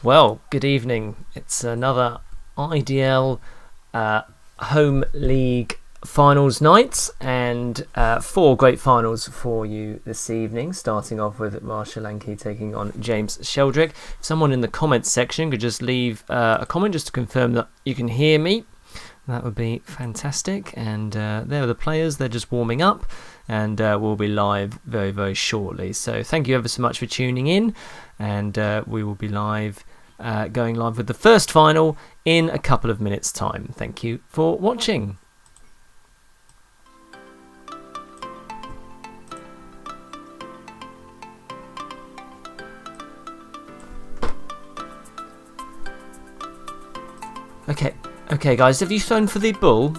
Well, good evening. It's another IDL Home League finals night, and 4 great finals for you this evening, starting off with Solanki taking on James Sheldrick. If someone in the comments section could just leave a comment just to confirm that you can hear me, that would be fantastic. And there are the players, they're just warming up, and we'll be live very, very shortly. So thank you ever so much for tuning in, and we will be live, going live with the first final in a couple of minutes' time. Thank you for watching. Okay, guys, have you thrown for the bull?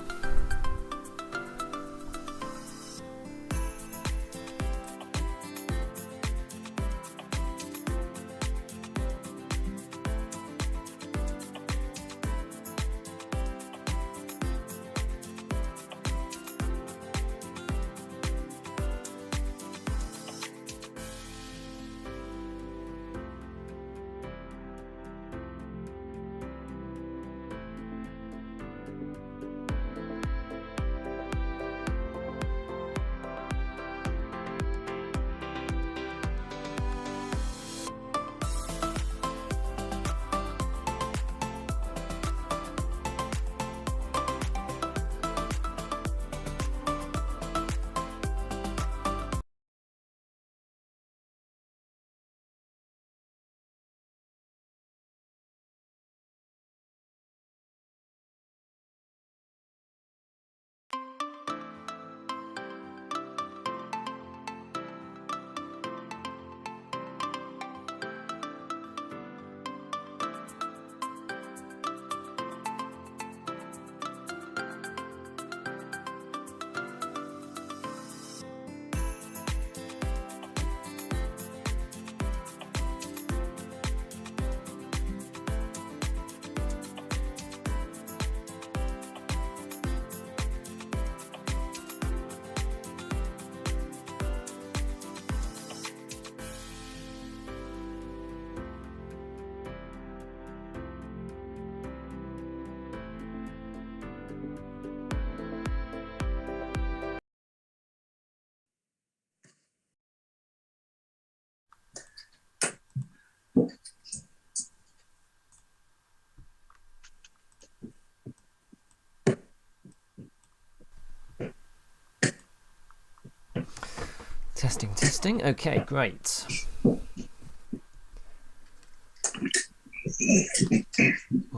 Testing. Okay, great. Well,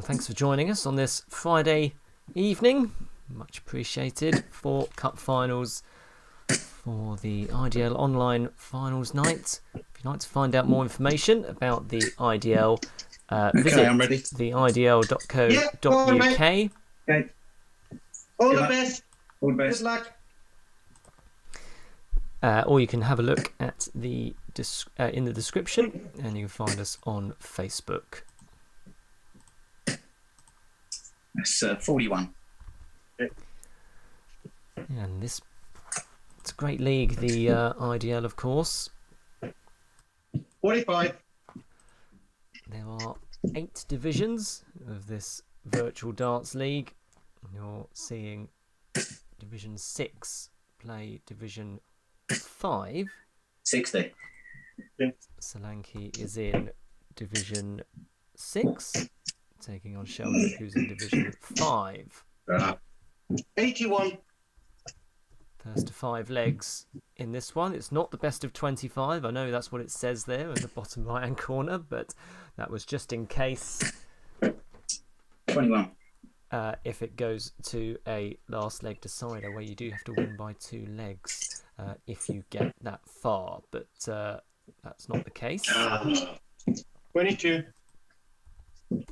thanks for joining us on this Friday evening. Much appreciated for Cup Finals for the IDL Online Finals night. If you'd like to find out more information about the IDL, visit theidl.co.uk. Okay. All the best. Good luck. Or you can have a look at the in the description, and you can find us on Facebook. That's 41. And it's a great league, the IDL, of course. 45. There are 8 divisions of this virtual darts league. You're seeing Division 6 play Division 5. 60. Solanki is in Division 6, taking on Sheldrick, who's in Division 5. 81. First to 5 legs in this one. It's not the best of 25. I know that's what it says there in the bottom right-hand corner, but that was just in case 21. if it goes to a last leg decider, where you do have to win by 2 legs if you get that far, but that's not the case. 22.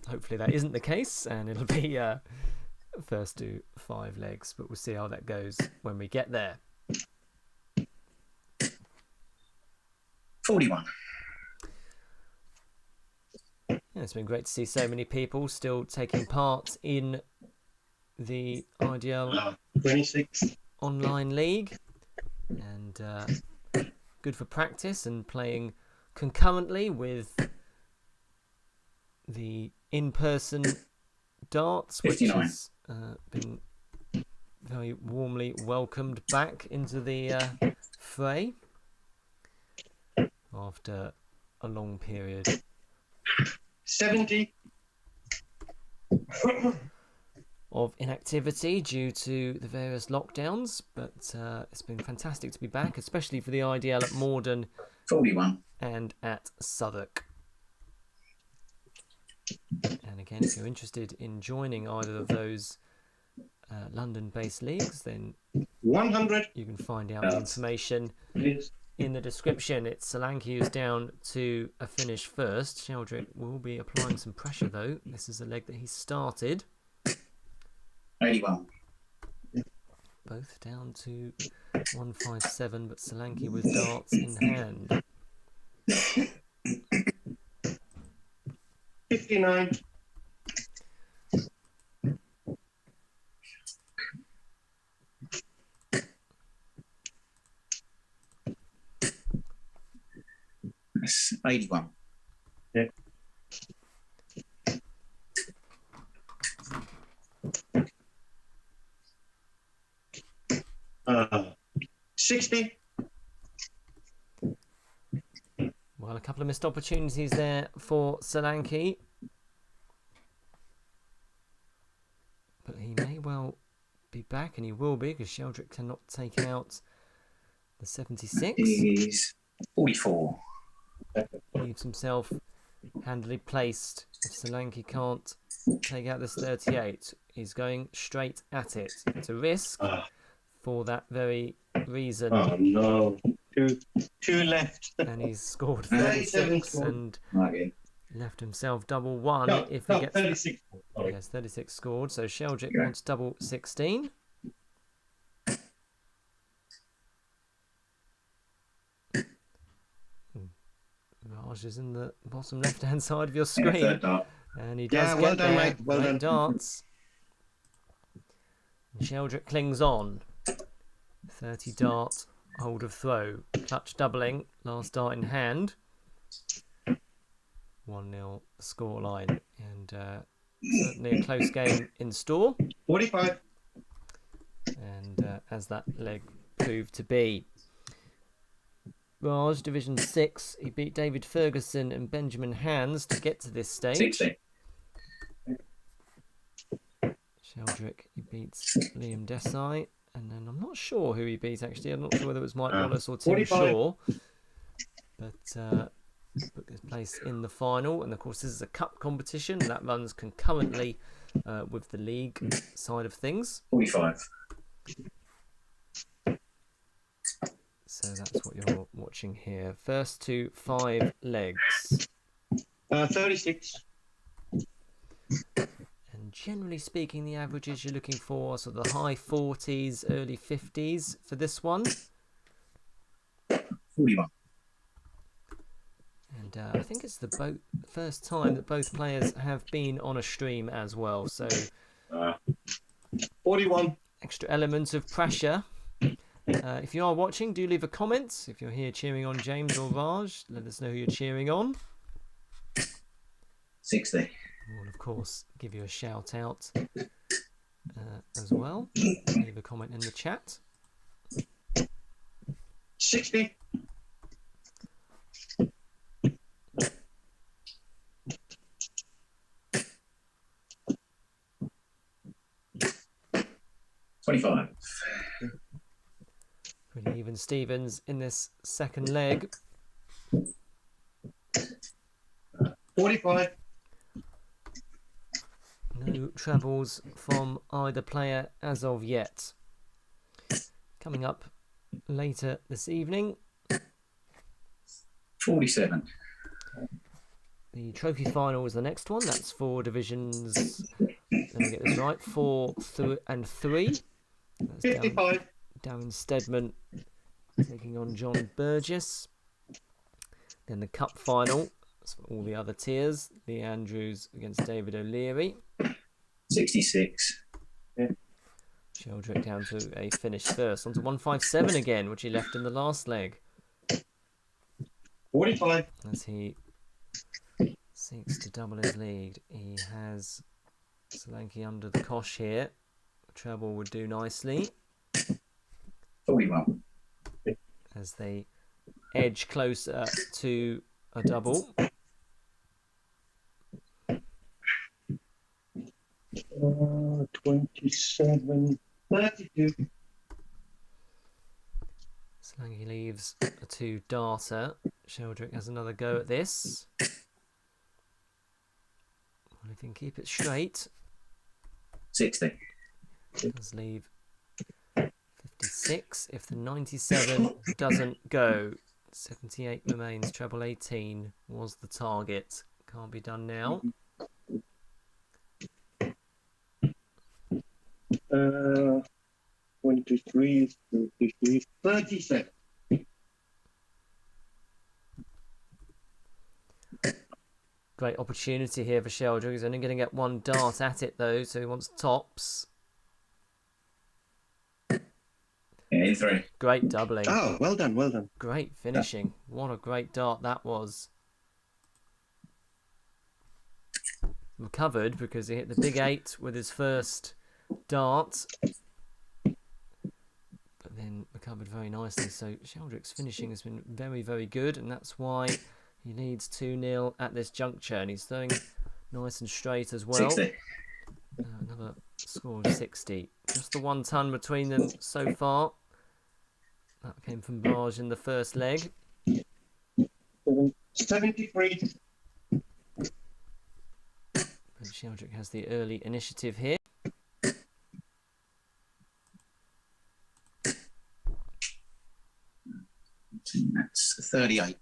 Hopefully that isn't the case, and it'll be first to 5 legs, but we'll see how that goes when we get there. 41. Yeah, it's been great to see so many people still taking part in the IDL 26. online league, and good for practice and playing concurrently with the in-person darts, which 59. has been very warmly welcomed back into the fray after a long period 70. of inactivity due to the various lockdowns, but it's been fantastic to be back, especially for the IDL at Morden 41. and at Southwark. And again, if you're interested in joining either of those London-based leagues, then 100. you can find out the information in the description. It's Solanki who's down to a finish first. Sheldrick will be applying some pressure though. This is a leg that he started. 81. Both down to 157, but Solanki with darts in hand. 59. That's 81. Yeah. Uh, 60. Well, a couple of missed opportunities there for Solanki, but he may well be back, and he will be, because Sheldrick cannot take out the 76. He's 44. Leaves himself handily placed. If Solanki can't take out this 38, he's going straight at it. It's a risk for that very reason. Oh no. Two left. And he's scored 36 and left himself double one. If he gets 36. Yes, 36 scored. So Sheldrick wants double 16. Raj is in the bottom left-hand side of your screen, and he does well get done, there. mate. Well Great done. darts. And Sheldrick clings on. 30 dart, hold of throw, clutch doubling, last dart in hand. 1-0 scoreline, and certainly a close game in store. 45. And as that leg proved to be. Raj, Division 6, he beat David Ferguson and Benjamin Hands to get to this stage. 60. Sheldrick, he beats Liam Desai, and then I'm not sure who he beat actually. I'm not sure whether it was Mike Wallace or Tim 45. Shaw, but booked his place in the final. And of course, this is a cup competition that runs concurrently with the league side of things. 45. So that's what you're watching here. First to 5 legs. 36. And generally speaking, the averages you're looking for are sort of the high 40s, early 50s for this one. 41. And I think it's the first time that both players have been on a stream as well. So 41. extra element of pressure. If you are watching, do leave a comment. If you're here cheering on James or Raj, let us know who you're cheering on. 60. We'll, of course, give you a shout out as well. Leave a comment in the chat. 60. 25. Pretty even Stevens in this second leg. 45. No trebles from either player as of yet. Coming up later this evening, 47. the trophy final is the next one. That's for divisions, let me get this right, 4 and 3. That's 55. Darren Stedman taking on John Burgess. Then the cup final, that's for all the other tiers. Lee Andrews against David O'Leary. 66. Sheldrick down to a finish first. On to 157 again, which he left in the last leg. 45. As he seeks to double his lead. He has Solanki under the cosh here. Treble would do nicely 41. as they edge closer to a double. 27, 32. Solanki leaves a 2 darter. Sheldrick has another go at this. Well, if he can keep it straight, 60. does leave 56. If the 97 doesn't go, 78 remains. Treble 18 was the target. Can't be done now. 23, 33, 37. Great opportunity here for Sheldrick. He's only going to get 1 dart at it though, so he wants tops. 83. Great doubling. Oh, well done, well done. Great finishing. What a great dart that was. Recovered because he hit the big 8 with his first dart. But then recovered very nicely. So Sheldrick's finishing has been very, very good, and that's why he leads 2-0 at this juncture. And he's throwing nice and straight as well. 60. Another score of 60. Just the 1 ton between them so far. That came from Blyde in the first leg. 73. But Sheldrick has the early initiative here. That's 38.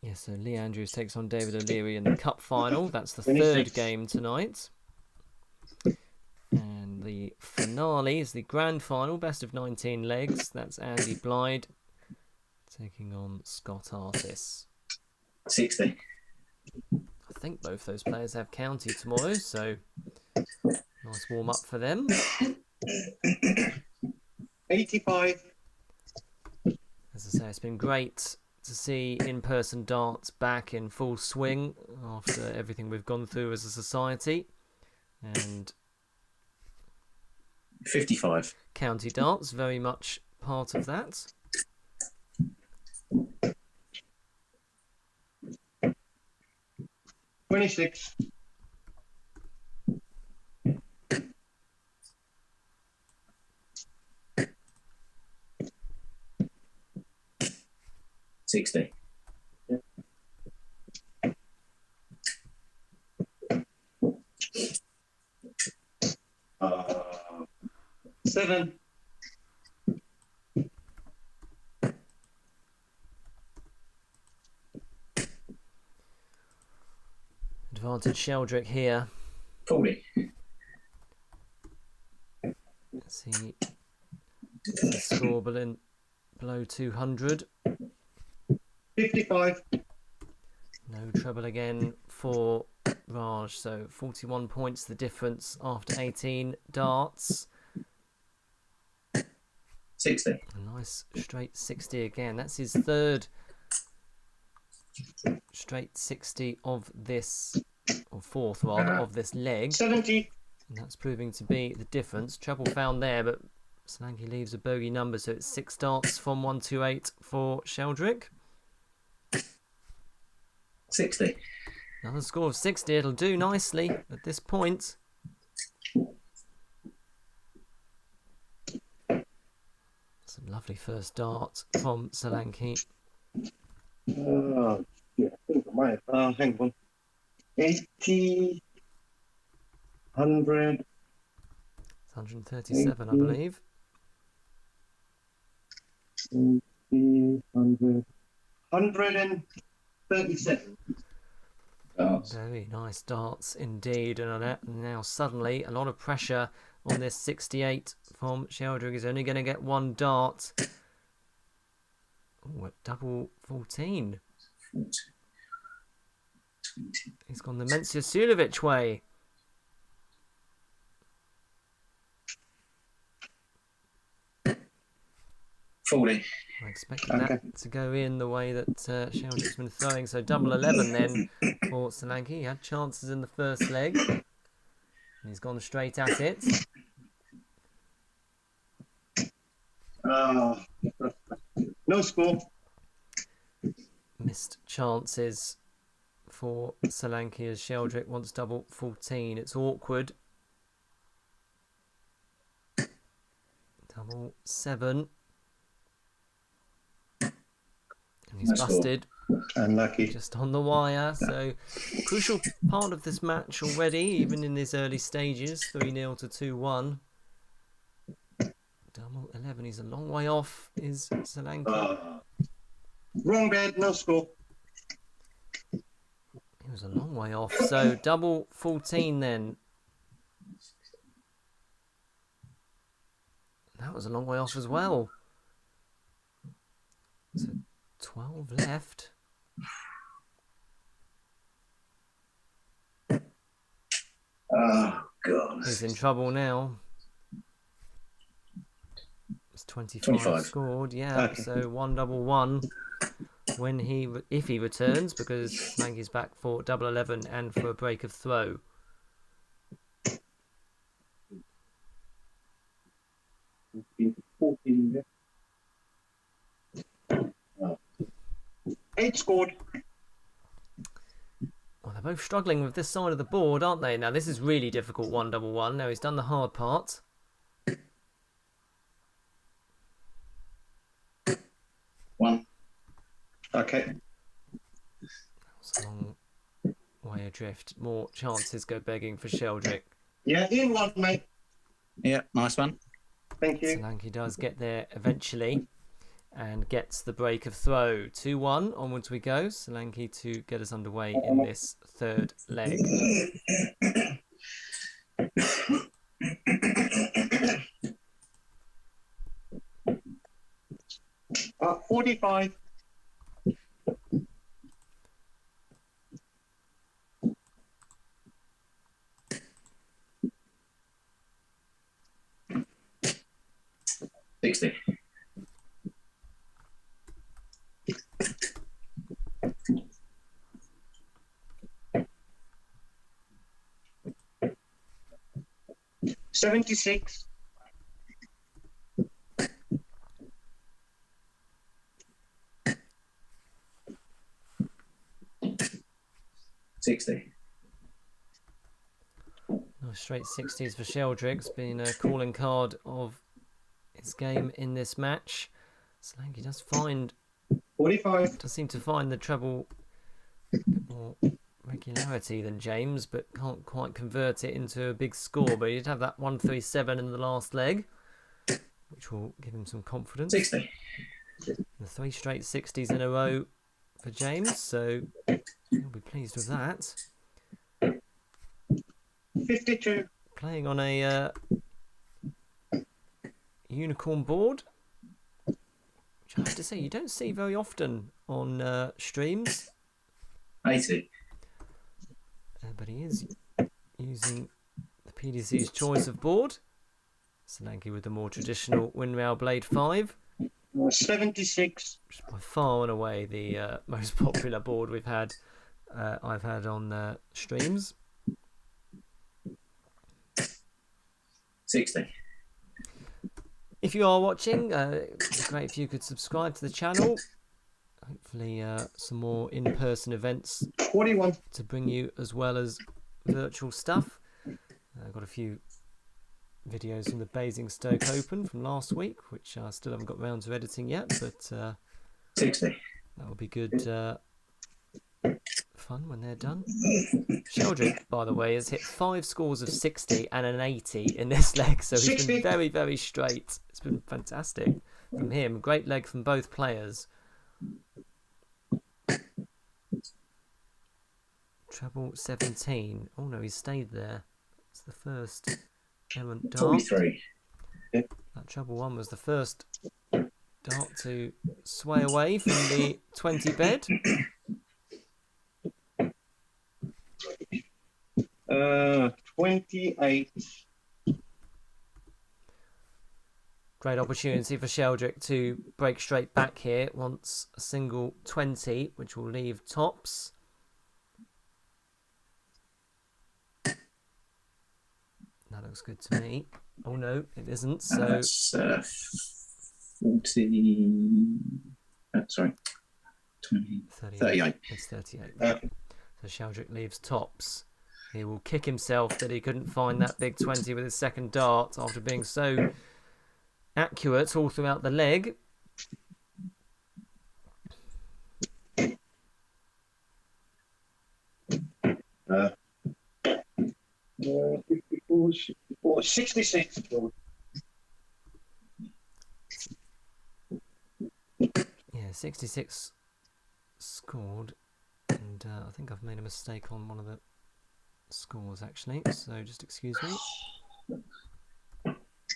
Yeah, so Lee Andrews takes on David O'Leary in the cup final. That's the 26. third game tonight. And the finale is the grand final, best of 19 legs. That's Andy Blyde taking on Scott Artis. 60. I think both those players have county tomorrow, so nice warm up for them. 85. As I say, it's been great to see in-person darts back in full swing after everything we've gone through as a society. And 55. county darts, very much part of that. $26. 60. $7. Advantage Sheldrick here. 40. Let's see. The score below 200. 55. No trouble again for Raj. So 41 points the difference after 18 darts. 60. A nice straight 60 again. That's his third straight 60 of this, or fourth rather, of this leg. 70. And that's proving to be the difference. Treble found there, but Solanki leaves a bogey number, so it's 6 darts from 128 for Sheldrick. 60. Another score of 60. It'll do nicely at this point. Some lovely first dart from Solanki. Oh, yeah, I think I might. Hang on. 80. 100. It's 137, I believe. 80, 100. 137. Very nice darts indeed, and now suddenly a lot of pressure on this 68 from Sheldrick. He's only going to get 1 dart. Oh, at double 14. 40. 20. He's gone the Mencia Sulovic way. 40. I expected that to go in the way that Sheldrick's been throwing. So double 11 then for Solanki. He had chances in the first leg. And he's gone straight at it. No score. Missed chances for Solanki as Sheldrick wants double 14. It's awkward. Double 7. And he's busted. Unlucky. Just on the wire. So, crucial part of this match already, even in these early stages. 3-0 to 2-1. Double 11. He's a long way off, is Solanki. Wrong bed, no score. He was a long way off. So, double 14 then. That was a long way off as well. So 12 left. Oh, God. He's in trouble now. It's 25 scored. Yeah, Okay. so 1-1 when if he returns, because Solanki's back for double 11 and for a break of throw. Eight scored. Well, they're both struggling with this side of the board, aren't they? Now, this is really difficult, 1-1. Now, he's done the hard part. One. Okay. It's a long way adrift. More chances go begging for Sheldrick. Yeah, in one, mate. Yeah, nice one. Thank you. Solanki does get there eventually and gets the break of throw. 2-1, onwards we go. Solanki to get us underway in this third leg. 45. $60. $76. $60. No, straight 60s for Sheldrick's been a calling card of his game in this match. Solanki does seem to find the treble a bit more regularity than James, but can't quite convert it into a big score. But he did have that 137 in the last leg, which will give him some confidence. 60. The 3 straight 60s in a row for James, so he'll be pleased with that. 52. Playing on a unicorn board, which I have to say you don't see very often on streams. 80. But he is using the PDC's choice of board. Solanki with the more traditional windmill blade 5, 76. which is by far and away the most popular board I've had on streams. 60. If you are watching, it'd be great if you could subscribe to the channel. Hopefully some more in-person events 41. to bring you, as well as virtual stuff. I've got a few videos from the Basingstoke Open from last week, which I still haven't got round to editing yet, but 60. that will be good fun when they're done. Sheldrick, by the way, has hit 5 scores of 60 and an 80 in this leg, so he's 60. been very, very straight. It's been fantastic from him. Great leg from both players. Treble 17. Oh no, he's stayed there. It's the first errant dart. 43. That treble 1 was the first dart to sway away from the 20 bed. 28. Great opportunity for Sheldrick to break straight back here. Wants a single 20, which will leave tops. That looks good to me. Oh no, it isn't. So That's 40. Sorry, 20. 38. It's 38. Okay. So Sheldrick leaves tops. He will kick himself that he couldn't find that big 20 with his second dart after being so accurate all throughout the leg. Uh, 54, 64, 66. Yeah, 66 scored. And I think I've made a mistake on one of the scores actually. So just excuse me.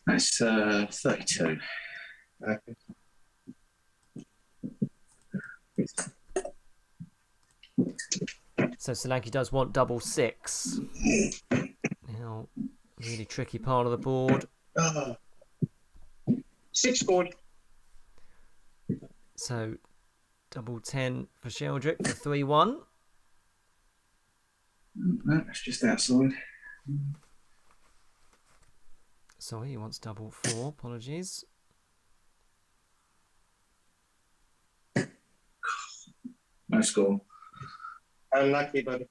That's 32. Okay. So Solanki does want double 6. Now, really tricky part of the board. 6 scored. So double 10 for Sheldrick for 3-1. No, that's just outside. Sorry, he wants double 4. Apologies. No score. Unlucky, buddy.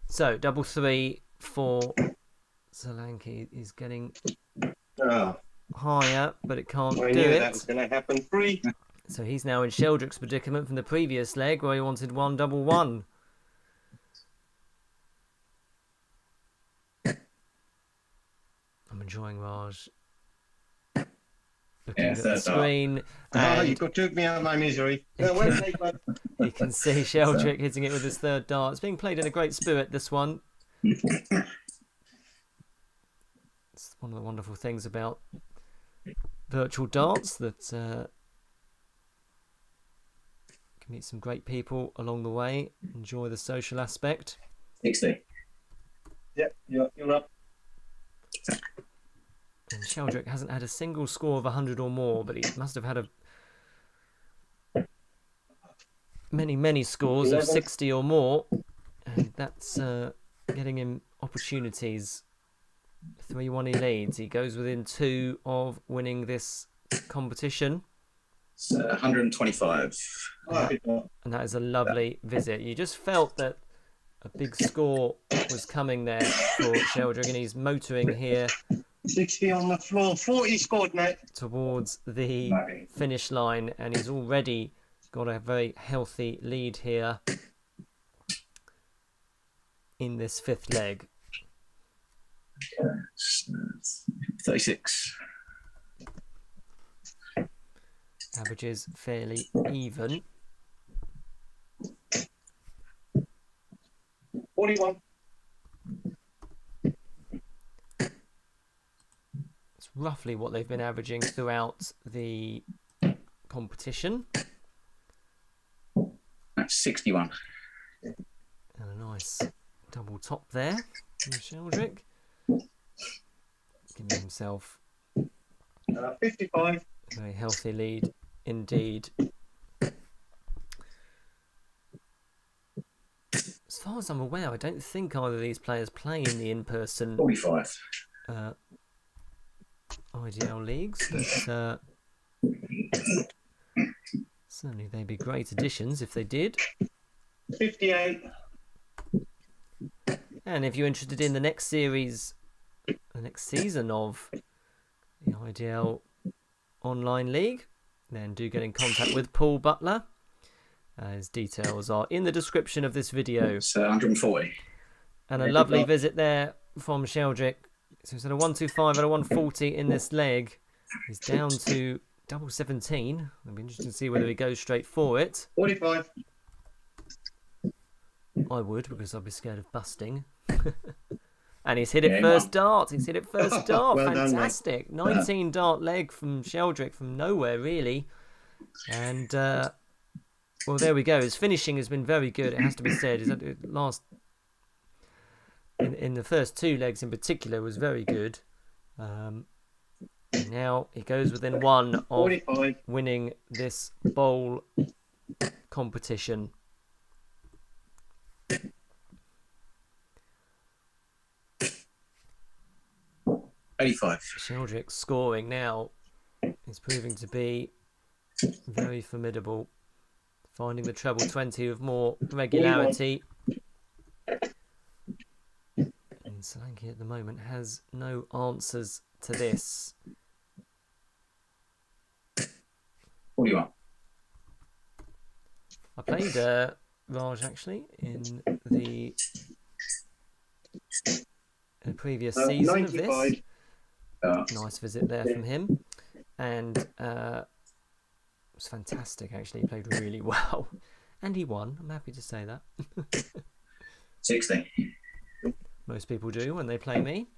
So double 3 for Solanki. He's getting Oh, higher, but it can't I do knew it. that was going to happen. 3. So he's now in Sheldrick's predicament from the previous leg where he wanted 1 double 1. I'm enjoying Raj looking at the third screen. Oh, And you took me out of my misery. No, well played, bud. you can see Sheldrick hitting it with his third dart. It's being played in a great spirit, this one. It's one of the wonderful things about virtual darts that can meet some great people along the way, enjoy the social aspect. 60. Yep, you're up. And Sheldrick hasn't had a single score of 100 or more, but he must have had many scores of 60 or more, and that's getting him opportunities. 3-1 he leads. He goes within 2 of winning this competition. It's 125. Oh, And that is a lovely visit. You just felt that a big score was coming there for Sheldrick, and he's motoring here 60 on the floor. 40 scored, mate. towards the finish line, and he's already got a very healthy lead here in this 5th leg. 36. Averages fairly even. 41. It's roughly what they've been averaging throughout the competition. That's 61. And a nice double top there from Sheldrick. Giving himself 55. a very healthy lead indeed. As far as I'm aware, I don't think either of these players play in the in-person 45. IDL leagues, but certainly they'd be great additions if they did. 58. And if you're interested in the next series, the next season of the IDL Online League, then do get in contact with Paul Butler. His details are in the description of this video. It's 140. And a lovely visit there from Sheldrick. So he's at a 125 and a 140 in this leg. He's down to double 17. It'll be interesting to see whether he goes straight for it. 45. I would, because I'd be scared of busting. And he's hit it first dart. He's hit it first dart. Well done, fantastic. 19 dart leg from Sheldrick from nowhere, really. And, well, there we go. His finishing has been very good, it has to be said. His last in the first 2 legs in particular was very good. Now he goes within 1 of 45. winning this bowl competition. $85. Sheldrick scoring now is proving to be very formidable, finding the treble 20 with more regularity. And Solanki at the moment has no answers to this. 41. I played Raj actually in the previous season of this. Nice visit there from him, and it was fantastic actually. He played really well and he won. I'm happy to say that. 60. Most people do when they play me.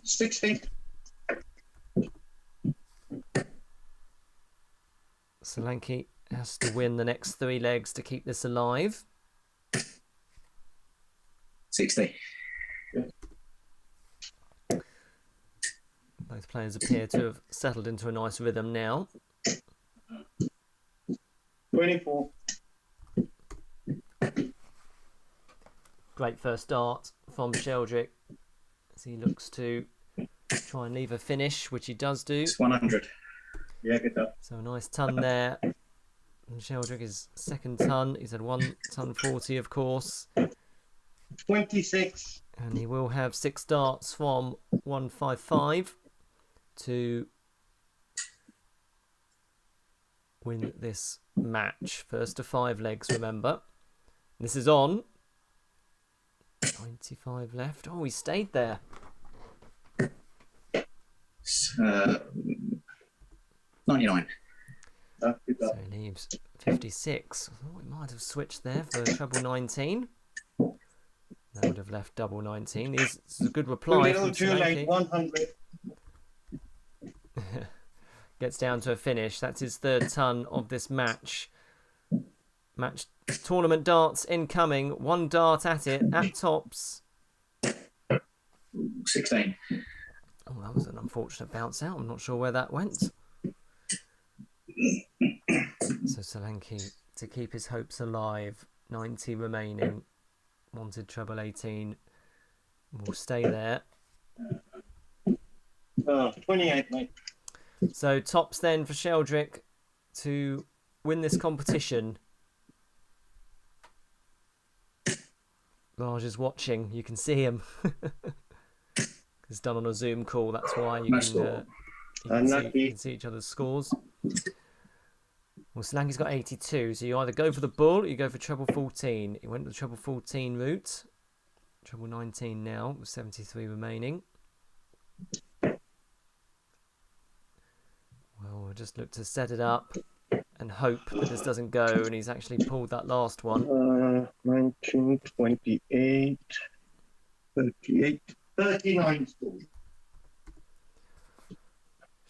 $60. Solanki has to win the next 3 legs to keep this alive. 60. Both players appear to have settled into a nice rhythm now. 24. Great first start from Sheldrick as he looks to try and leave a finish, which he does do. It's 100. Yeah, good job. So a nice ton there. And Sheldrick is second ton. He's had 1 ton 40, of course. 26. And he will have 6 darts from 155 to win this match. First to 5 legs, remember. This is on. 95 left. Oh, he stayed there. 99. Good So job. he leaves 56. I thought we might have switched there for treble 19. That would have left double 19. This is a good reply from Too late. Solanki. 100. Gets down to a finish. That's his 3rd ton of this match. Match tournament darts incoming. 1 dart at it at tops. 16. Oh, that was an unfortunate bounce out. I'm not sure where that went. So Solanki to keep his hopes alive. 90 remaining. Wanted treble 18. Will stay there. 28, mate. So tops then for Sheldrick to win this competition. Raj is watching. You can see him. It's done on a Zoom call. That's why you can see each other's scores. Well, Solanki's got 82, so you either go for the bull or you go for treble 14. He went the treble 14 route. Treble 19 now, with 73 remaining. Well, we'll just look to set it up and hope that this doesn't go, and he's actually pulled that last one. 19, 28, 38, 39 scores.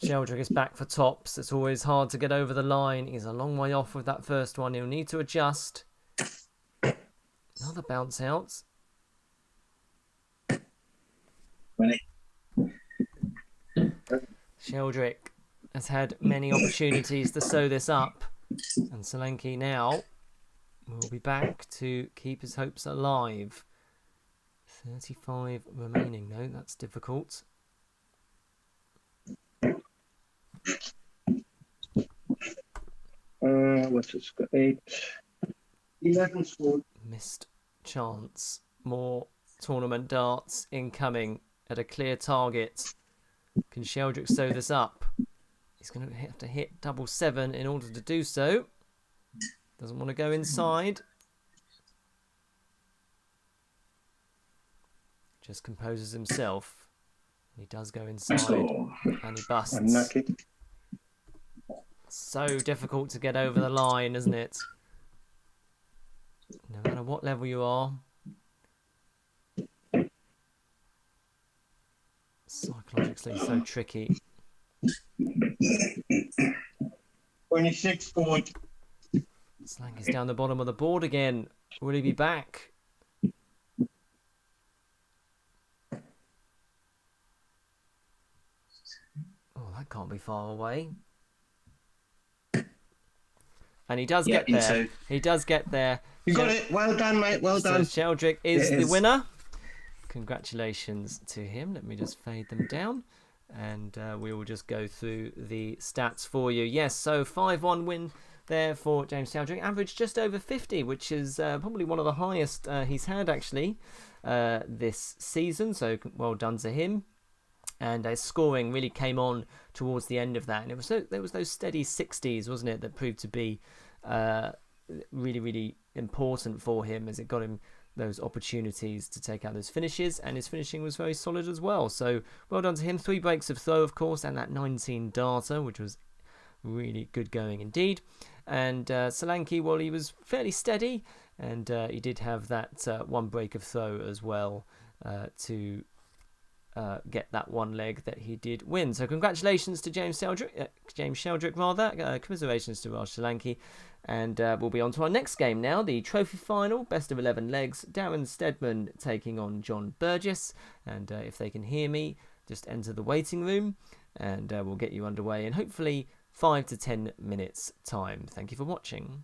Sheldrick is back for tops. It's always hard to get over the line. He's a long way off with that first one. He'll need to adjust. Another bounce out. 20. Sheldrick has had many opportunities to sew this up. And Solanki now will be back to keep his hopes alive. 35 remaining. No, that's difficult. What's this? 8, 11 scores. Missed chance. More tournament darts incoming at a clear target. Can Sheldrick sew this up? He's going to have to hit double 7 in order to do so. Doesn't want to go inside. Just composes himself. He does go inside and he busts. Unlucky. So difficult to get over the line, isn't it? No matter what level you are. Psychologically so tricky. 26 scored. Solanki's down the bottom of the board again. Will he be back? Oh, that can't be far away. And he does get there. He does get there. You got it. Well done, mate. Well done. So Sheldrick is the winner. Congratulations to him. Let me just fade them down. And we will just go through the stats for you. Yes, so 5-1 win there for James Sheldrick. Average just over 50, which is probably one of the highest he's had, actually, this season. So well done to him. And his scoring really came on towards the end of that. And there was those steady 60s, wasn't it, that proved to be really, really important for him, as it got him those opportunities to take out those finishes, and his finishing was very solid as well. So well done to him. 3 breaks of throw, of course, and that 19 darter, which was really good going indeed. And Solanki, well, he was fairly steady, and he did have that 1 break of throw as well to get that 1 leg that he did win. So congratulations to James Sheldrick, commiserations to Raj Solanki. And we'll be on to our next game now, the trophy final, best of 11 legs. Darren Stedman taking on John Burgess. And if they can hear me, just enter the waiting room, and we'll get you underway in hopefully 5 to 10 minutes time. Thank you for watching.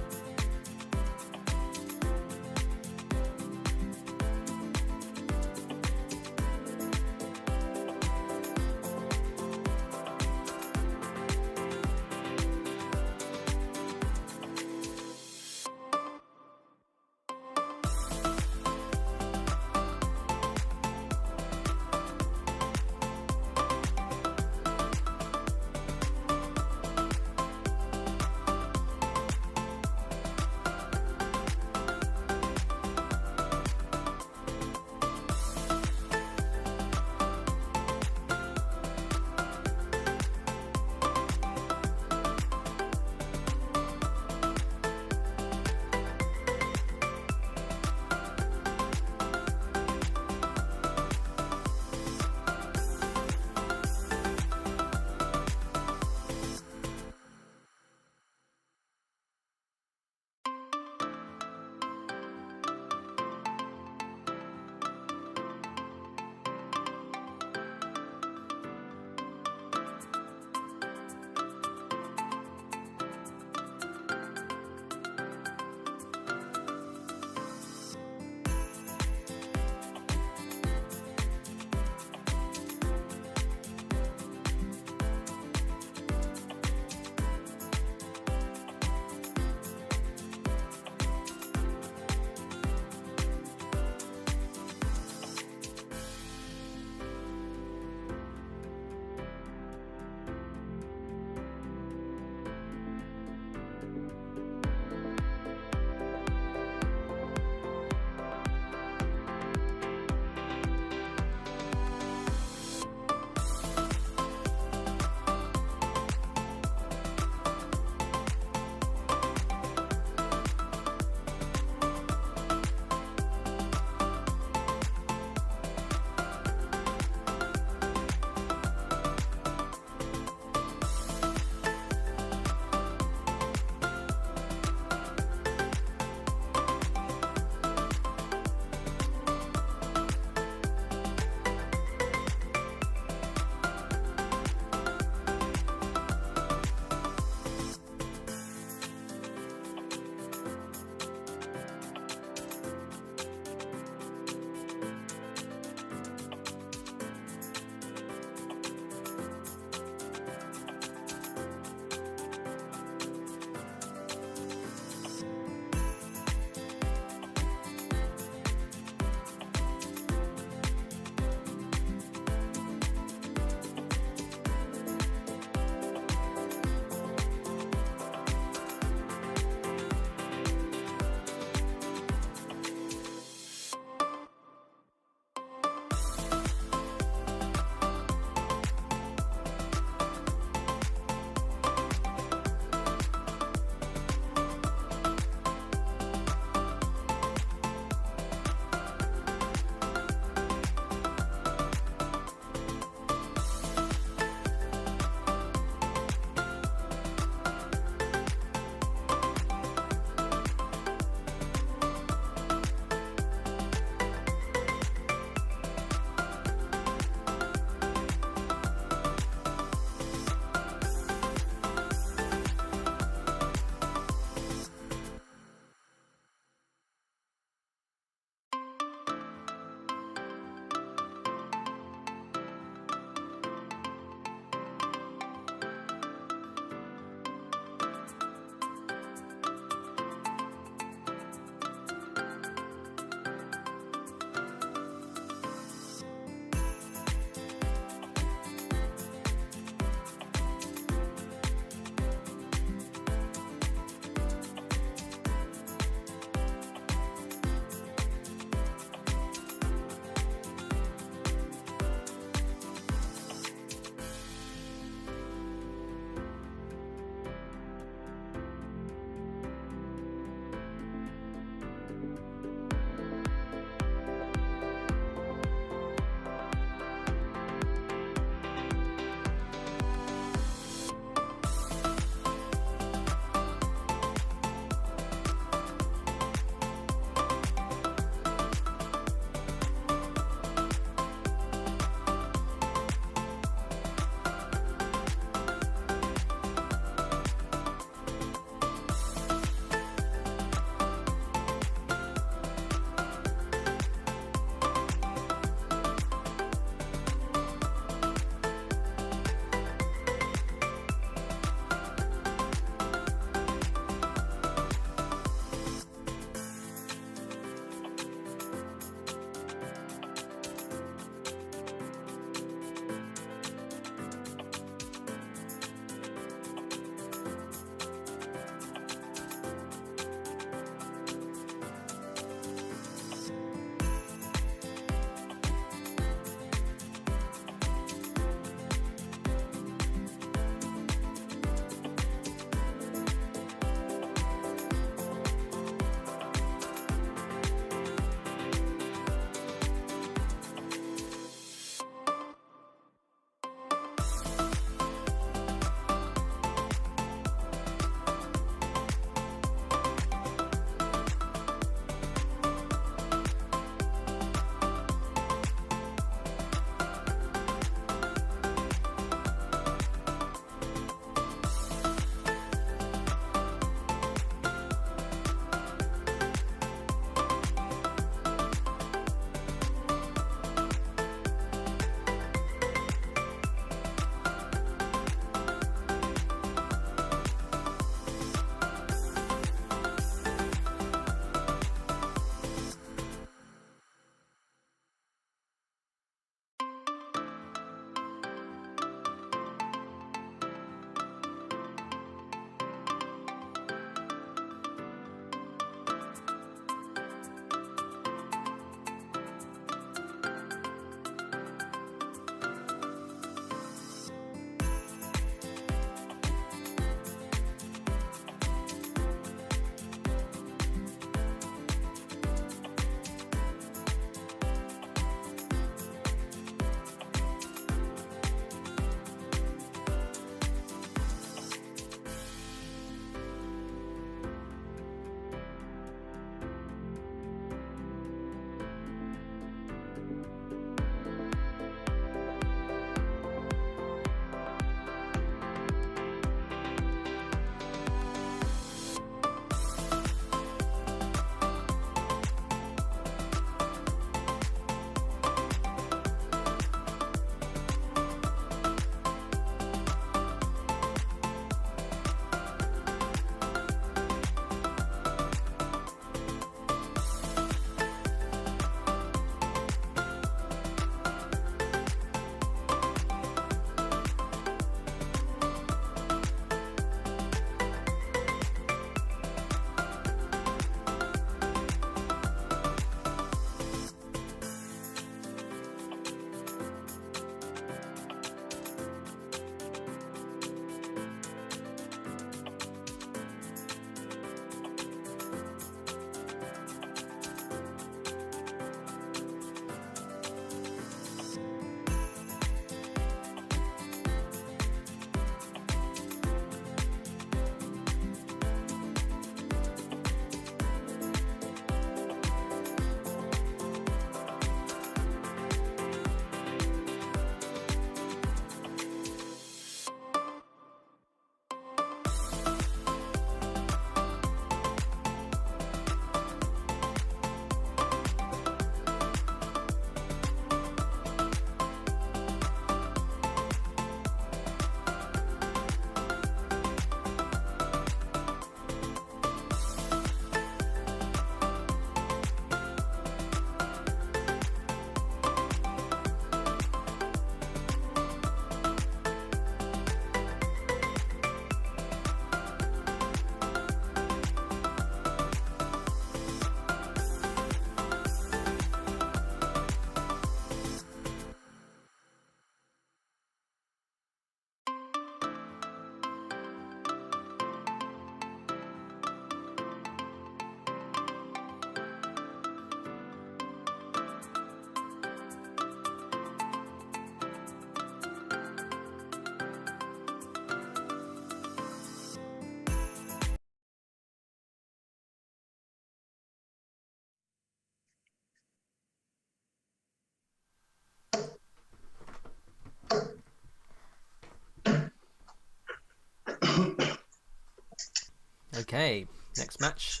Okay, next match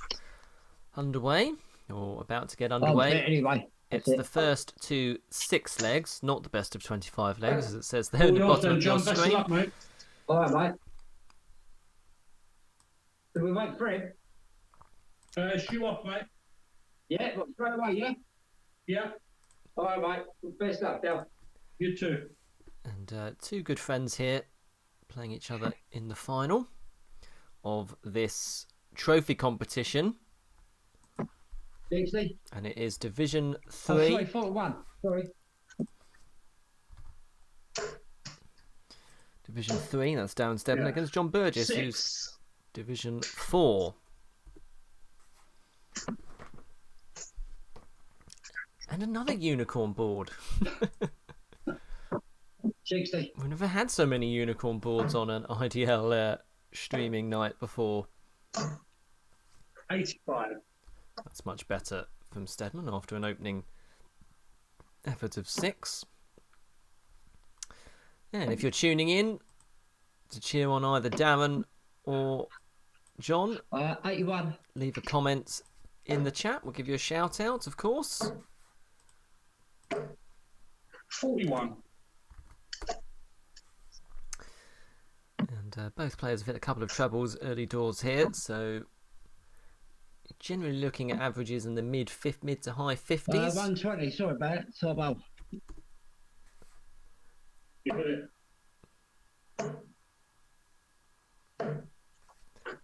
underway, or about to get I'm underway. fit anyway. It's That's the it. first to 6 legs, not the best of 25 legs, as it says there All at the yours bottom then, of your John. Best of screen. luck, mate. All right, mate. Do we wait for him? Shoe off, mate. Yeah, but straight away, yeah? Yeah, All right, mate. Best luck, Del. you too. And 2 good friends here playing each other in the final of this trophy competition. 60. And it is Division 3. Oh, sorry, 41. Sorry. Division 3, that's Darren Stedman Yeah. against John Burgess, who's 6. Division 4. And another unicorn board. 60. We've never had so many unicorn boards on an IDL streaming night before. 85. That's much better from Stedman after an opening effort of 6. And if you're tuning in to cheer on either Darren or John, 81. leave a comment in the chat. We'll give you a shout out, of course. 41. And both players have hit a couple of trebles early doors here, so generally looking at averages in the mid to high 50s. 120. Sorry about it. So well. You hit it.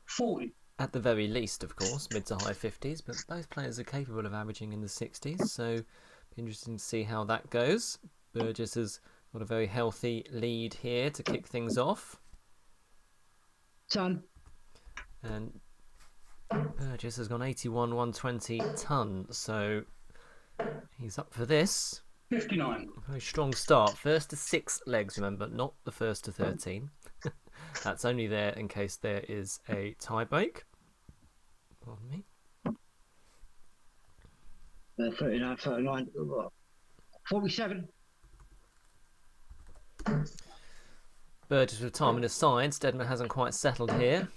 40. At the very least, of course, mid to high 50s, but both players are capable of averaging in the 60s, so be interesting to see how that goes. Burgess has got a very healthy lead here to kick things off, Son. and Burgess has gone 81 120 ton, so he's up for this. 59. Very strong start. First to 6 legs, remember, not the first to 13. That's only there in case there is a tie break. Pardon me. 39, 39. 47. Burgess with time on his side. Stedman hasn't quite settled here,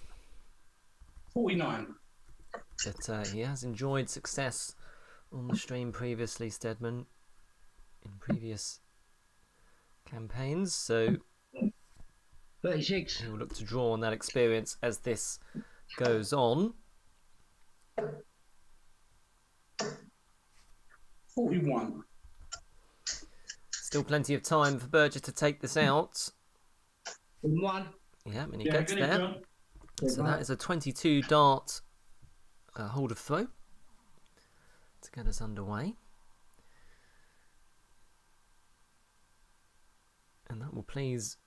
49. but he has enjoyed success on the stream previously, Stedman, in previous campaigns, so 36. he will look to draw on that experience as this goes on. 41. Still plenty of time for Burgess to take this out. 1. Yeah, and he Yeah, gets get it, there. John. So that is a 22 dart hold of throw to get us underway. And that will please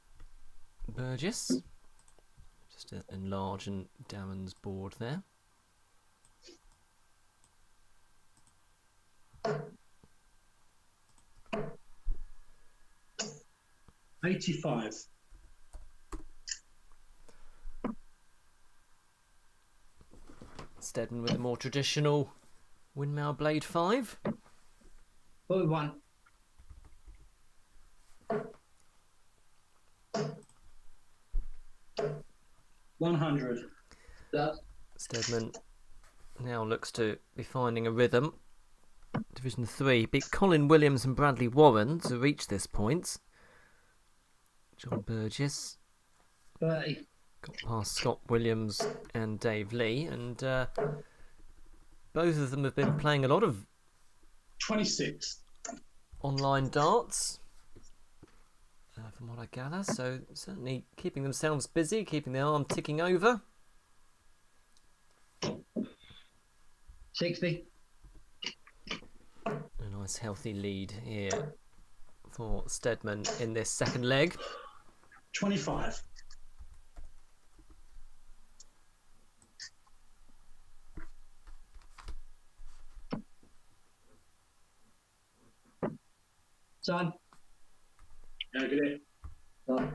Burgess. Just to enlarge Darren's board there. $85. Stedman with a more traditional windmill blade 5. 41. $100. Stedman now looks to be finding a rhythm. Division 3 beat Colin Williams and Bradley Warren to reach this point. John Burgess 30. got past Scott Williams and Dave Lee, and both of them have been playing a lot of 26. online darts, from what I gather, so certainly keeping themselves busy, keeping the arm ticking over. 60. A nice healthy lead here for Stedman in this second leg. 25. Son. Yeah, get it. Son.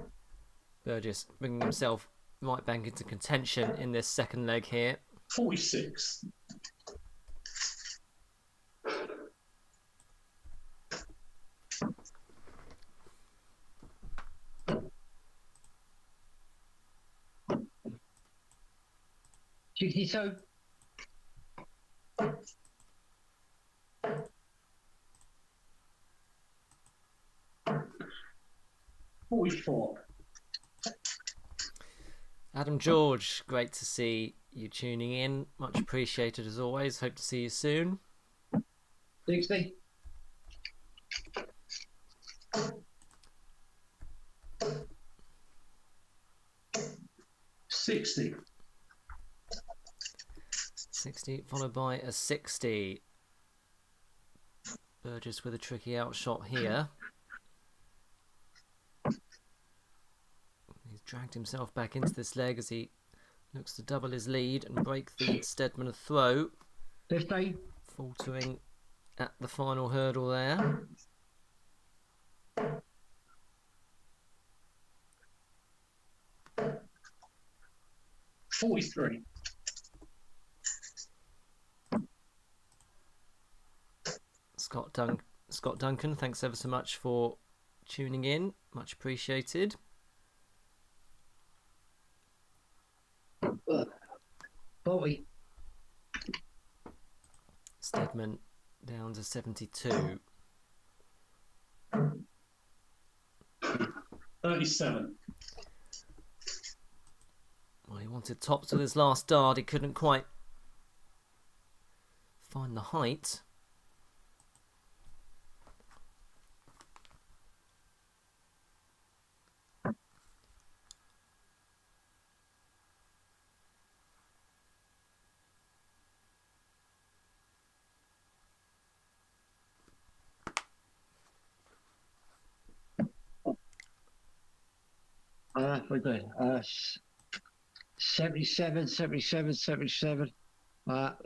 Burgess bringing himself right back into contention in this second leg here. 46. 62. 44. Adam George, great to see you tuning in. Much appreciated as always. Hope to see you soon. 60. 60. 60 followed by a 60. Burgess with a tricky outshot here. He's dragged himself back into this leg as he looks to double his lead and break the Stedman throw. 50. Faltering at the final hurdle there. $43. Scott Duncan, thanks ever so much for tuning in. Much appreciated. 40. Stedman down to 72. 37. Well, he wanted tops with his last dart. He couldn't quite find the height. We're good. 77, 77, 77,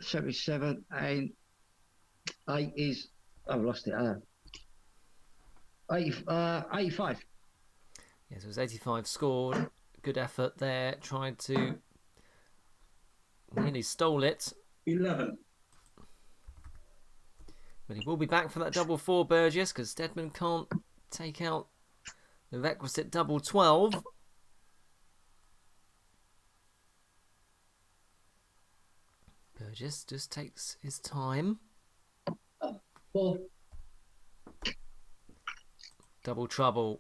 77, and 8 is. I've lost it. 85. Yes, it was 85 scored. Good effort there. Tried to. Nearly stole it. 11. But he will be back for that double 4, Burgess, because Stedman can't take out the requisite double 12. Burgess just takes his time. 4. Double trouble.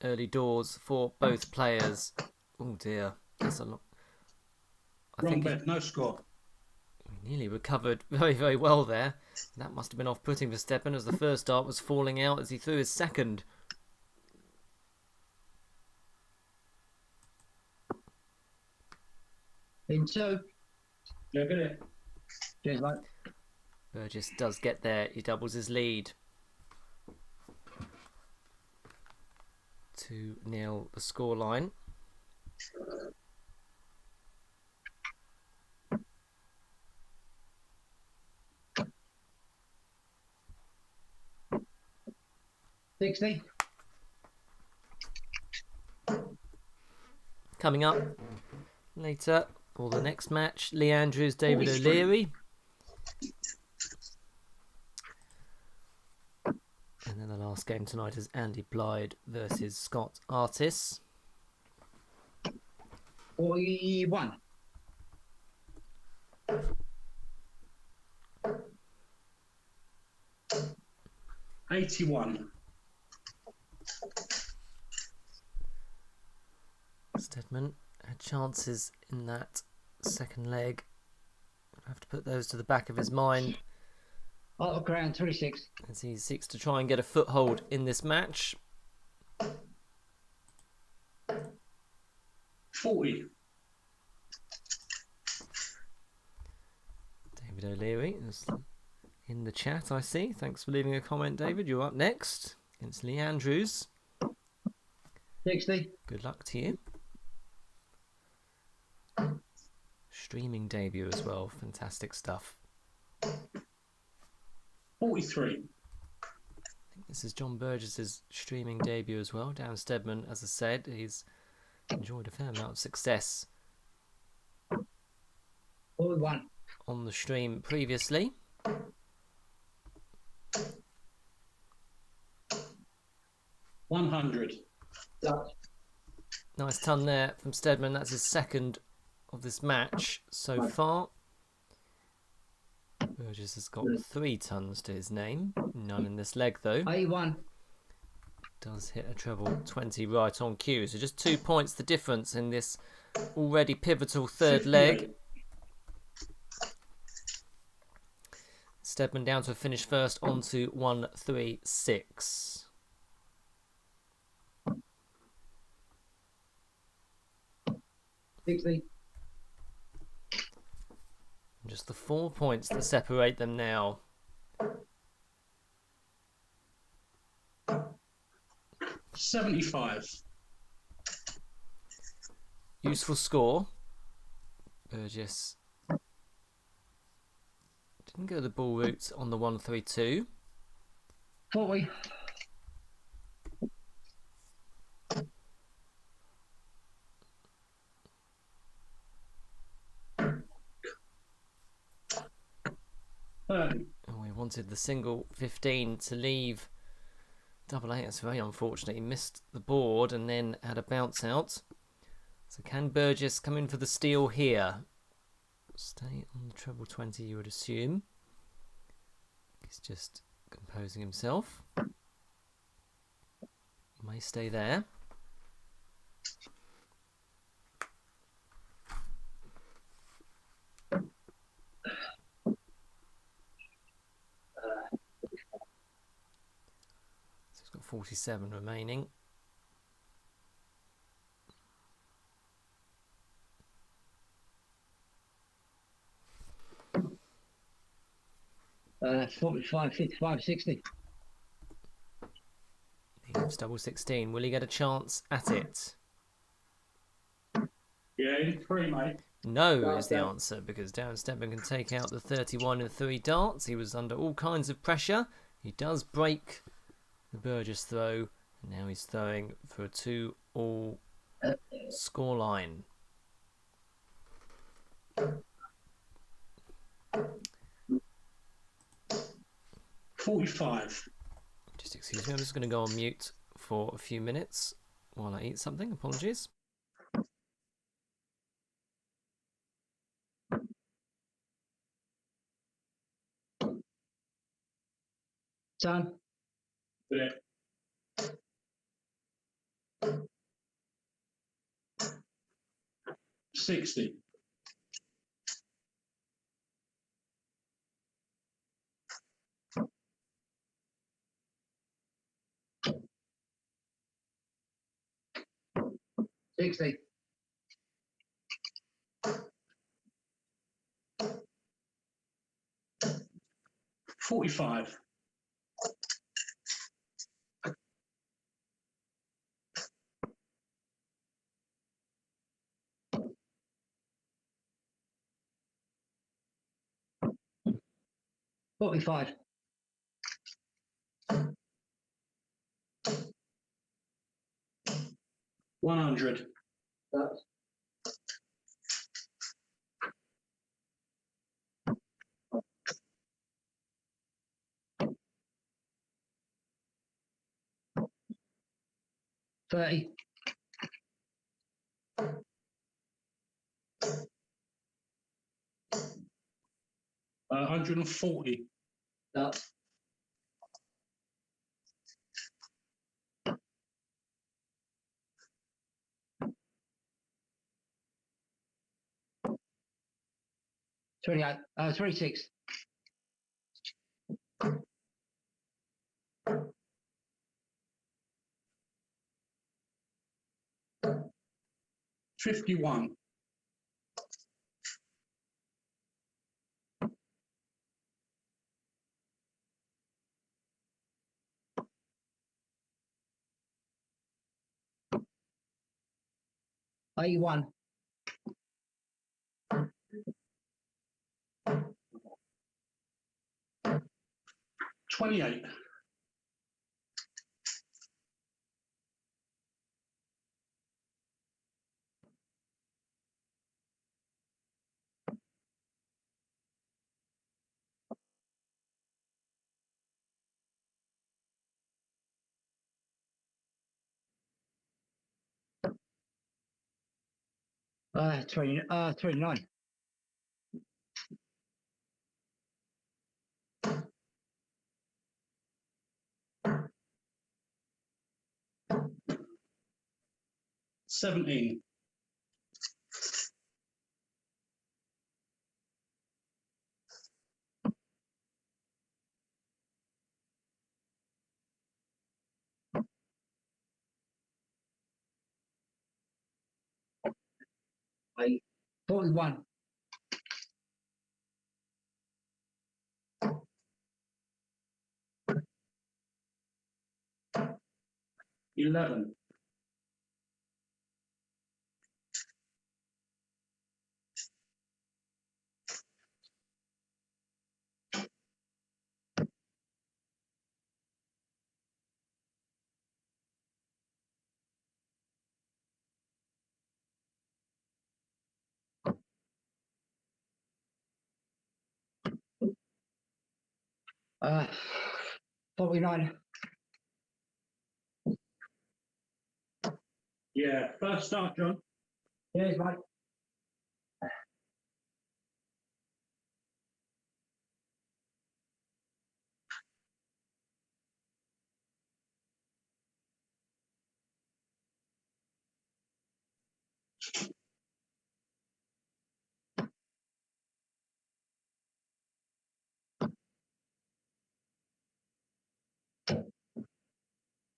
Early doors for both players. Oh dear. That's a lot. I Wrong think bet, no score. he nearly recovered very, very well there. That must have been off-putting for Stedman as the first dart was falling out as he threw his second. In 2. Yeah, get it. Cheers, mate. Burgess does get there. He doubles his lead. 2-0 the scoreline. $60. Coming up later, or the next match, Lee Andrews, David 43. O'Leary. And then the last game tonight is Andy Blyde versus Scott Artis. 41. 81. Stedman had chances in that second leg. I have to put those to the back of his mind Out of ground, 26. as he seeks to try and get a foothold in this match. 40. David O'Leary is in the chat, I see. Thanks for leaving a comment, David. You're up next against Lee Andrews. 60. Good luck to you. Streaming debut as well. Fantastic stuff. 43. I think this is John Burgess's streaming debut as well. Darren Stedman, as I said, he's enjoyed a fair amount of success 41. on the stream previously. $100. Dutch. Nice ton there from Stedman. That's his second of this match so far. Burgess has got 3 tons to his name. None in this leg, though. 81. Does hit a treble 20 right on cue. So just 2 points the difference in this already pivotal third leg. Stedman down to a finish first, on to 136. Just the 4 points that separate them now. $75. Useful score. Burgess didn't go the ball route on the 132. 40. And we wanted the single 15 to leave double 8. That's very unfortunate. He missed the board and then had a bounce out. So can Burgess come in for the steal here? Stay on the treble 20, you would assume. He's just composing himself. May stay there. So he's got 47 remaining. Uh, 45, 55, 60. Leaves double 16. Will he get a chance at it? Yeah, 83, mate. No is the answer, because Darren Stedman can take out the 31 in 3 darts. He was under all kinds of pressure. He does break the Burgess throw, and now he's throwing for a 2-all scoreline. $45. Just excuse me, I'm just going to go on mute for a few minutes while I eat something. Apologies. Son. Yeah. $60. $60. $45. $45. $100. $30. $140. $28. 26. $51. $81. $28. 29. $17. Eight. 41. $11. 49. Yeah, first start, John. Cheers, mate.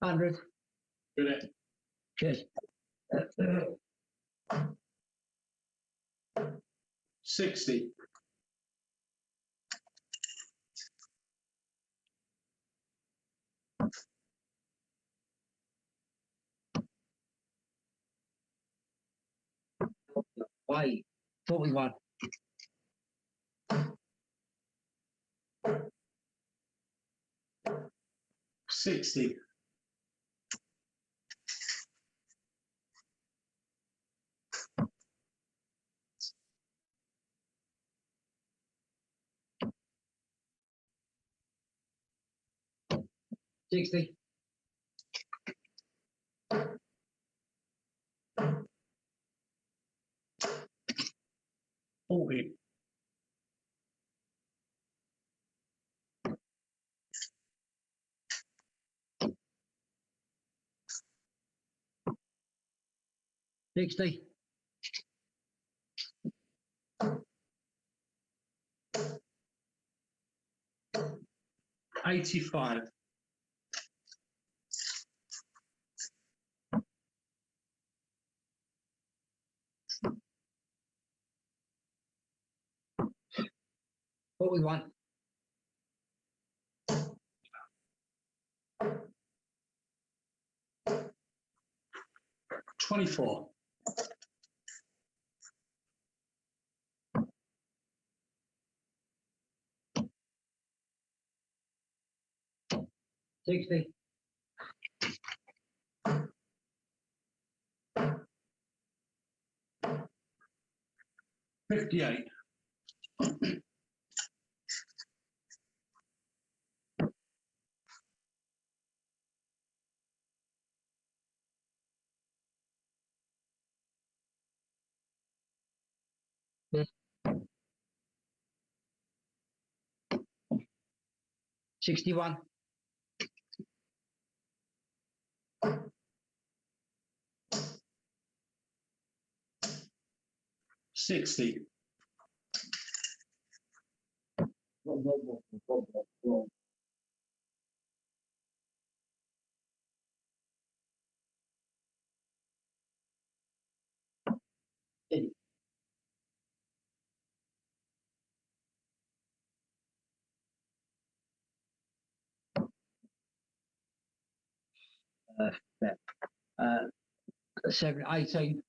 $100. Good it. Cheers. 60. Wait. 41. 60. 60. 40. 60. 85. 41. 24. 60. 58. 61. 60. 18.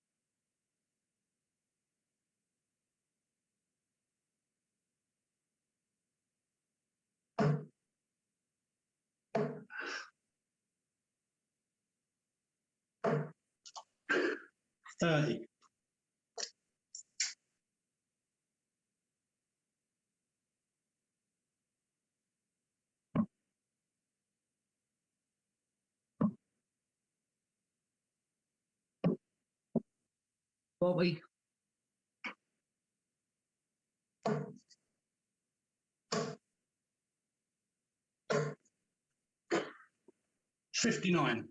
30. 40. 59.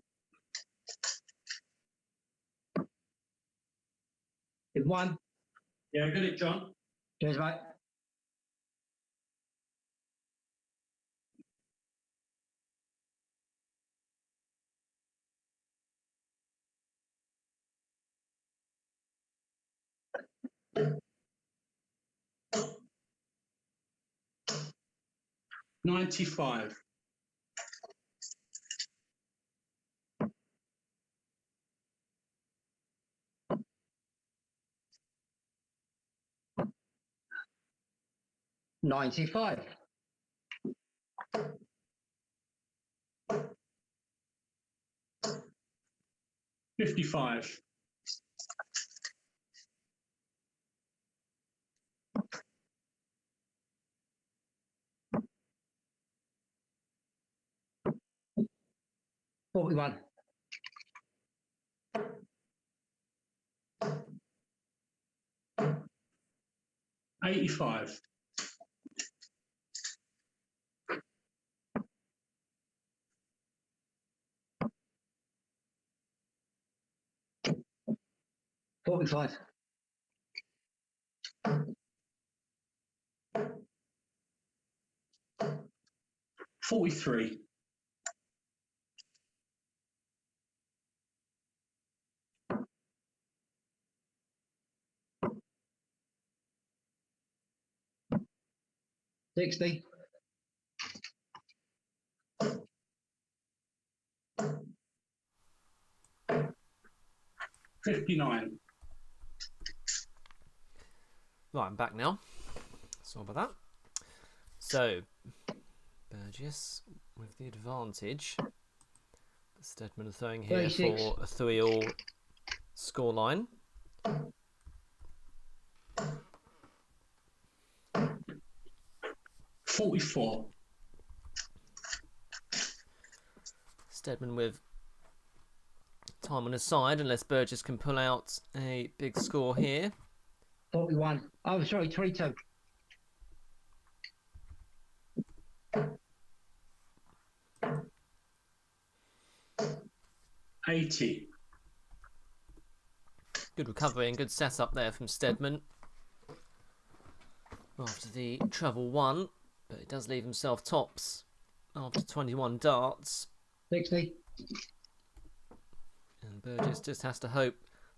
It won. Yeah, get it, John. Cheers, mate. $95. $95. 55. $41. 85. 45. 43. 60. 59. Right, I'm back now. Sorry about that. So, Burgess with the advantage. Stedman are throwing here 36. for a 3-all scoreline. $44. Stedman with time on his side, unless Burgess can pull out a big score here. 41. Oh, sorry, 22. 80. Good recovery and good setup there from Stedman after the treble one, but it does leave himself tops after 21 darts. 60. And Burgess just has to hope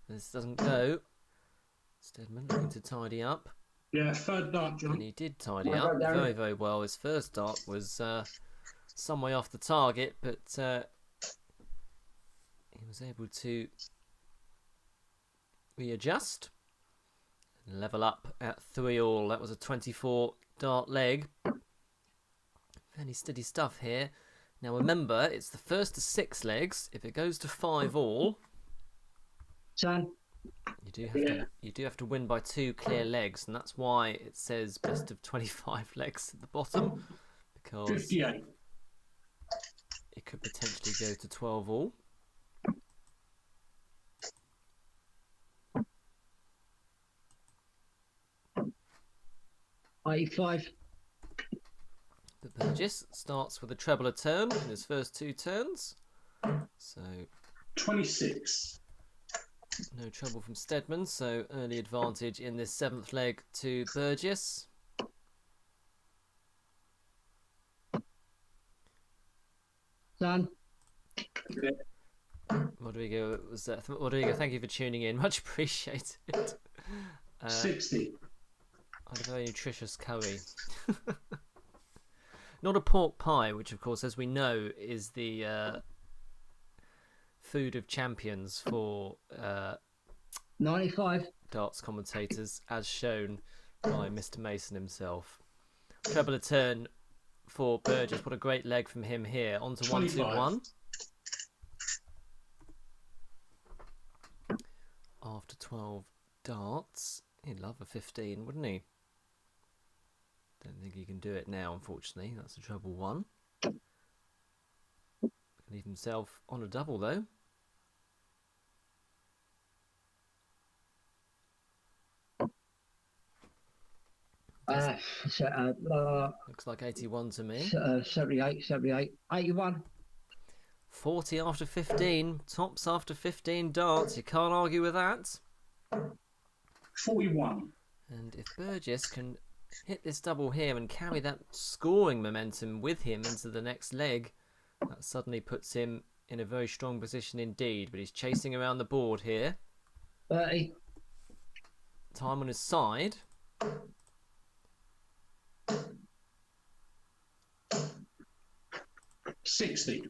this doesn't go. Stedman looking to tidy up. Yeah, third dart, John. And he did tidy up very, very well. His first dart was some way off the target, but he was able to readjust and level up at 3-all. That was a 24 dart leg. Fairly steady stuff here. Now remember, it's the first to 6 legs. If it goes to 5-all, Son. you do have to win by 2 clear legs, and that's why it says best of 25 legs at the bottom, because 58. it could potentially go to 12-all. $85. But Burgess starts with a treble a turn in his first 2 turns, so 26. no trouble from Stedman, so early advantage in this 7th leg to Burgess. Son. Rodrigo, Rodrigo, thank you for tuning in, much appreciated. 60. I had a very nutritious curry. Not a pork pie, which of course, as we know, is the food of champions for 95. darts commentators, as shown by Mr. Mason himself. Treble a turn for Burgess. What a great leg from him here. On to 1-2-1. After 12 darts. He'd love a 15, wouldn't he? Don't think he can do it now, unfortunately. That's a treble 1. Leave himself on a double, though. Looks like 81 to me. 78, 81. 81. 40 after 15. Tops after 15 darts. You can't argue with that. 41. And if Burgess can hit this double here and carry that scoring momentum with him into the next leg, that suddenly puts him in a very strong position indeed. But he's chasing around the board here. 30. Time on his side. $60.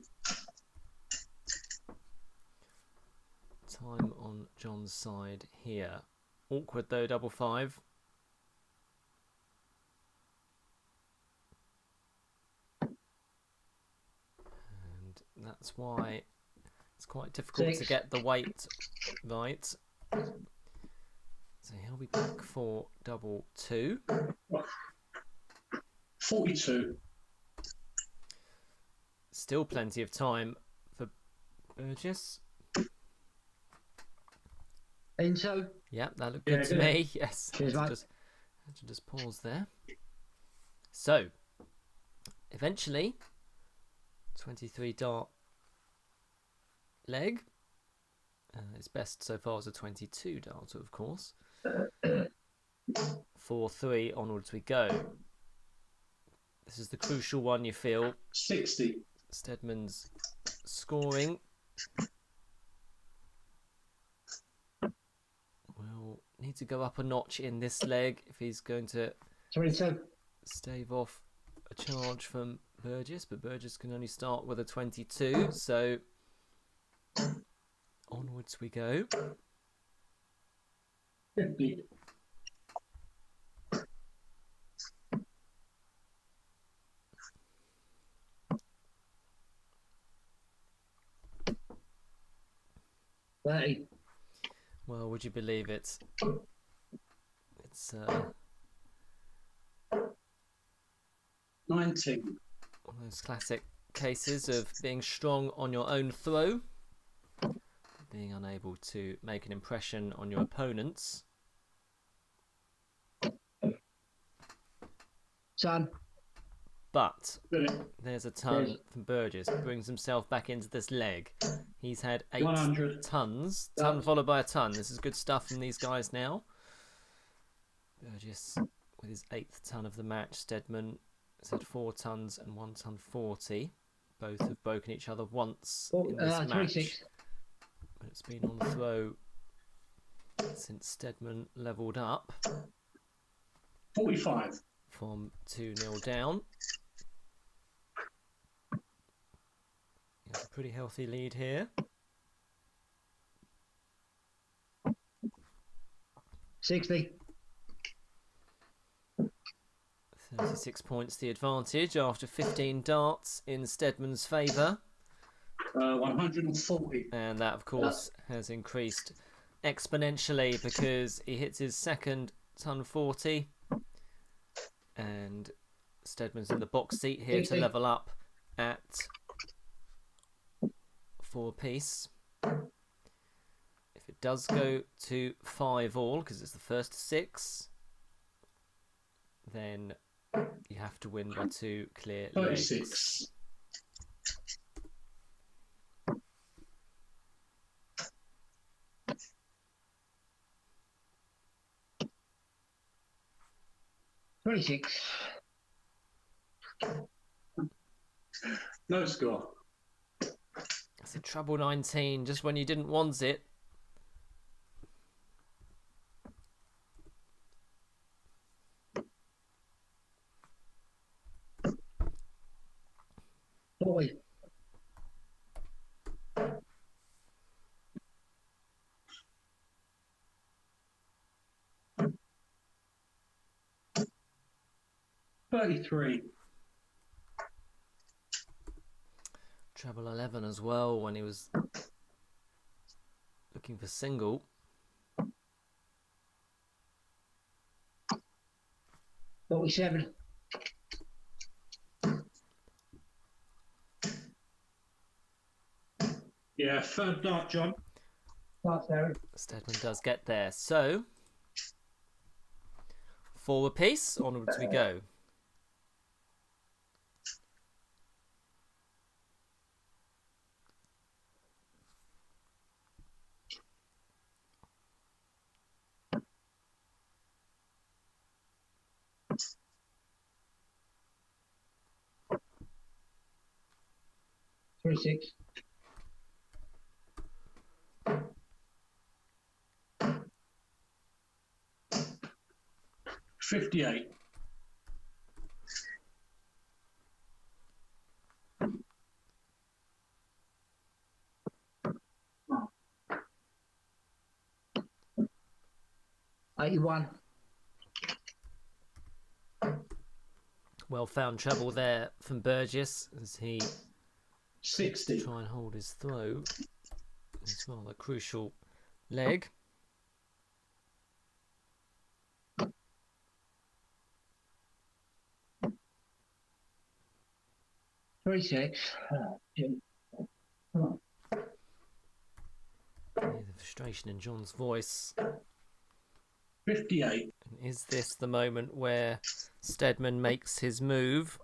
Time on John's side here. Awkward though, double five. And that's why it's quite difficult to 6. get the weight right. So he'll be back for double two. 42. Still plenty of time for Burgess. Into. Yep, that looked good Yeah, to good. me. Yes. Cheers, mate. Had to just pause there. So, eventually, 23 dart leg. It's best so far as a 22 dart, of course. 4-3, onwards we go. This is the crucial one, you feel. 60. Stedman's scoring. Will need to go up a notch in this leg if he's going to 22. stave off a charge from Burgess, but Burgess can only start with a 22, so onwards we go. 50. $30. Well, would you believe it? It's 19. one of those classic cases of being strong on your own throw, being unable to make an impression on your opponents. Son. But Brilliant. there's a ton Yes. from Burgess. Brings himself back into this leg. He's had 8 100. tons. Ton followed by a ton. This is good stuff from these guys now. Burgess with his 8th ton of the match. Stedman has had 4 tons and 1 ton 40. Both have broken each other once in this match. 26. But it's been on the throw since Stedman levelled up 45. from 2-0 down. He has a pretty healthy lead here. 60. 36 points the advantage after 15 darts in Stedman's favour. 140. And that, of course, has increased exponentially because he hits his second ton 40. And Stedman's in the box seat here to 60. level up at 4 apiece. If it does go to 5 all, because it's the first 6, then you have to win by 2 clear legs. 36. No score. It's a treble 19, just when you didn't want it. $40. $33. Treble 11 as well when he was looking for single. $47. Yeah, third dart, John. That's Darren. Stedman does get there. So, 4 apiece, onwards we go. 36. 58. 81. Well found treble there from Burgess as he 60. try and hold his throw. It's well a crucial leg. 36. Hear the frustration in John's voice. 58. And is this the moment where Stedman makes his move?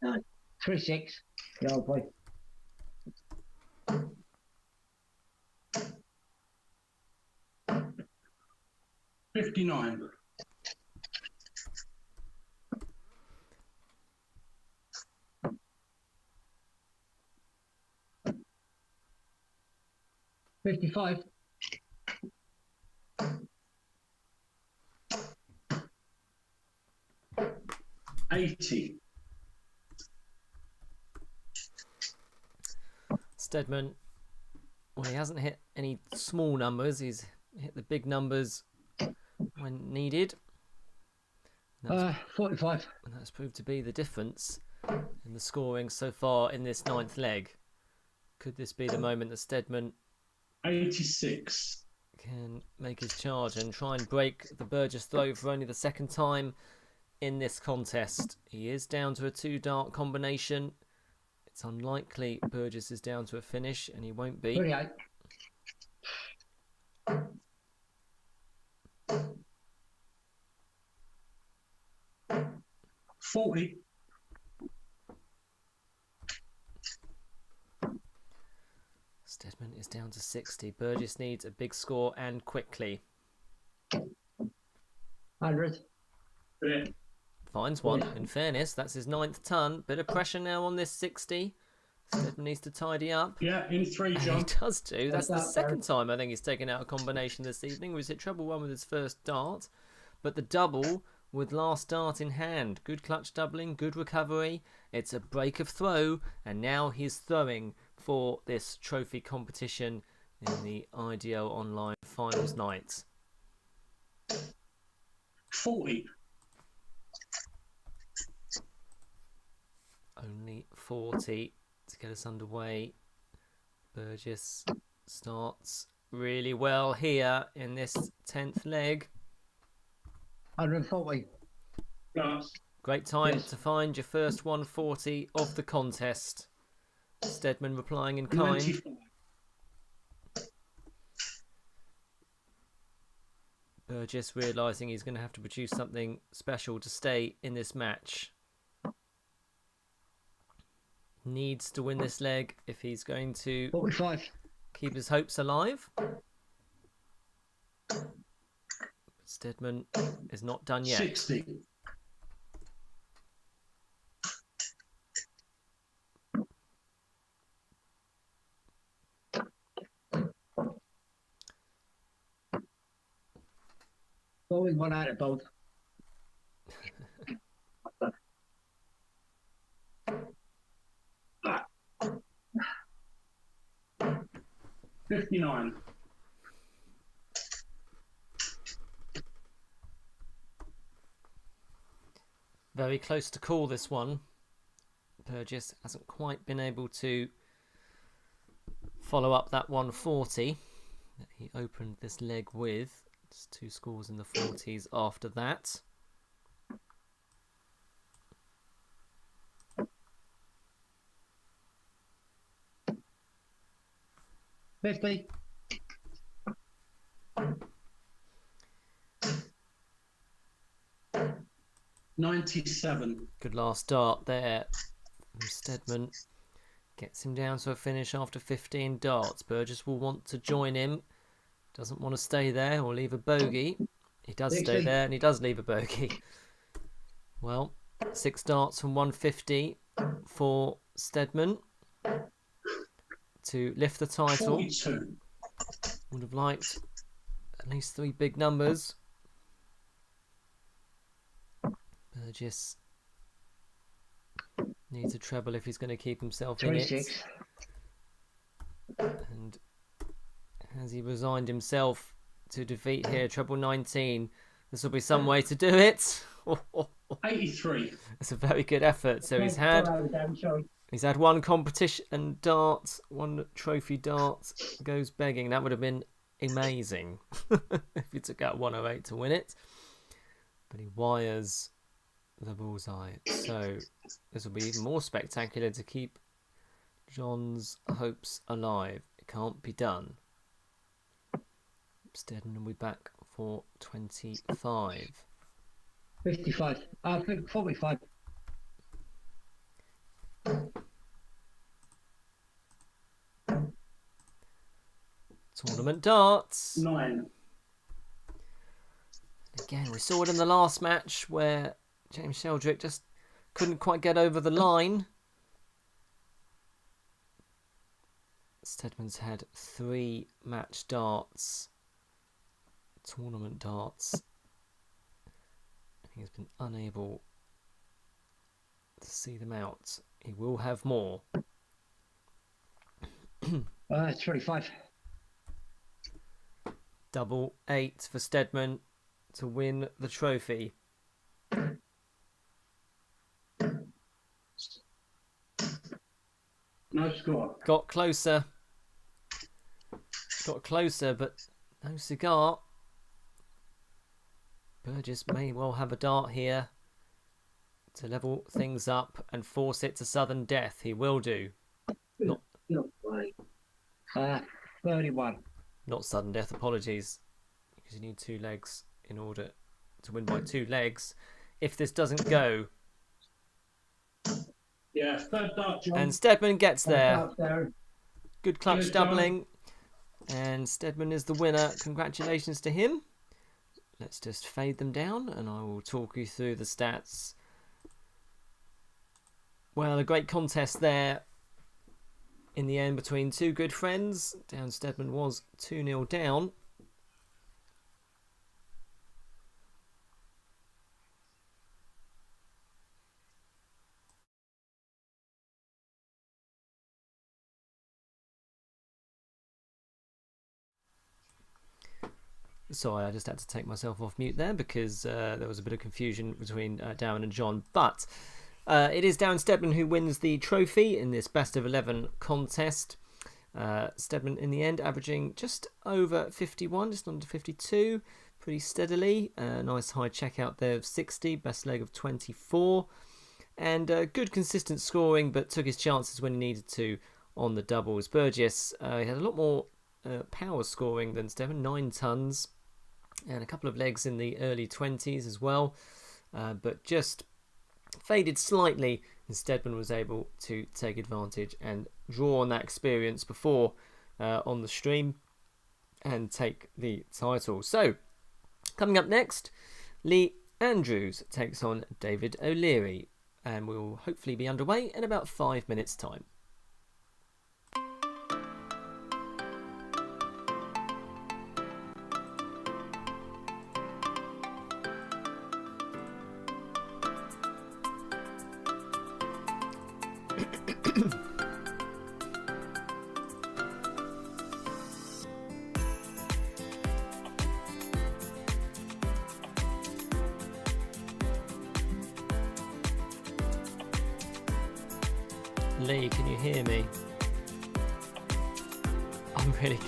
No. 36. Yeah, I'll play. 59. 55. 80. Stedman, well, he hasn't hit any small numbers. He's hit the big numbers when needed. 45. And that's proved to be the difference in the scoring so far in this ninth leg. Could this be the moment that Stedman 86. can make his charge and try and break the Burgess throw for only the second time in this contest? He is down to a 2-dart combination. It's unlikely Burgess is down to a finish, and he won't be. 38. 40. Stedman is down to 60. Burgess needs a big score and quickly. 100. Yeah. Finds one. In fairness, that's his 9th ton. Bit of pressure now on this 60. Stedman needs to tidy up. Yeah, in 3, And John. he does do. That's the That's second time I think he's taken out a combination this evening. He's hit treble one with his first dart, but the double with last dart in hand. Good clutch doubling, good recovery. It's a break of throw, and now he's throwing for this trophy competition in the IDL Online Finals night. 40. Only 40 to get us underway. Burgess starts really well here in this 10th leg. 140. Plus. Great time Yes. to find your first 140 of the contest. Stedman replying in kind. 95. Burgess realising he's going to have to produce something special to stay in this match. Needs to win this leg if he's going to 45. keep his hopes alive. But Stedman is not done yet. 60. Going one out of both. Ah. 59. Very close to call this one. Burgess hasn't quite been able to follow up that 140 that he opened this leg with. Just 2 scores in the 40s after that. $50. 97. Good last dart there from Stedman. Gets him down to a finish after 15 darts. Burgess will want to join him. Doesn't want to stay there or leave a bogey. He does stay 60. there and he does leave a bogey. Well, 6 darts from 150 for Stedman to lift the title. 42. Would have liked at least 3 big numbers. Burgess needs a treble if he's going to keep himself in 26. it. And has he resigned himself to defeat here? Treble 19. This will be some way to do it. 83. It's a very good effort. So he's had one competition and dart, one trophy dart goes begging. That would have been amazing if he took out 108 to win it. But he wires the bullseye. So this will be even more spectacular to keep John's hopes alive. It can't be done. Stedman will be back for 25. 55. 45. Tournament darts. 9. Again, we saw it in the last match where James Sheldrick just couldn't quite get over the line. Stedman's had 3 match darts, tournament darts. He has been unable to see them out. He will have more. 25. Double 8 for Stedman to win the trophy. No score. Got closer, but no cigar. Burgess may well have a dart here to level things up and force it to sudden death. He will do. Not 31. Not sudden death, apologies. Because you need 2 legs in order to win by 2 legs. If this doesn't go. Yeah, third dart, John. And Stedman gets there. Darren. Good clutch Cheers, John. doubling. And Stedman is the winner. Congratulations to him. Let's just fade them down and I will talk you through the stats. Well, a great contest there in the end between 2 good friends. Darren Stedman was 2-0 down. Sorry, I just had to take myself off mute there because there was a bit of confusion between Darren and John. But it is Darren Stedman who wins the trophy in this best of 11 contest. Stedman in the end averaging just over 51, just under 52, pretty steadily. Nice high checkout there of 60, best leg of 24. And good consistent scoring, but took his chances when he needed to on the doubles. Burgess, he had a lot more power scoring than Stedman, 9 tons. And a couple of legs in the early 20s as well. But just faded slightly, and Stedman was able to take advantage and draw on that experience before on the stream and take the title. So, coming up next, Lee Andrews takes on David O'Leary, and we'll hopefully be underway in about 5 minutes' time. Lee, can you hear me? I'm really...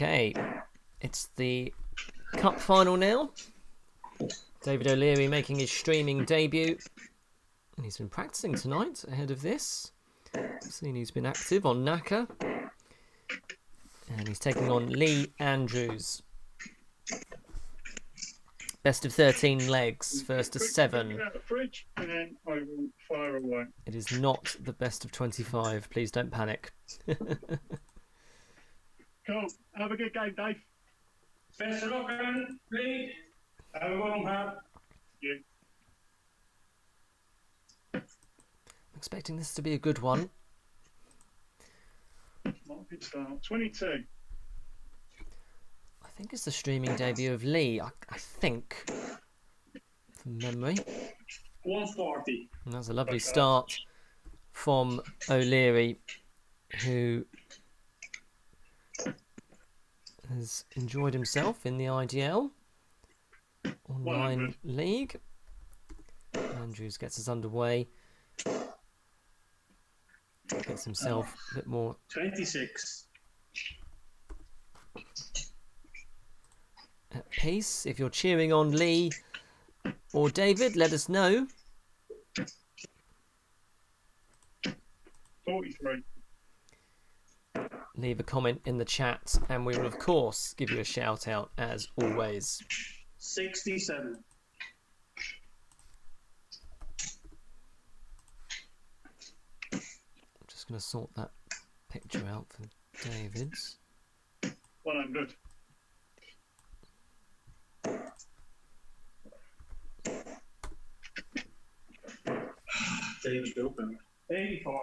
Okay, it's the cup final now. David O'Leary making his streaming debut. And he's been practicing tonight ahead of this. Seen he's been active on Naka. And he's taking on Lee Andrews. Best of 13 legs, first to 7. Out the fridge, and then I will fire away. It is not the best of 25. Please don't panic. Cool. Have a good game, Dave. Best of luck, Aaron. Lee. Have a good one, pal. Yeah. I'm expecting this to be a good one. Market start. 22. I think it's the streaming debut of Lee. I think, from memory. 140. And that's a lovely start from O'Leary, who has enjoyed himself in the IDL online league. Andrews gets us underway. Gets himself a bit more 26. at peace. If you're cheering on Lee or David, let us know. 43. Leave a comment in the chat and we will of course give you a shout out as always. 67. I'm just going to sort that picture out for David's. 100. David open. 84.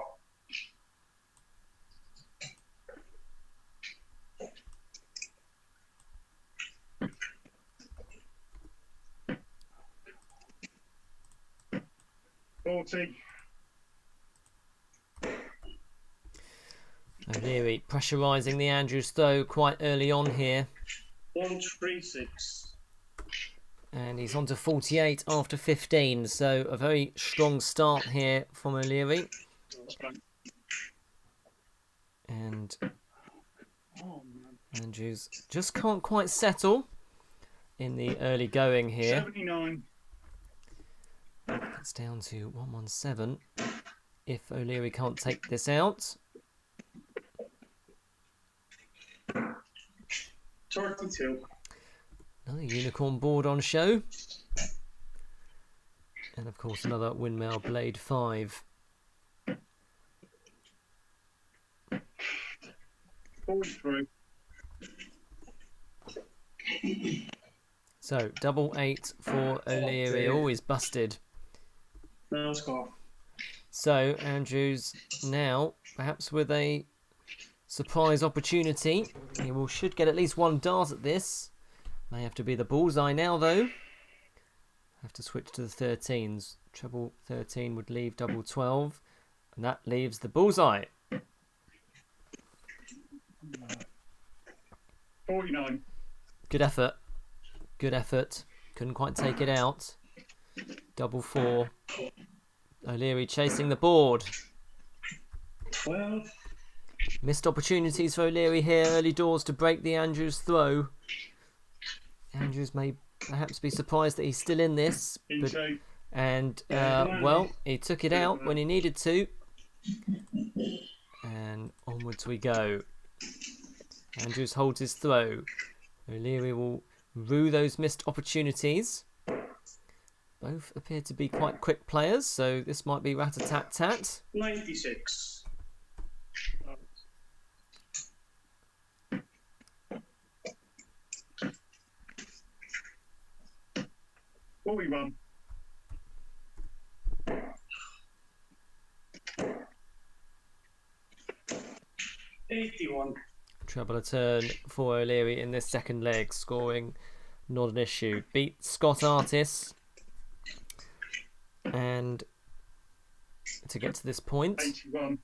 O'Leary pressurising the Andrews throw quite early on here. 136. And he's on to 48 after 15, so a very strong start here from O'Leary. And Andrews just can't quite settle in the early going here. 79. It's down to 117 if O'Leary can't take this out. 32. Another unicorn board on show. And of course another windmill Blyde 5. 43. So double 8 for O'Leary, always busted. No score. So Andrews now perhaps with a surprise opportunity. He should get at least one dart at this. May have to be the bullseye now though. Have to switch to the 13s. Treble 13 would leave double 12. And that leaves the bullseye. 49. Good effort. Good effort. Couldn't quite take it out. Double 4. O'Leary chasing the board. 12. Missed opportunities for O'Leary here. Early doors to break the Andrews throw. Andrews may perhaps be surprised that he's still in this. Well, he took it out when he needed to. And onwards we go. Andrews holds his throw. O'Leary will rue those missed opportunities. Both appear to be quite quick players, so this might be rat-a-tat-tat. 96. 41. 81. Treble a turn for O'Leary in this second leg, scoring not an issue. Beat Scott Artis. And to get to this point, 81.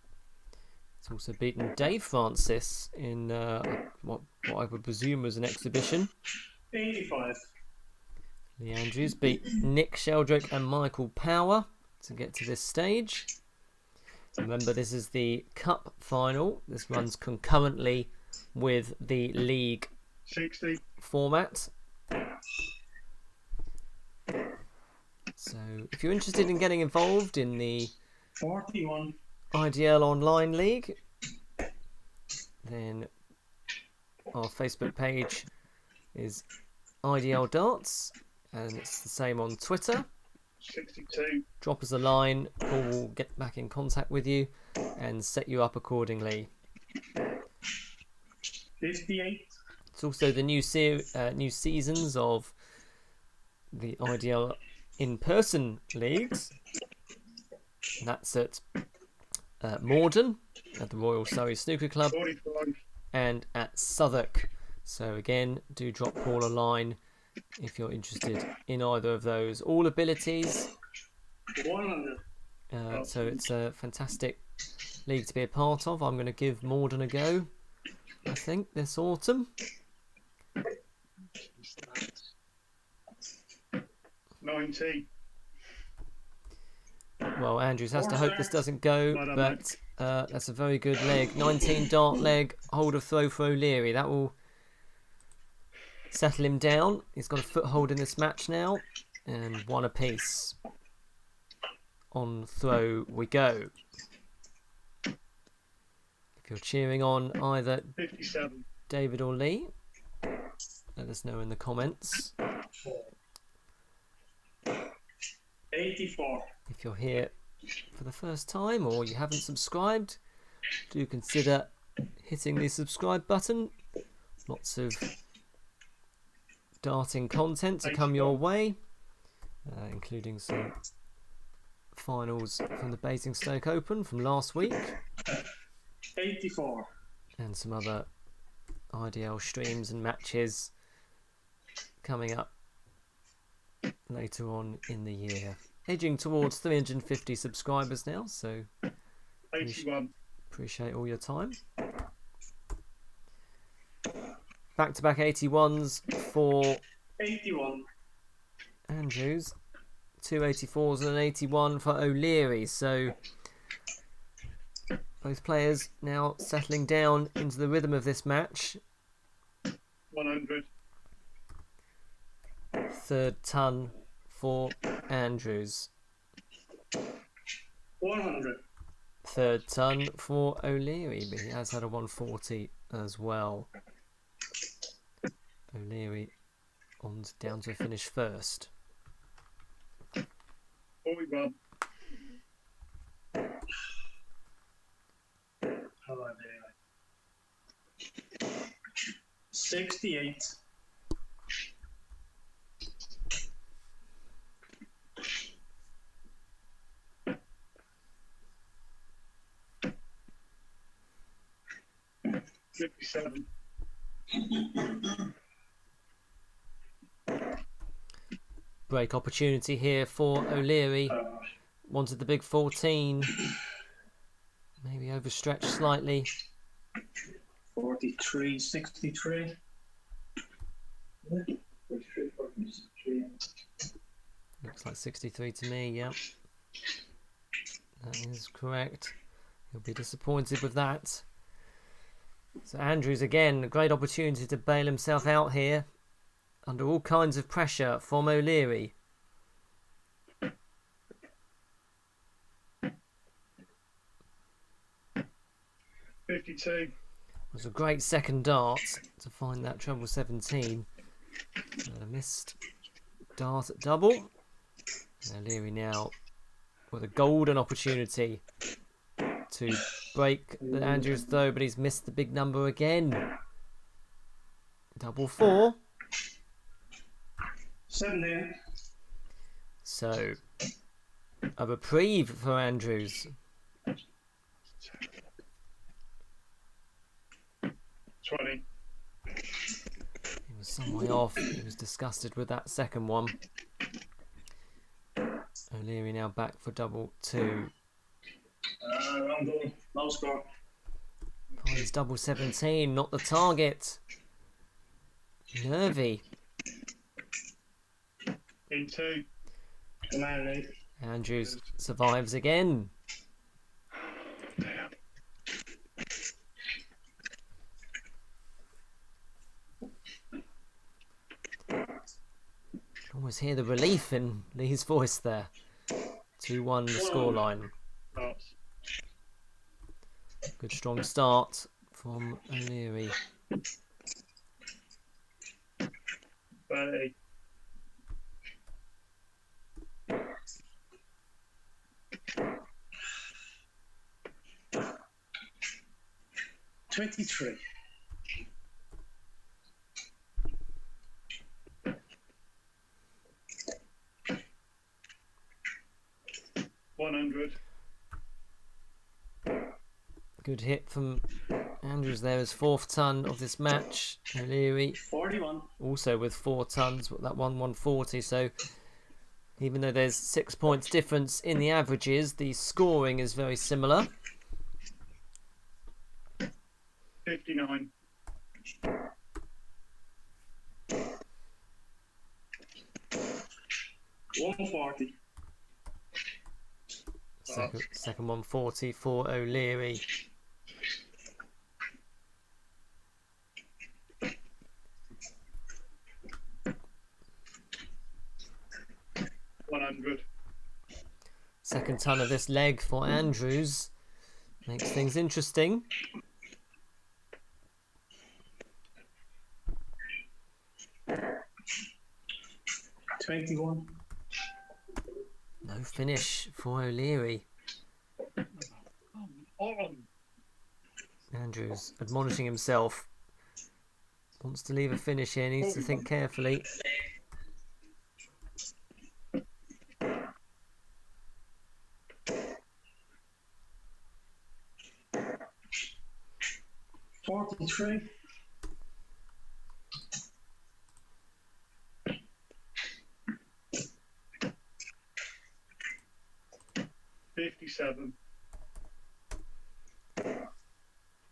it's also beaten Dave Francis in what I would presume was an exhibition. 85. Lee Andrews beat Nick Sheldrick and Michael Power to get to this stage. Remember, this is the Cup final. This runs concurrently with the league 60. format. So if you're interested in getting involved in the 41. IDL Online League, then our Facebook page is IDL Darts, and it's the same on Twitter. 62. Drop us a line, or we'll get back in contact with you and set you up accordingly. 58. It's also the new seasons of the IDL in-person leagues. And that's at Morden at the Royal Surrey Snooker Club 45. and at Southwark. So again, do drop Paul a line if you're interested in either of those. All abilities. 100. So it's a fantastic league to be a part of. I'm going to give Morden a go, I think, this autumn. 90. Well, Andrews has to hope this doesn't go, but that's a very good leg. 19 dart leg, hold of throw for O'Leary. That will settle him down. He's got a foothold in this match now, and one apiece. On throw we go. If you're cheering on either 57. David or Lee, let us know in the comments. 84. If you're here for the first time or you haven't subscribed, do consider hitting the subscribe button. Lots of darting content to come your way, including some finals from the Basingstoke Open from last week 84. and some other IDL streams and matches coming up later on in the year. Edging towards 350 subscribers now, so 81. appreciate all your time. Back-to-back 81s for 81. Andrews, 2 84s and an 81 for O'Leary. So both players now settling down into the rhythm of this match. 100. Third ton for Andrews. 100. Third ton for O'Leary, but he has had a 140 as well. O'Leary down to finish first. 41. Hello there. 68. 57. Break opportunity here for O'Leary. Wanted the big 14. Maybe overstretched slightly. 43, 63. Looks like 63 to me, yeah. That is correct. He'll be disappointed with that. So Andrews again, a great opportunity to bail himself out here. Under all kinds of pressure from O'Leary. 52. It was a great second dart to find that treble 17. And a missed dart at double. And O'Leary now with a golden opportunity to break the Andrews throw, but he's missed the big number again. Double 4. 17. So a reprieve for Andrews. 20. He was some way off. He was disgusted with that second one. O'Leary now back for double 2. Round on. Low score. Finds double 17, not the target. Nervy. In 2. Come on, Lee. Andrews survives again. just hear the relief in Lee's voice there. 2-1 the scoreline. Starts. Good strong start from O'Leary. 30. $23. 100. Good hit from Andrews there, his 4th ton of this match. O'Leary 41. also with 4 tons, but that 140. So even though there's 6 points difference in the averages, the scoring is very similar. 59. $140. Second 140 for O'Leary. $100. Second ton of this leg for Andrews. Makes things interesting. $21. No finish for O'Leary. On. Andrews admonishing himself. Wants to leave a finish here, needs to think carefully. $43. 57.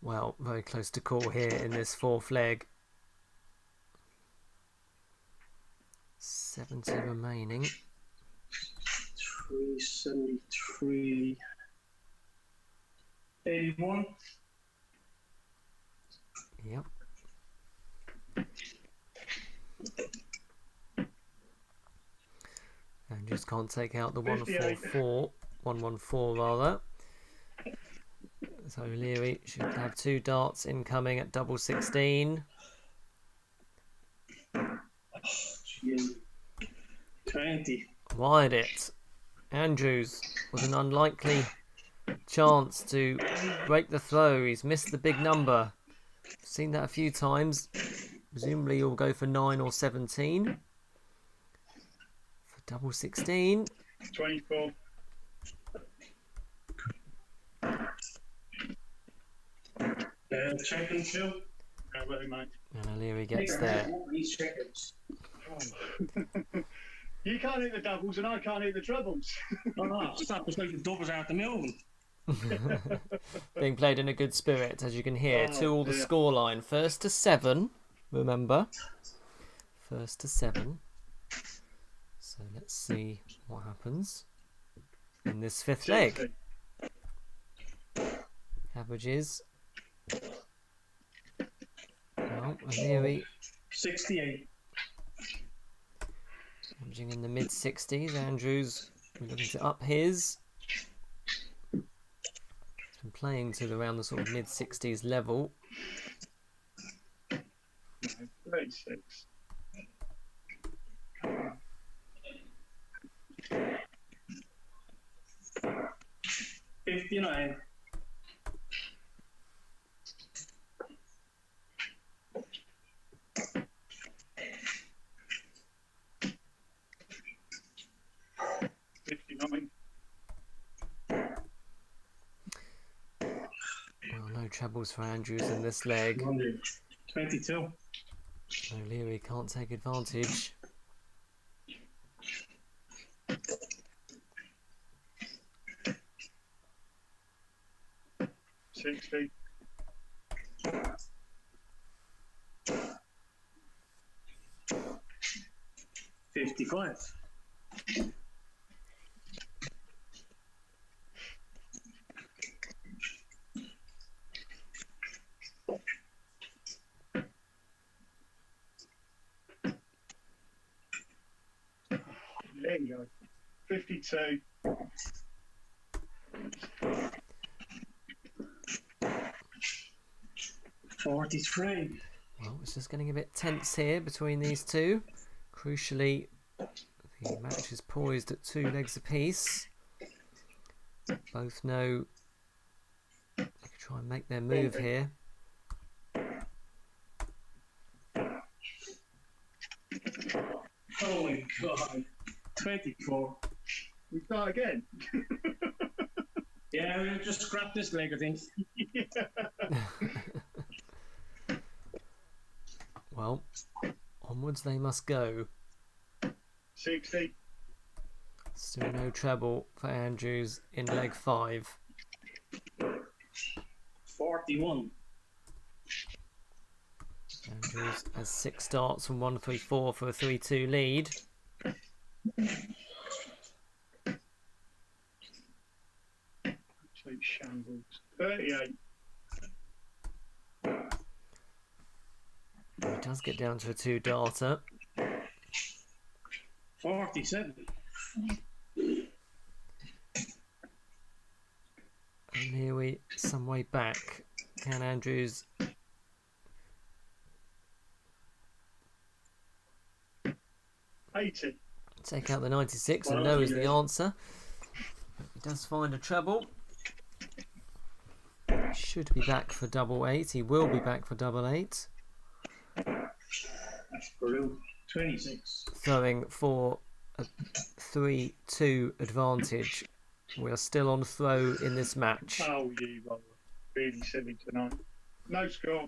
Well, very close to call here in this 4th leg. 70 remaining. 373. 81. Yep. And just can't take out the 144. 114 rather. So O'Leary should have 2 darts incoming at double 16. 20. Wide it. Andrews with an unlikely chance to break the throw. He's missed the big number. Seen that a few times. Presumably he'll go for 9 or 17. For double 16. 24. Second two. Very much. And O'Leary gets there. You can't hit the doubles and I can't hit the trebles. Stop us making doubles out the Melbourne. Being played in a good spirit, as you can hear. Oh, 2-all the dear. scoreline. 1st to 7, remember. 1st to 7. So let's see what happens in this 5th leg. Averages. Well, O'Leary 68. averaging in the mid-60s. Andrews looking to up his. He's been playing to around the sort of mid-60s level. 36. $59. $59. Well, no trebles for Andrews in this leg. 22. O'Leary can't take advantage. 60. $55. There you go. 52. $43. Well, it's just getting a bit tense here between these two. Crucially, the match is poised at 2 legs apiece. Both know they can try and make their move here. Oh my God. 24. We start again. Yeah, we'll just scrap this leg, I think. Well, onwards they must go. 60. Still no treble for Andrews in leg 5. 41. Andrews has 6 starts from 1-3-4 for a 3-2 lead. Absolute shambles. 38. He does get down to a 2-darter. 47. O'Leary some way back. Can Andrews 80. take out the 96? And no is the answer. He does find a treble. He should be back for double 8. He will be back for double 8. That's brutal. 26. Throwing for a 3-2 advantage. We are still on throw in this match. Oh, you are really silly tonight. No score.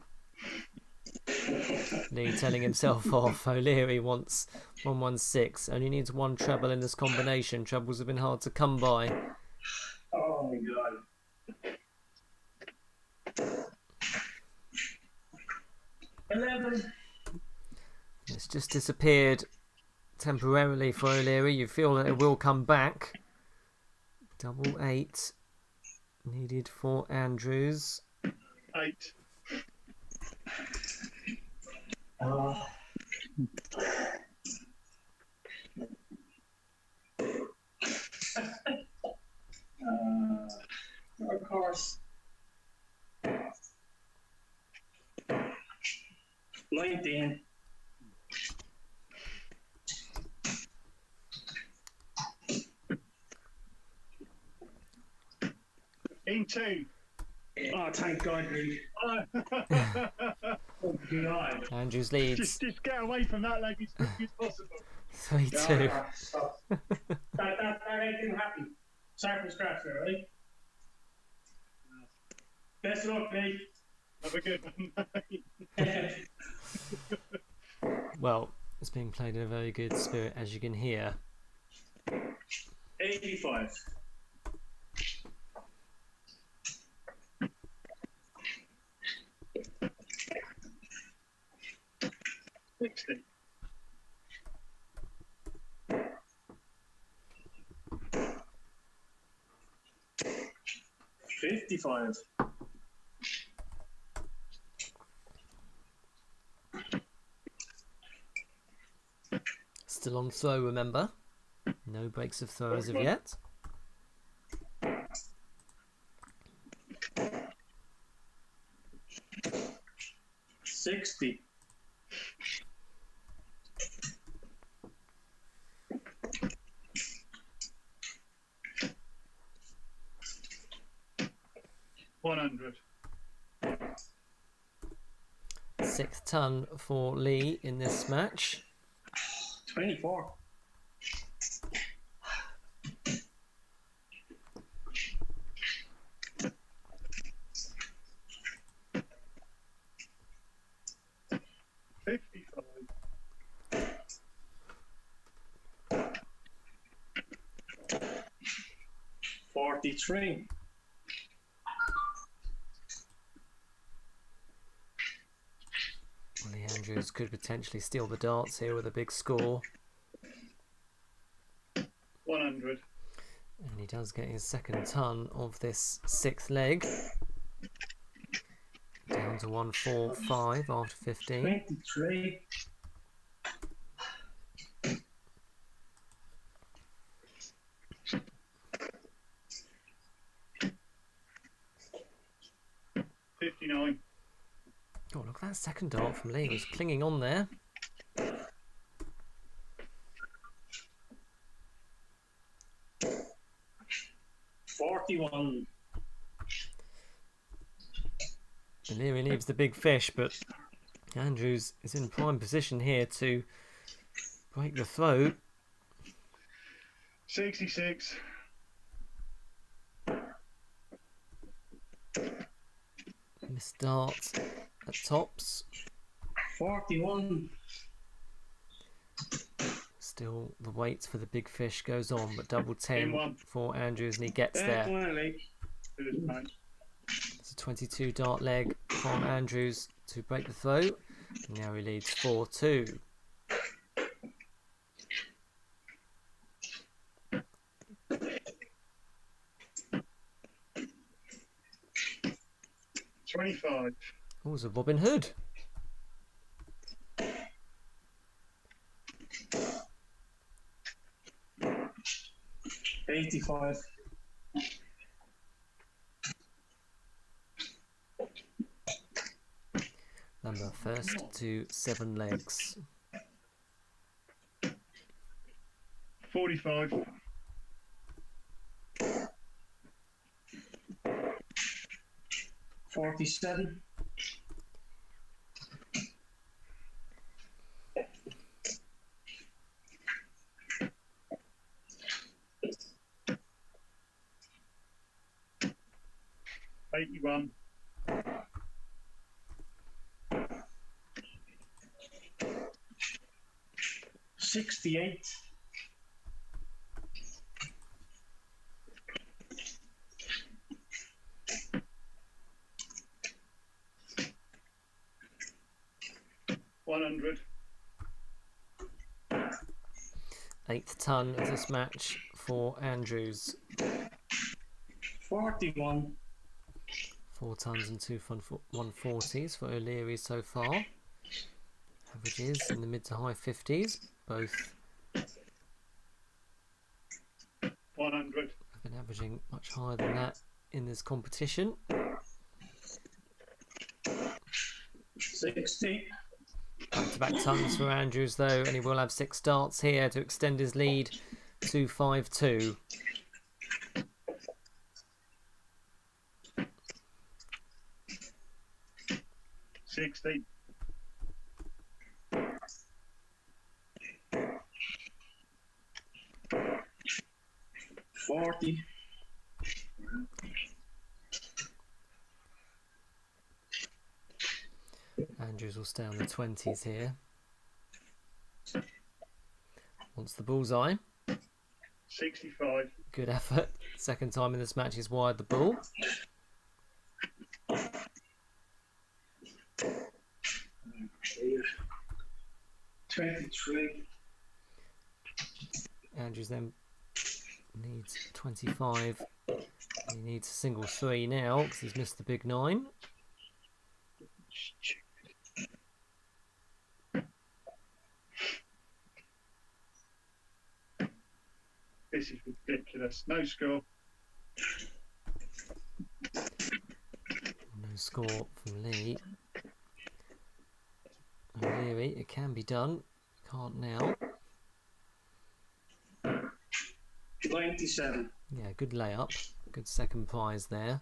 Lee telling himself off. O'Leary wants 116. Only needs 1 treble in this combination. Trebles have been hard to come by. Oh my God. $11. It's just disappeared temporarily for O'Leary. You feel that it will come back. Double 8 needed for Andrews. 8. Of course. 19. In 2. Oh, thank God, Lee. Oh, Oh, God. Andrews leads just get away from that leg as quick as possible. 3-2. Ah, stop. that ain't gonna happen. Start from scratch there, right? Best of luck, Lee. Have a good one, mate. Well, it's being played in a very good spirit, as you can hear. 85. $60. $55. Still on throw, remember. No breaks of throw as of yet. $60. $100. 6th ton for Lee in this match. 24. $43. Lee Andrews could potentially steal the darts here with a big score. 100. And he does get his 2nd ton of this 6th leg. Down to 145 after 15. 23. 49. Oh, look at that second dart from Lee. He's clinging on there. $41. O'Leary leaves the big fish, but Andrews is in prime position here to break the throw. 66. Missed dart at tops. 41. Still, the wait for the big fish goes on, but double 10 1. for Andrews, and he gets Come there. on, Lee. Cheers, mate. It's a 22 dart leg from Andrews to break the throw. Now he leads 4-2. $25. Oh, it's a Robin Hood. $85. Number first to 7 legs. 45. $47. $81. $68. $100. 8th ton of this match for Andrews. 41. 4 tons and 2 140s for O'Leary so far. Averages in the mid to high 50s. Both 100. have been averaging much higher than that in this competition. 60. Back-to-back tons for Andrews though, and he will have 6 starts here to extend his lead to 5-2. $60. $40. Andrews will stay on the 20s here. Wants the bullseye. 65. Good effort. Second time in this match he's wired the bull. $23. Andrews then needs 25. He needs a single 3 now because he's missed the big 9. This is ridiculous. No score. No score from Lee. O'Leary, it can be done. Can't now. 27. Yeah, good layup. Good second prize there.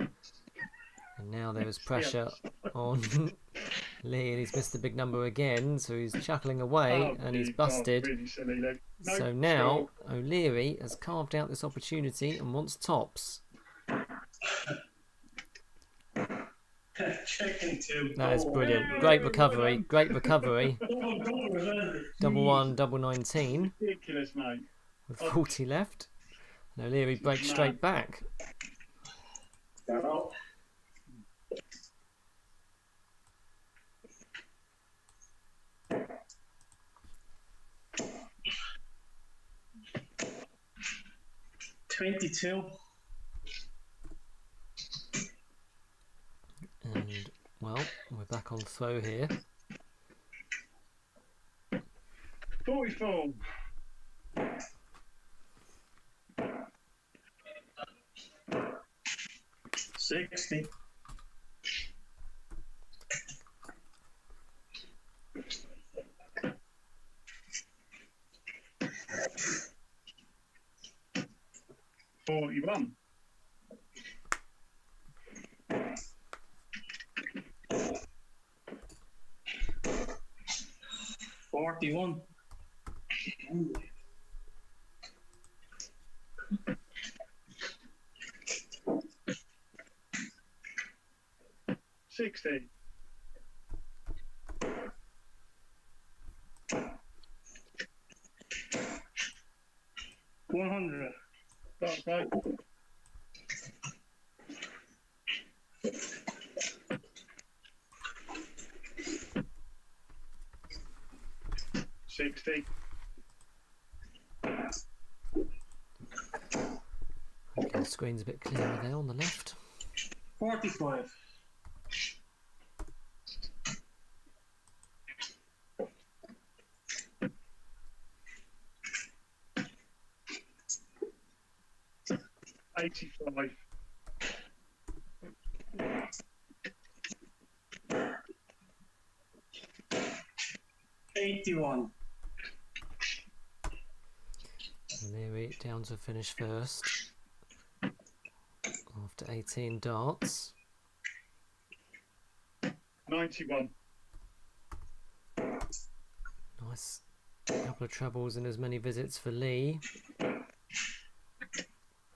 And now there is pressure on Lee, and he's missed the big number again, so he's chuckling away and he's busted. Really silly, Luke. No So now O'Leary has carved out this opportunity and wants tops. Checking 2. That is brilliant. Great recovery. Great recovery. Double 1, double 19 ridiculous, mate. with 40 left. And O'Leary breaks straight back. Go. $22. And, well, we're back on throw here. 44. $60. 41. $41. 60. $100. That's right. $60. Okay, the screen's a bit clearer there on the left. 45. $85. 81. O'Leary down to finish first after 18 darts. 91. Nice couple of trebles and as many visits for Lee.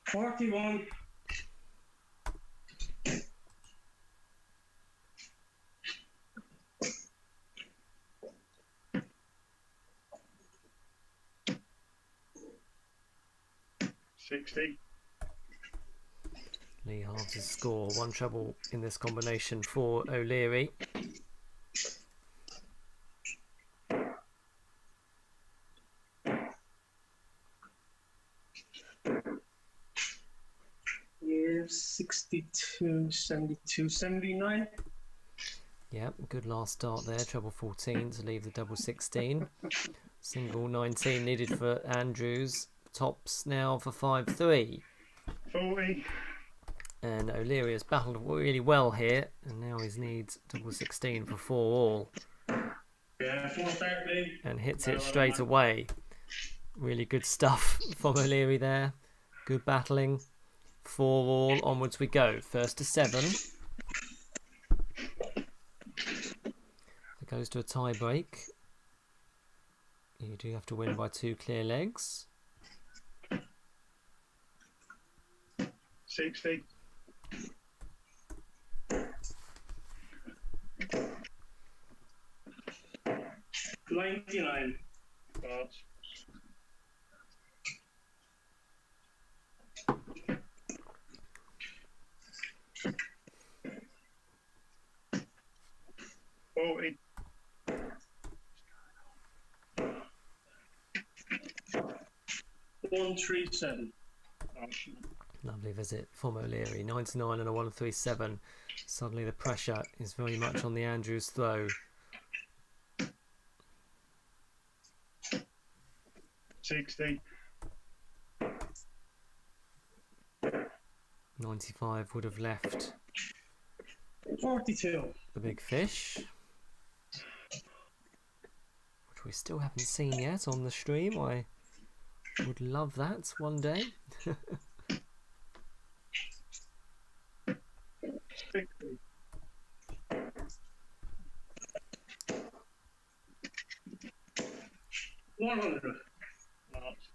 41. 60. Lee halves his score. One treble in this combination for O'Leary. Yeah, 62, 72, 79. Yep, good last start there. Treble 14 to leave the double 16. Single 19 needed for Andrews. Tops now for 5-3. 40. And O'Leary has battled really well here. And now he needs double 16 for 4 all. Yeah, 4-30. And hits it straight away. Really good stuff from O'Leary there. Good battling. 4 all. Onwards we go. First to 7. It goes to a tie break. You do have to win by 2 clear legs. 60. 99. Darts. 40. 137. Lovely visit from O'Leary. 99 and a 137. Suddenly the pressure is very much on the Andrews throw. 60. 95 would have left 42. the big fish, which we still haven't seen yet on the stream. I would love that one day. 60. 100. Darts.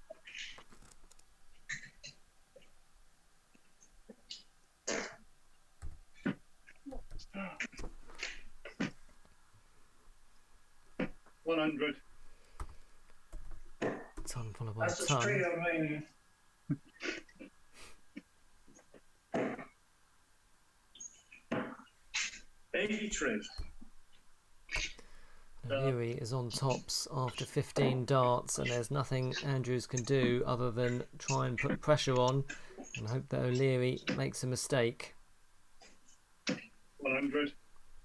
100. Ton followed by a That's a ton. straight up line. $83. O'Leary is on tops after 15 darts, and there's nothing Andrews can do other than try and put pressure on and hope that O'Leary makes a mistake. 100.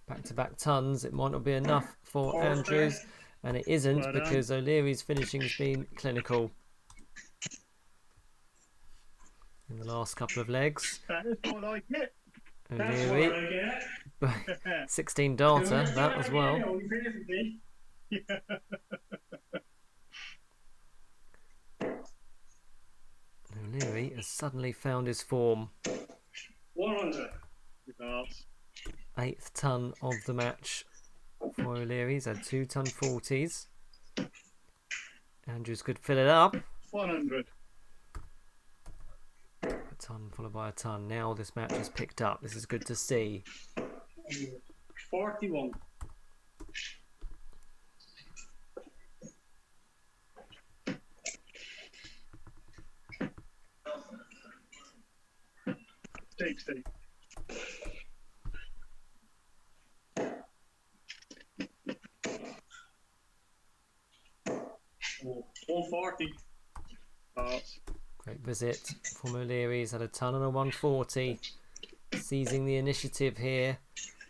Back-to-back tons. It might not be enough for Four Andrews, and it isn't Well done. because O'Leary's finishing has been clinical in the last couple of legs. That is what I get. That's what O'Leary, I get. 16 darter, that as well. O'Leary has suddenly found his form. 100. Darts. 8th ton of the match for O'Leary. He's had 2 ton 40s. Andrews could fill it up. 100. A ton followed by a ton. Now this match is picked up. This is good to see. 41. Sixty. Oh, 140. Darts. Great visit from O'Leary. He's had a ton and a 140. Seizing the initiative here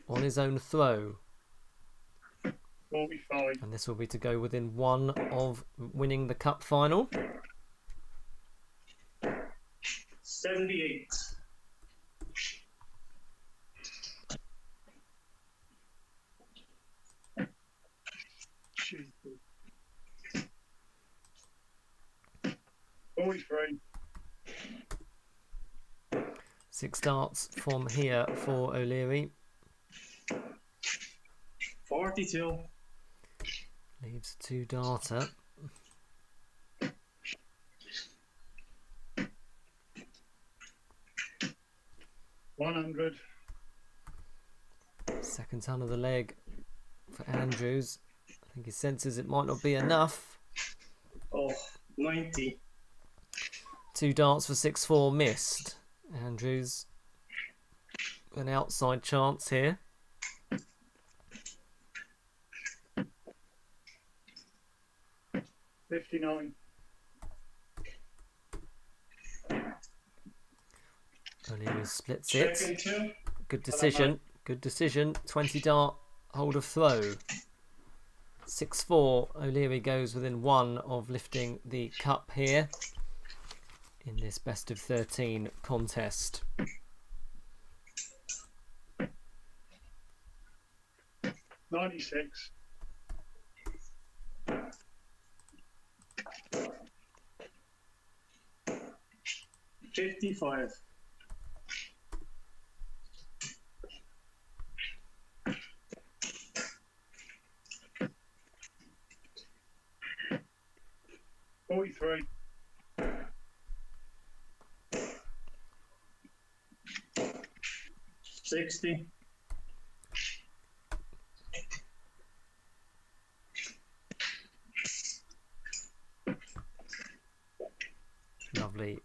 on his own throw. 45. And this will be to go within 1 of winning the cup final. 78. Jesus. 43. 6 darts from here for O'Leary. 42. Leaves 2 darter. 100. Second ton of the leg for Andrews. I think he senses it might not be enough. Oh, 90. 2 darts for 6-4 missed. Andrews, an outside chance here. 59. O'Leary splits it. Second 2. Good decision. Good decision. 20 dart hold of throw. 6-4. O'Leary goes within 1 of lifting the cup here in this best of 13 contest. $96. 55. 43. 60. 'Lovely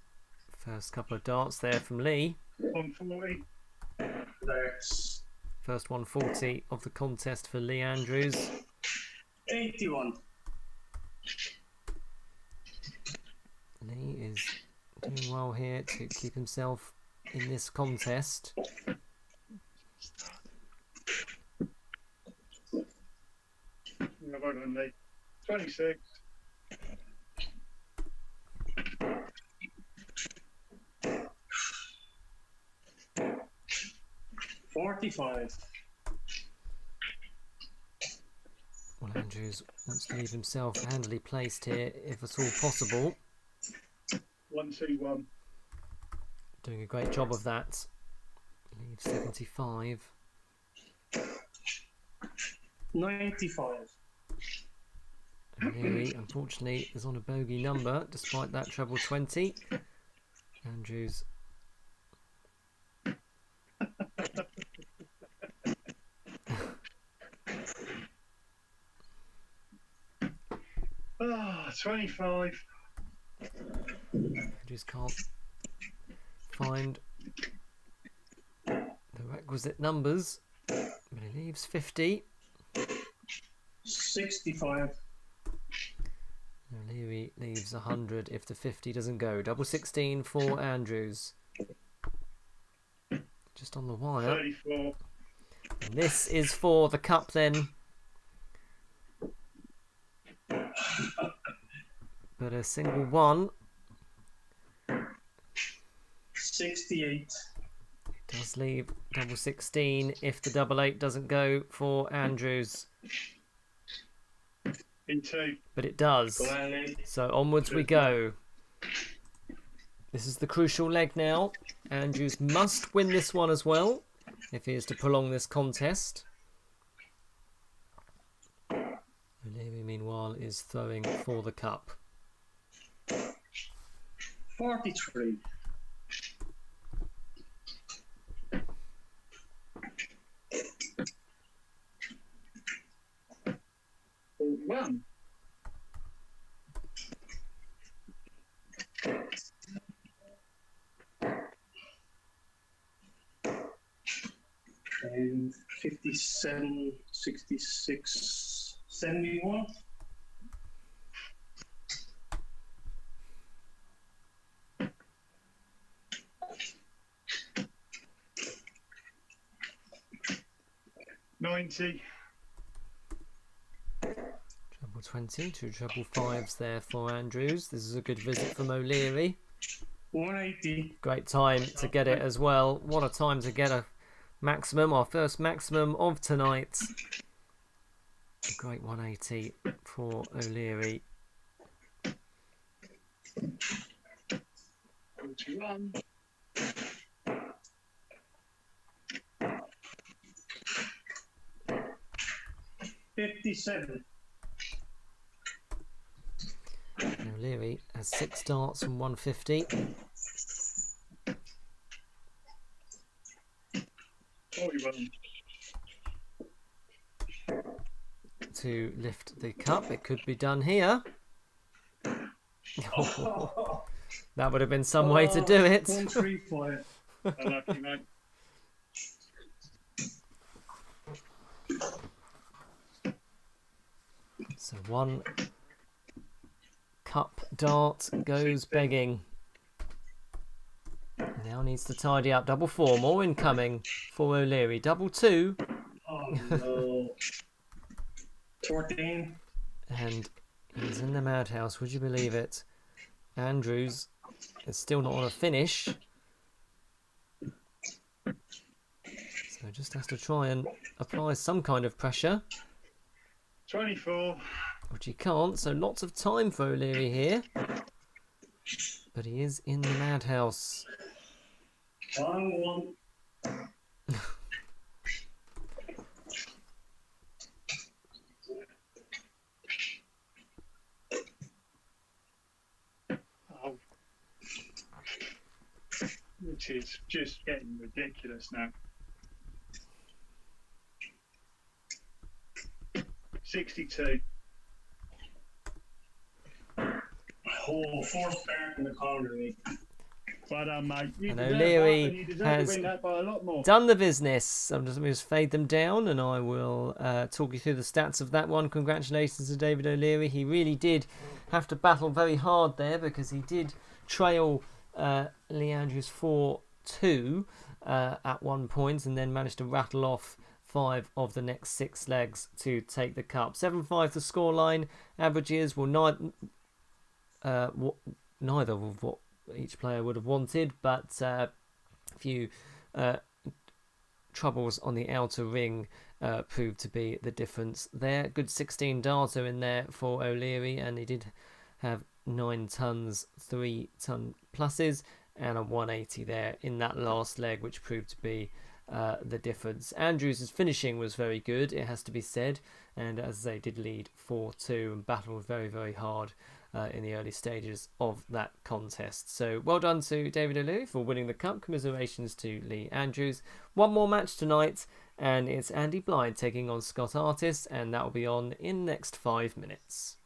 first couple of darts there from Lee. 140. That's First 140 of the contest for Lee Andrews. 81. Lee is doing well here to keep himself in this contest. Yeah, well done, Lee. 26. 45. Well, Andrews wants to leave himself handily placed here if at all possible. 121. Doing a great job of that. Leaves 75. 95. O'Leary, unfortunately, is on a bogey number despite that treble 20. Andrews. Ah, 25. Andrews can't find the requisite numbers, but he leaves 50. 65. O'Leary leaves 100 if the 50 doesn't go. Double 16 for Andrews. Just on the wire. 34. And this is for the cup then. But a single one 68. does leave double 16 if the double 8 doesn't go for Andrews. In 2. But it does. Glenn, So onwards we go. This is the crucial leg now. Andrews must win this one as well if he is to prolong this contest. O'Leary, meanwhile, is throwing for the cup. 43. One. And 57, 66, 71. $90. Treble 20, 2 treble 5s there for Andrews. This is a good visit from O'Leary. 180. Great time to get it as well. What a time to get a maximum, our first maximum of tonight. A great 180 for O'Leary. 41. $57. And O'Leary has 6 darts from 150 $41. to lift the cup. It could be done here. That would have been some way to do it. 135. Unlucky, mate. So 1 cup dart goes begging. Now needs to tidy up. Double 4, more incoming for O'Leary. Double 2, Oh no. 14. and he's in the madhouse. Would you believe it? Andrews is still not on a finish. So just has to try and apply some kind of pressure, 24. which he can't. So lots of time for O'Leary here. But he is in the madhouse. 1-1. Oh. Which is just getting ridiculous now. 62. Oh, fourth start in the corner, mate. Well done, mate. You And deserve O'Leary that, and you deserve has to win that by a lot more. done the business. I'm just going to fade them down and I will talk you through the stats of that one. Congratulations to David O'Leary. He really did have to battle very hard there because he did trail Lee Andrews 4-2 at one point and then managed to rattle off 5 of the next 6 legs to take the cup. 7-5 the scoreline. Averages will neither of what each player would have wanted, but a few troubles on the outer ring proved to be the difference there. Good 16 darter in there for O'Leary, and he did have 9 tons, 3 ton pluses, and a 180 there in that last leg, which proved to be the difference. Andrews' finishing was very good, it has to be said, and as they did lead 4-2 and battled very, very hard in the early stages of that contest. So well done to David O'Leary for winning the cup. Commiserations to Lee Andrews. One more match tonight, and it's Andy Blyde taking on Scott Artis, and that will be on in the next 5 minutes.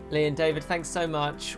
Lee and David, thanks so much.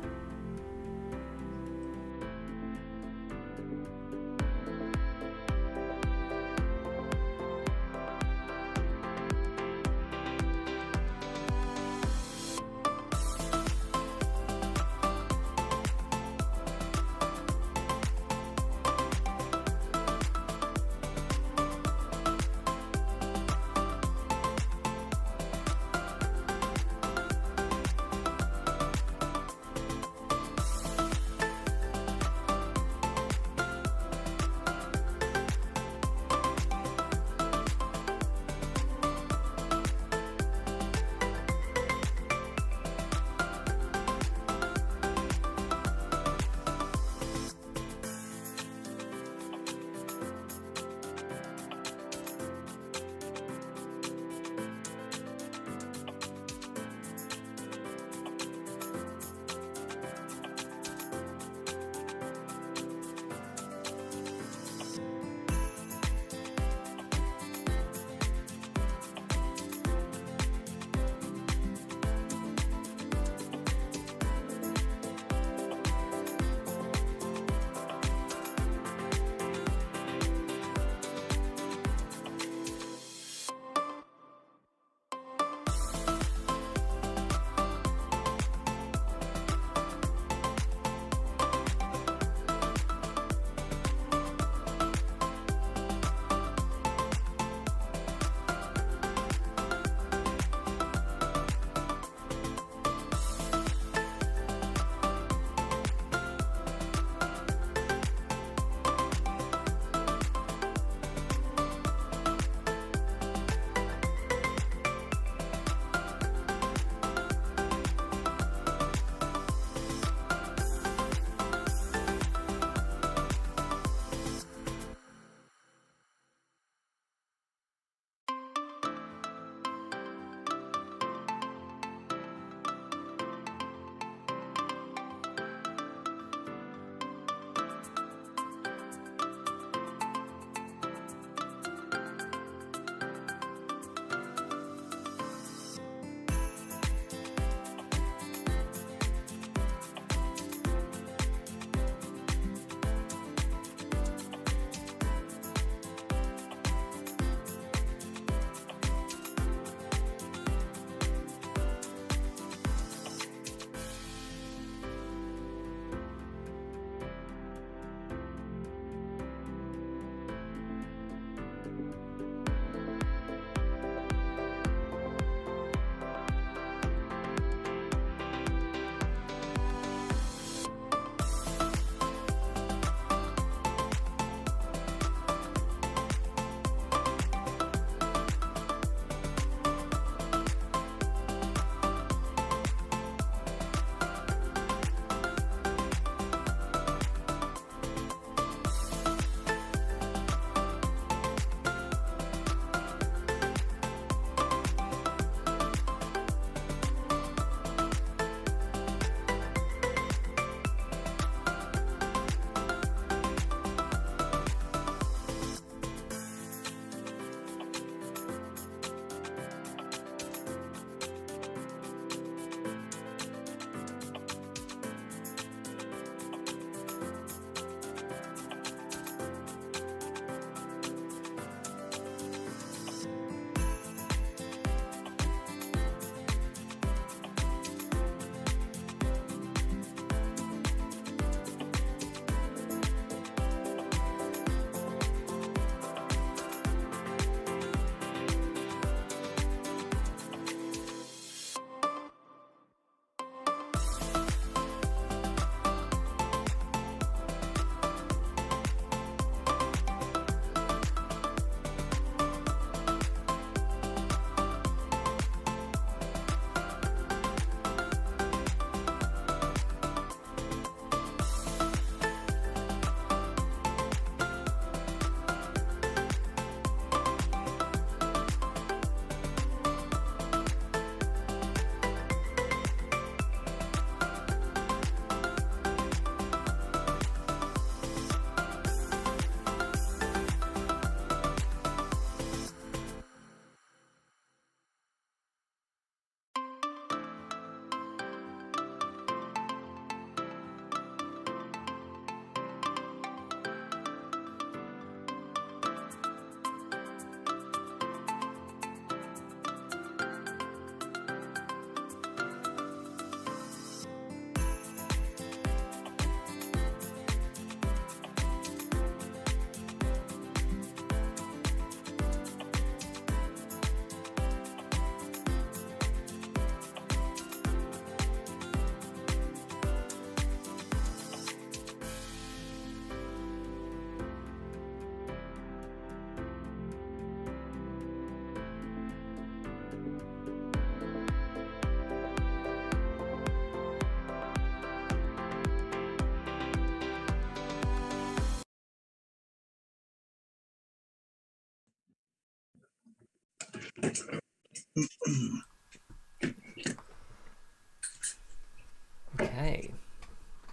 Okay,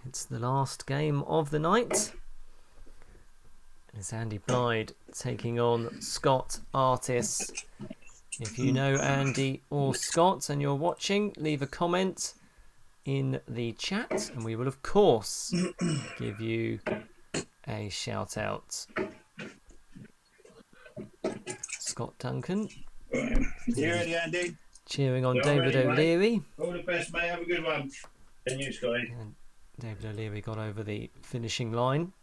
it's the last game of the night. It's Andy Blyde taking on Scott Artis. If you know Andy or Scott and you're watching, leave a comment in the chat and we will of course give you a shout out. Scott Duncan. You ready, Andy? Cheering on Yeah, David ready, mate. O'Leary. All the best, mate. Have a good one. And you, Scotty. And David O'Leary got over the finishing line.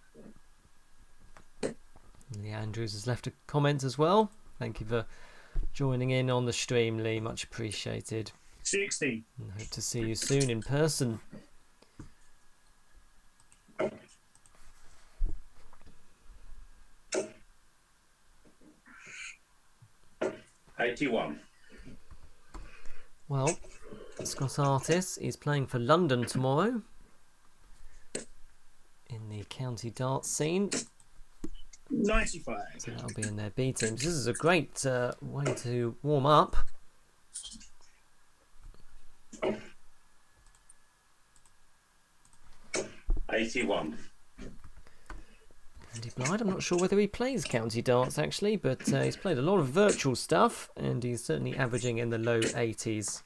Lee Andrews has left a comment as well. Thank you for joining in on the stream, Lee. Much appreciated. 60. And hope to see you soon in person. $81. Well, Scott Artis is playing for London tomorrow in the county darts scene. 95. So that'll be in their B teams. This is a great way to warm up. $81. Andy Blyde, I'm not sure whether he plays county darts actually, but he's played a lot of virtual stuff and he's certainly averaging in the low 80s.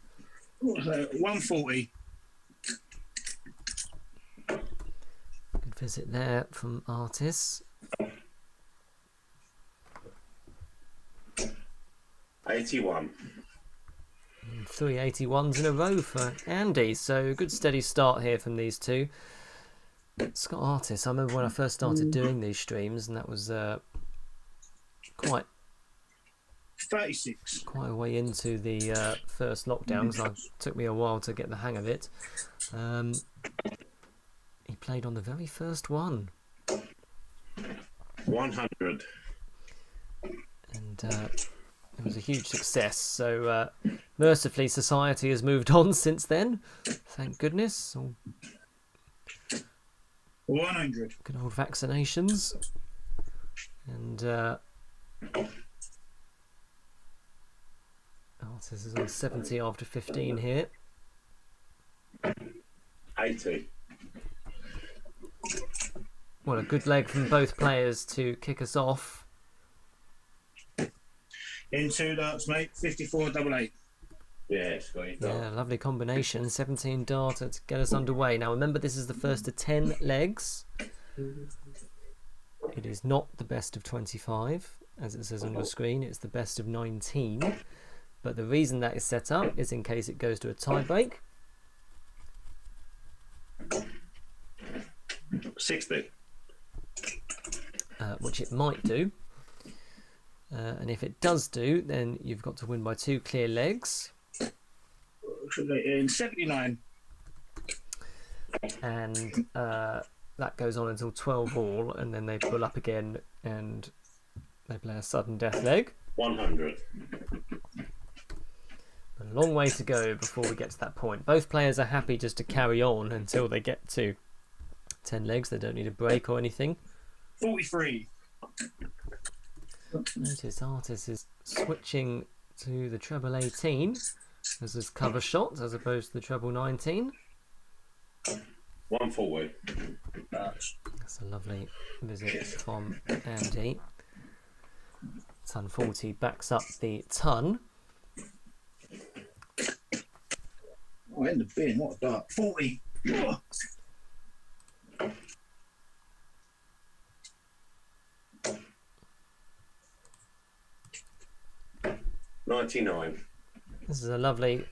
What was that? 140. Good visit there from Artis. 81. 3 81s in a row for Andy, so good steady start here from these two. Scott Artis, I remember when I first started doing these streams, and that was quite 36. a way into the first lockdown, so it took me a while to get the hang of it. He played on the very first one. 100. And it was a huge success, so mercifully society has moved on since then, thank goodness. All 100. good old vaccinations. And Artis is on 70 after 15 here. 80. Well, a good leg from both players to kick us off. In 2 darts, mate. 54 double 8. Yeah, Scotty. Yeah, lovely combination. 17 darter to get us underway. Now remember, this is the first of 10 legs. It is not the best of 25, as it says on your screen. It's the best of 19. But the reason that is set up is in case it goes to a tie break. 60. Which it might do. And if it does do, then you've got to win by 2 clear legs. In 79. And that goes on until 12 all, and then they pull up again and they play a sudden death leg. 100. A long way to go before we get to that point. Both players are happy just to carry on until they get to 10 legs. They don't need a break or anything. 43. Notice Artis is switching to the treble 18 as his cover shot as opposed to the treble 19. 140. That's a lovely visit from Andy. Ton 40 backs up the ton. Oh, in the bin. What a dart. 40. Oh. $99. This is a lovely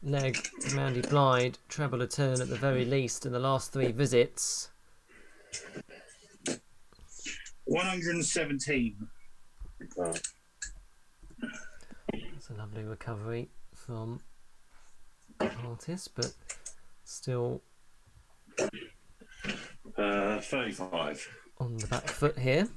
leg from Andy Blyde. Treble a turn at the very least in the last 3 visits. 117. It's a lovely recovery from Artis, but still 35. on the back foot here.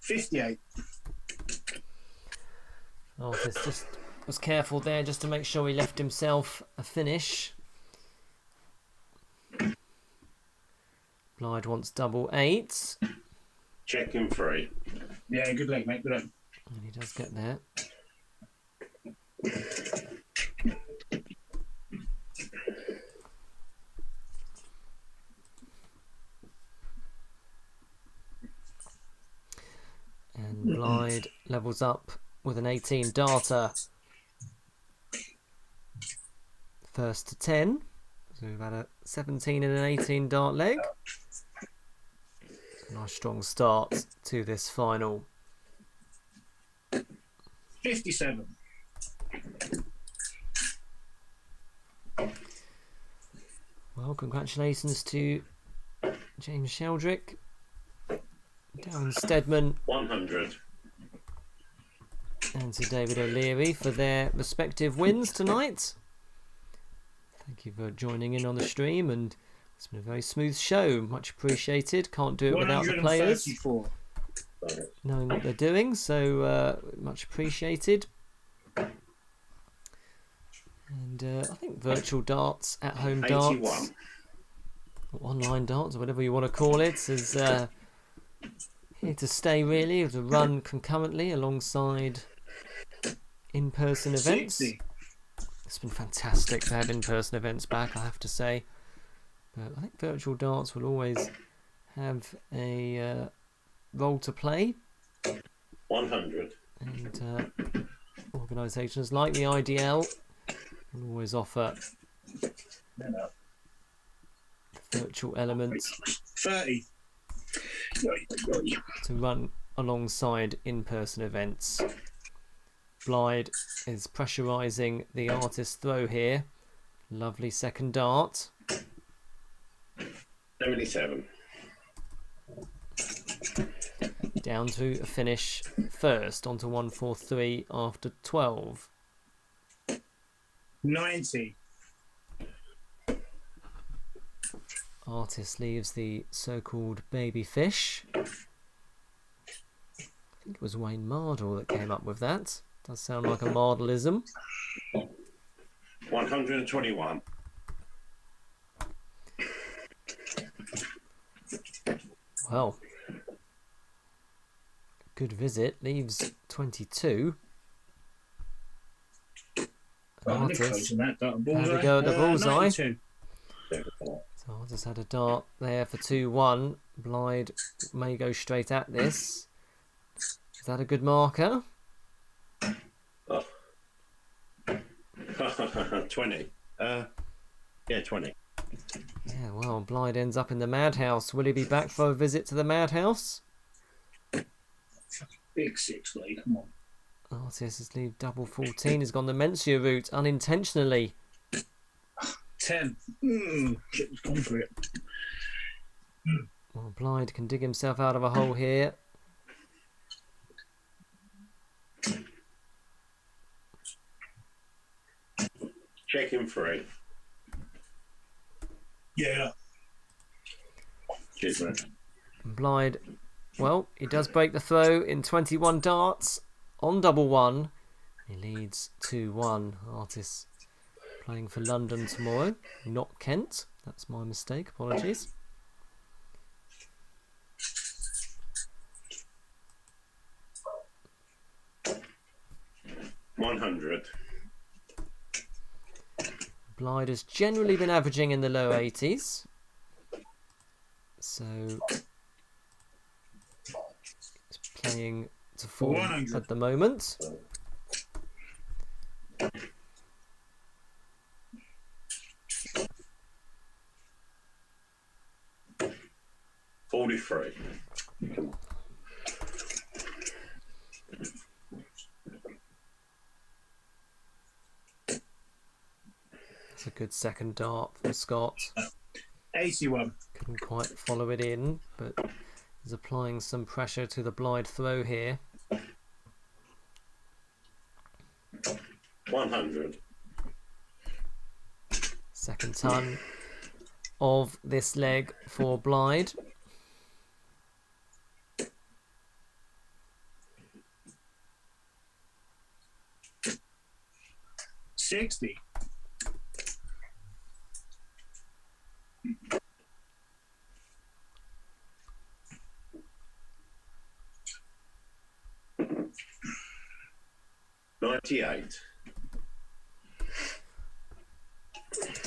58. Artis just was careful there just to make sure he left himself a finish. Blyde wants double 8. Checking 3. Yeah, good leg, mate. Good leg. And he does get there. And Blyde levels up with an 18 darter. First to 10. So we've had a 17 and an 18 dart leg. A nice strong start to this final. 57. Well, congratulations to James Sheldrick, Darren Stedman 100. and to David O'Leary for their respective wins tonight. Thank you for joining in on the stream, and it's been a very smooth show. Much appreciated. Can't do it without the players 134. knowing what they're doing, so much appreciated. And I think virtual darts, at home 81. darts, or online darts, or whatever you want to call it, is here to stay really, to run concurrently alongside in-person events. 60. It's been fantastic to have in-person events back, I have to say. But I think virtual darts will always have a role to play. 100. And organisations like the IDL will always offer the virtual elements 30. to run alongside in-person events. Blyde is pressurising the Artis throw here. Lovely second dart. 77. Down to a finish first, onto 143 after 12. 90. Artis leaves the so-called baby fish. I think it was Wayne Mardle that came up with that. Does sound like a Mardleism. 121. Well, good visit. Leaves 22. Artis Had had a go at the bullseye. 92. So Artis had a dart there for 2-1. Blyde may go straight at this. Is that a good marker? 20. Yeah, 20. Yeah, well, Blyde ends up in the madhouse. Will he be back for a visit to the madhouse? Big 6, Lee. Come on. Artis has leave double 14. Has gone the Mencia route unintentionally. 10. Shit was gone for it. Well, Blyde can dig himself out of a hole here. Checking 3. Yeah. Cheers, mate. And Blyde, well, he does break the throw in 21 darts on double 1. He leads 2-1. Artis playing for London tomorrow, not Kent. That's my mistake. Apologies. $100. Blyde has generally been averaging in the low 80s. So he's playing to form 100. at the moment. $43. Come on. It's a good second dart from Scott. 81. Couldn't quite follow it in, but is applying some pressure to the Blyde throw here. 100. Second ton of this leg for Blyde. 60. $98.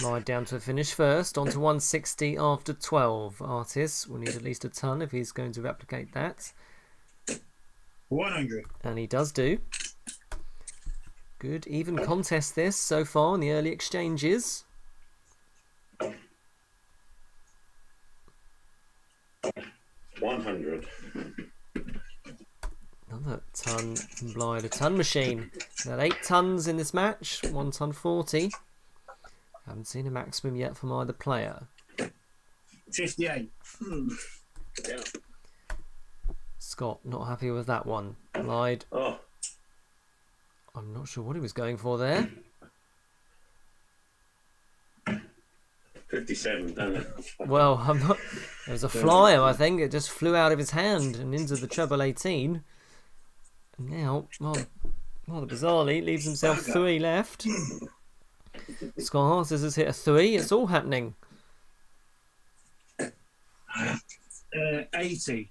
Blyde down to a finish first, on to 160 after 12. Artis will need at least a ton if he's going to replicate that. 100. And he does do. Good, even contest this so far in the early exchanges. 100. Another ton from Blyde, a ton machine. Had 8 tons in this match, 1 ton 40. Haven't seen a maximum yet from either player. 58. Yeah. Scott not happy with that one. Blyde, Oh, I'm not sure what he was going for there. 57, done it. Well, I'm not. It was a flyer, I think. It just flew out of his hand and into the treble 18. And now, well, rather bizarrely, leaves himself 3 left. Scott Artis has hit a 3. It's all happening. 80.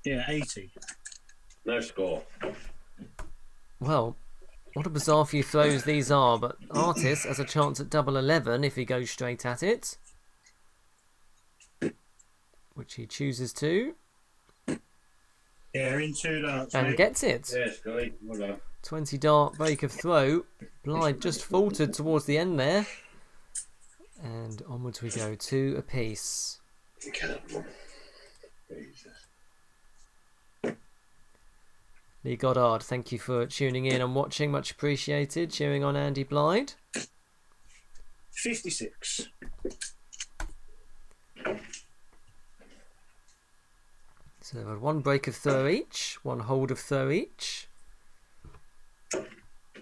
Yeah, 80. No score. Well, what a bizarre few throws these are, but Artis has a chance at double 11 if he goes straight at it. Which he chooses to. Yeah, into that. And gets it. Yeah, Scotty. Well done. 20 dart break of throw. Blyde just faltered towards the end there. And onwards we go, 2 apiece. Jesus. Lee Goddard, thank you for tuning in and watching. Much appreciated. Cheering on Andy Blyde. 56. So they've had 1 break of throw each, 1 hold of throw each.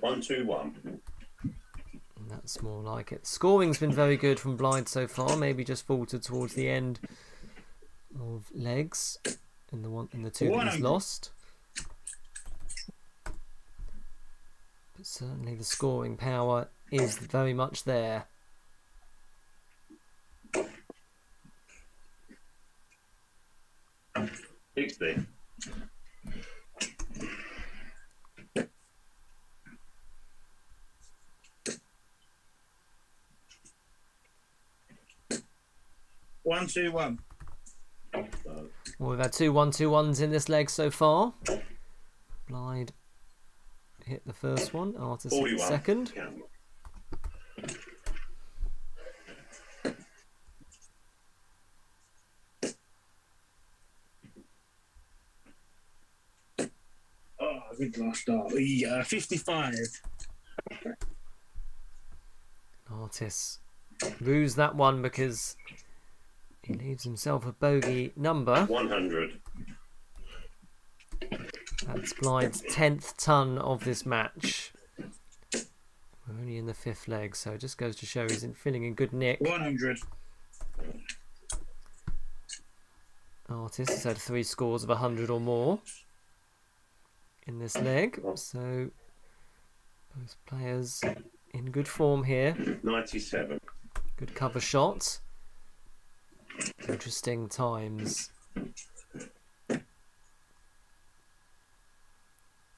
121. And that's more like it. Scoring's been very good from Blyde so far. Maybe just faltered towards the end of legs in the 2 that he's lost. But certainly the scoring power is very much there. $60. One, two, one. Well, we've had 2 1-2-1s in this leg so far. Blyde hit the first one, Artis hit the 41. second. Oh, good last start. 55. Artis rues that one because he leaves himself a bogey number. 100. That's Blyde's 10th ton of this match. We're only in the 5th leg, so it just goes to show he's feeling in good nick. 100. Artis has had 3 scores of 100 or more in this leg, so both players in good form here. 97. Good cover shot. Interesting times.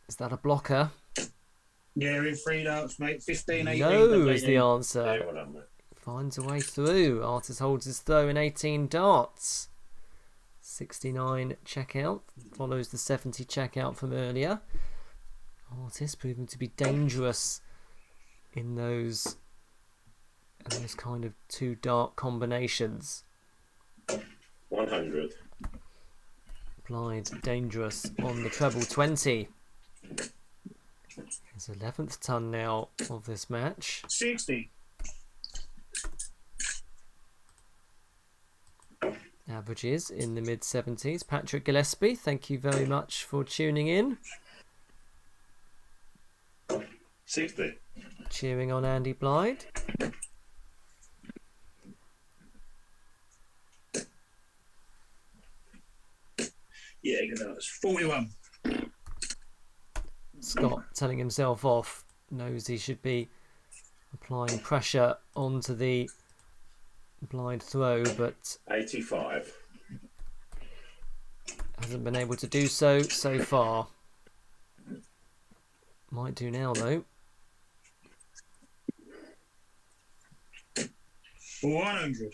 Is that a blocker? Yeah, in 3 darts, mate. 15, 18. No is the answer. Yeah, well done, mate. Finds a way through. Artis holds his throw in 18 darts. 69 checkout. Follows the 70 checkout from earlier. Artis proving to be dangerous in those kind of 2 dart combinations. 100. Blyde dangerous on the treble 20. His 11th ton now of this match. 60. Averages in the mid 70s. Patrick Gillespie, thank you very much for tuning in. 60. Cheering on Andy Blyde. Yeah, good darts. 41. Scott telling himself off knows he should be applying pressure onto the Blyde throw, but 85. hasn't been able to do so far. Might do now though. 100.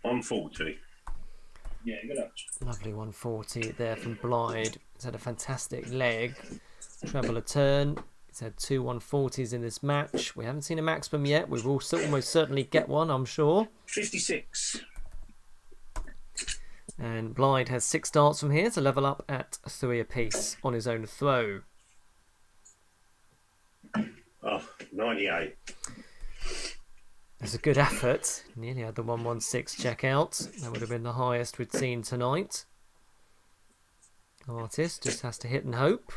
On 40. Yeah, good luck. Lovely 140 there from Blyde. He's had a fantastic leg. Treble a turn. He's had two 140s in this match. We haven't seen a maximum yet. We will almost certainly get one, I'm sure. 56. And Blyde has 6 darts from here to level up at 3 apiece on his own throw. Oh, 98. It's a good effort. Nearly had the 116 check out. That would have been the highest we'd seen tonight. Artist just has to hit and hope.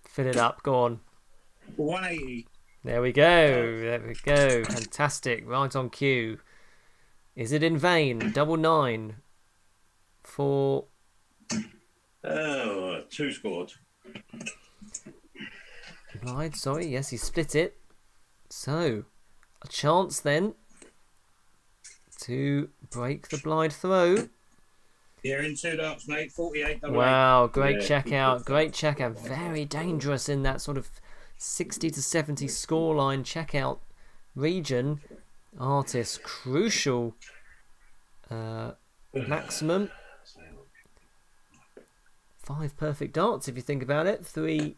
Fill it up. Go on. 180. There we go. There we go. Fantastic. Right on cue. Is it in vain? Double 9 for... Oh, 2 scored. Blyde, sorry. Yes, he split it. So, a chance then to break the Blyde throw. You're in 2 darts, mate. 48. Wow, great Yeah, check good out. stuff. Great check out. Very dangerous in that sort of 60 to 70 scoreline check out region. Artis, crucial maximum. 5 perfect darts if you think about it. 3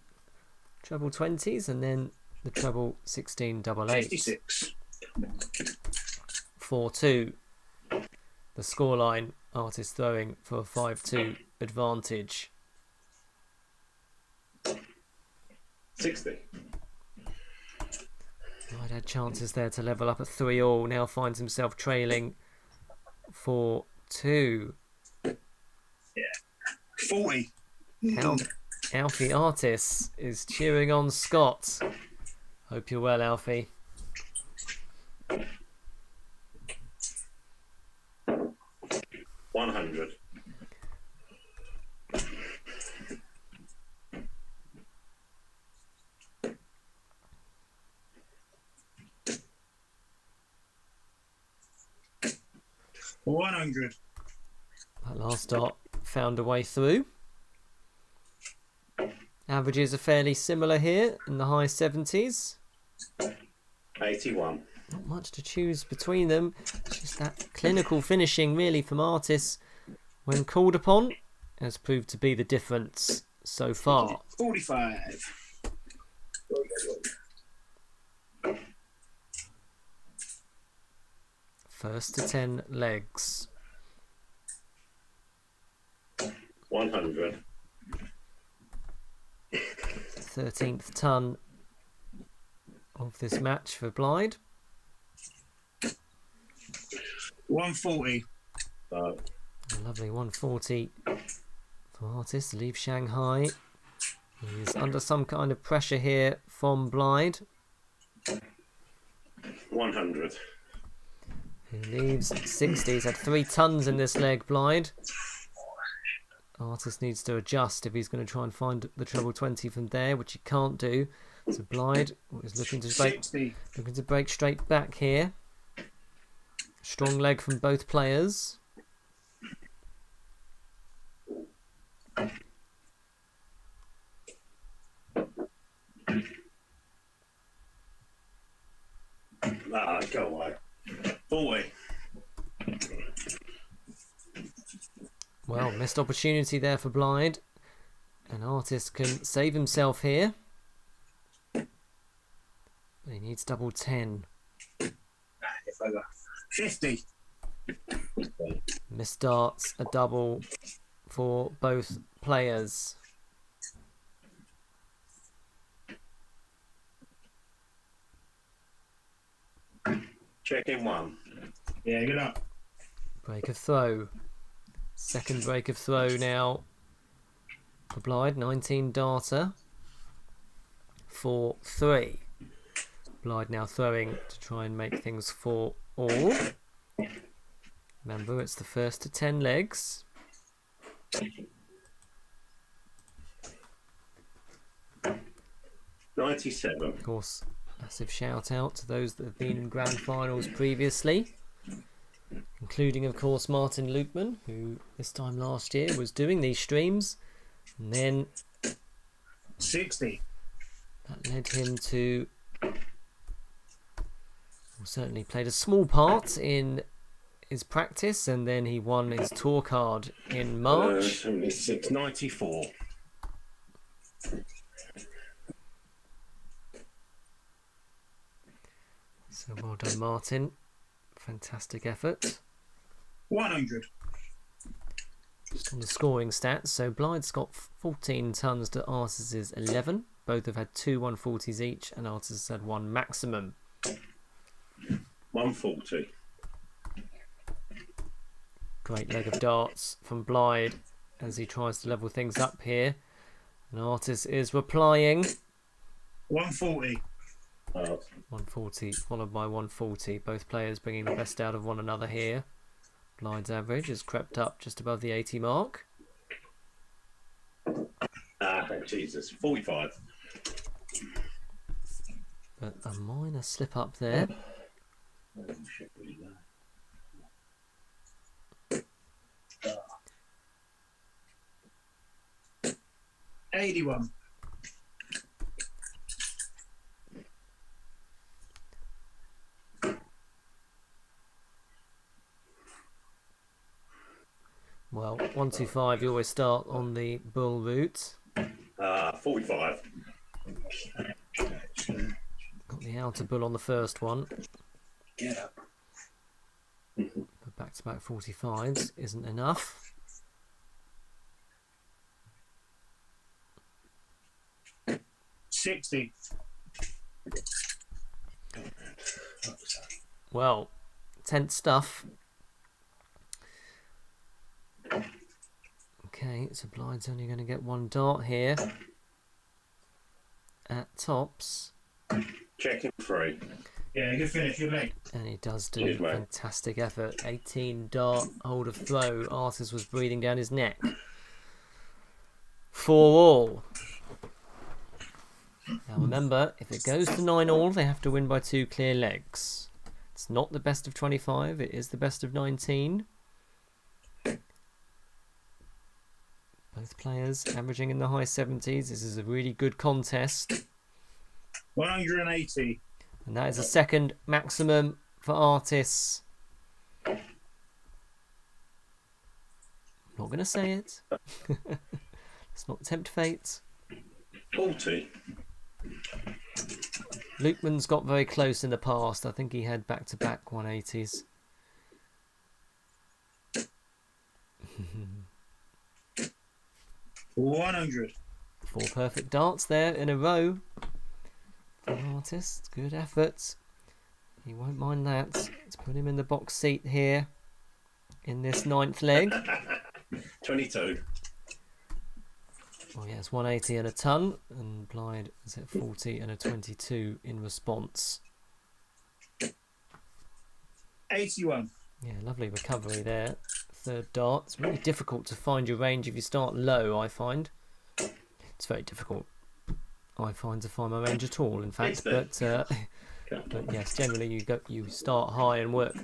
treble 20s and then the treble 16 double 8. 56. 4-2. The scoreline, Artis throwing for a 5-2 advantage. 60. I'd had chances there to level up at 3-all. Now finds himself trailing 4-2. 40. Alfie Artis is cheering on Scott. Hope you're well, Alfie. $100. $100. That last dot found a way through. Averages are fairly similar here in the high 70s. 81. Not much to choose between them. It's just that clinical finishing really from Artis when called upon has proved to be the difference so far. 45. First to 10 legs. 100. 13th ton of this match for Blyde. 140. A lovely 140 for Artis to leave Shanghai. He's under some kind of pressure here from Blyde, 100. who leaves 60. He's had 3 tons in this leg, Blyde. Artis needs to adjust if he's going to try and find the treble 20 from there, which he can't do. So Blyde is looking to 60. break straight back here. Strong leg from both players. Ah, go away. 40. Well, missed opportunity there for Blyde. An Artist can save himself here. He needs double 10. 50. Missed darts, a double for both players. Check in 1. Yeah, good luck. Break of throw. Second break of throw now for Blyde. 19 darter. 4-3. Blyde now throwing to try and make things 4 all. Remember, it's the first to 10 legs. 97. Of course, massive shout out to those that have been in grand finals previously, including, of course, Martin Lukeman, who this time last year was doing these streams, and then 60. that led him to, well, certainly played a small part in his practice, and then he won his tour card in March. 76. 94. So well done, Martin. Fantastic effort. 100. Just on the scoring stats, so Blyde's got 14 tons to Artis's 11. Both have had 2 140s each, and Artis has had 1 maximum. 140. Great leg of darts from Blyde as he tries to level things up here. And Artis is replying. 140. 140 followed by 140. Both players bringing the best out of one another here. Blyde's average has crept up just above the 80 mark. Jesus. 45. But a minor slip up there. 81. Well, 125, you always start on the bull route. 45. Got the outer bull on the first one. Get up. But back-to-back 45s isn't enough. $60. Well, tense stuff. Okay, so Blyde's only going to get 1 dart here at tops. Checking 3. Yeah, good finish, good leg. And he does do Cheers, mate. fantastic effort. 18 dart, hold of throw. Artis was breathing down his neck. 4 all. Now remember, if it goes to 9 all, they have to win by 2 clear legs. It's not the best of 25, it is the best of 19. Both players averaging in the high 70s. This is a really good contest. 180. And that is a second maximum for Artis. I'm not going to say it. Let's not tempt fate. 40. Lukeman's got very close in the past. I think he had back-to-back 180s. 100. 4 perfect darts there in a row. For Artis, good effort. He won't mind that. Let's put him in the box seat here in this 9th leg. 22. Oh yeah, it's 180 and a ton, and Blyde is at 40 and a 22 in response. 81. Yeah, lovely recovery there. 3rd dart. It's really difficult to find your range if you start low, I find. It's very difficult, I find, to find my range at all, in fact. But yes, generally you start high and work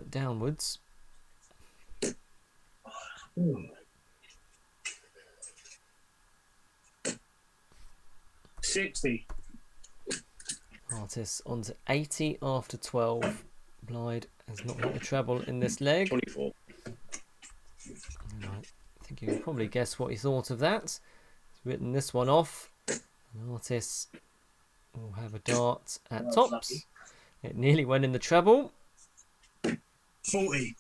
downwards. Ooh. 60. Artis on to 80 after 12. Blyde has not hit the treble in this leg. 24. And I think you can probably guess what he thought of that. He's written this one off. And Artis will have a dart at tops. It nearly went in the treble. 40.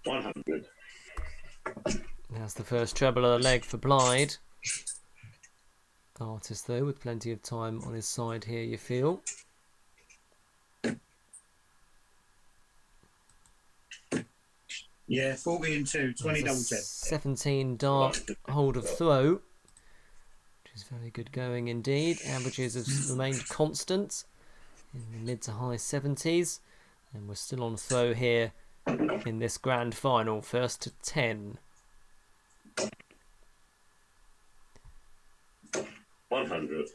100. That's the first treble of the leg for Blyde. Artis, though, with plenty of time on his side here, you feel. Yeah, 40 and 2, 20 double There's a check. 17 dart hold of throw, which is very good going indeed. Averages have remained constant in the mid to high 70s, and we're still on throw here in this grand final. First to 10. 100.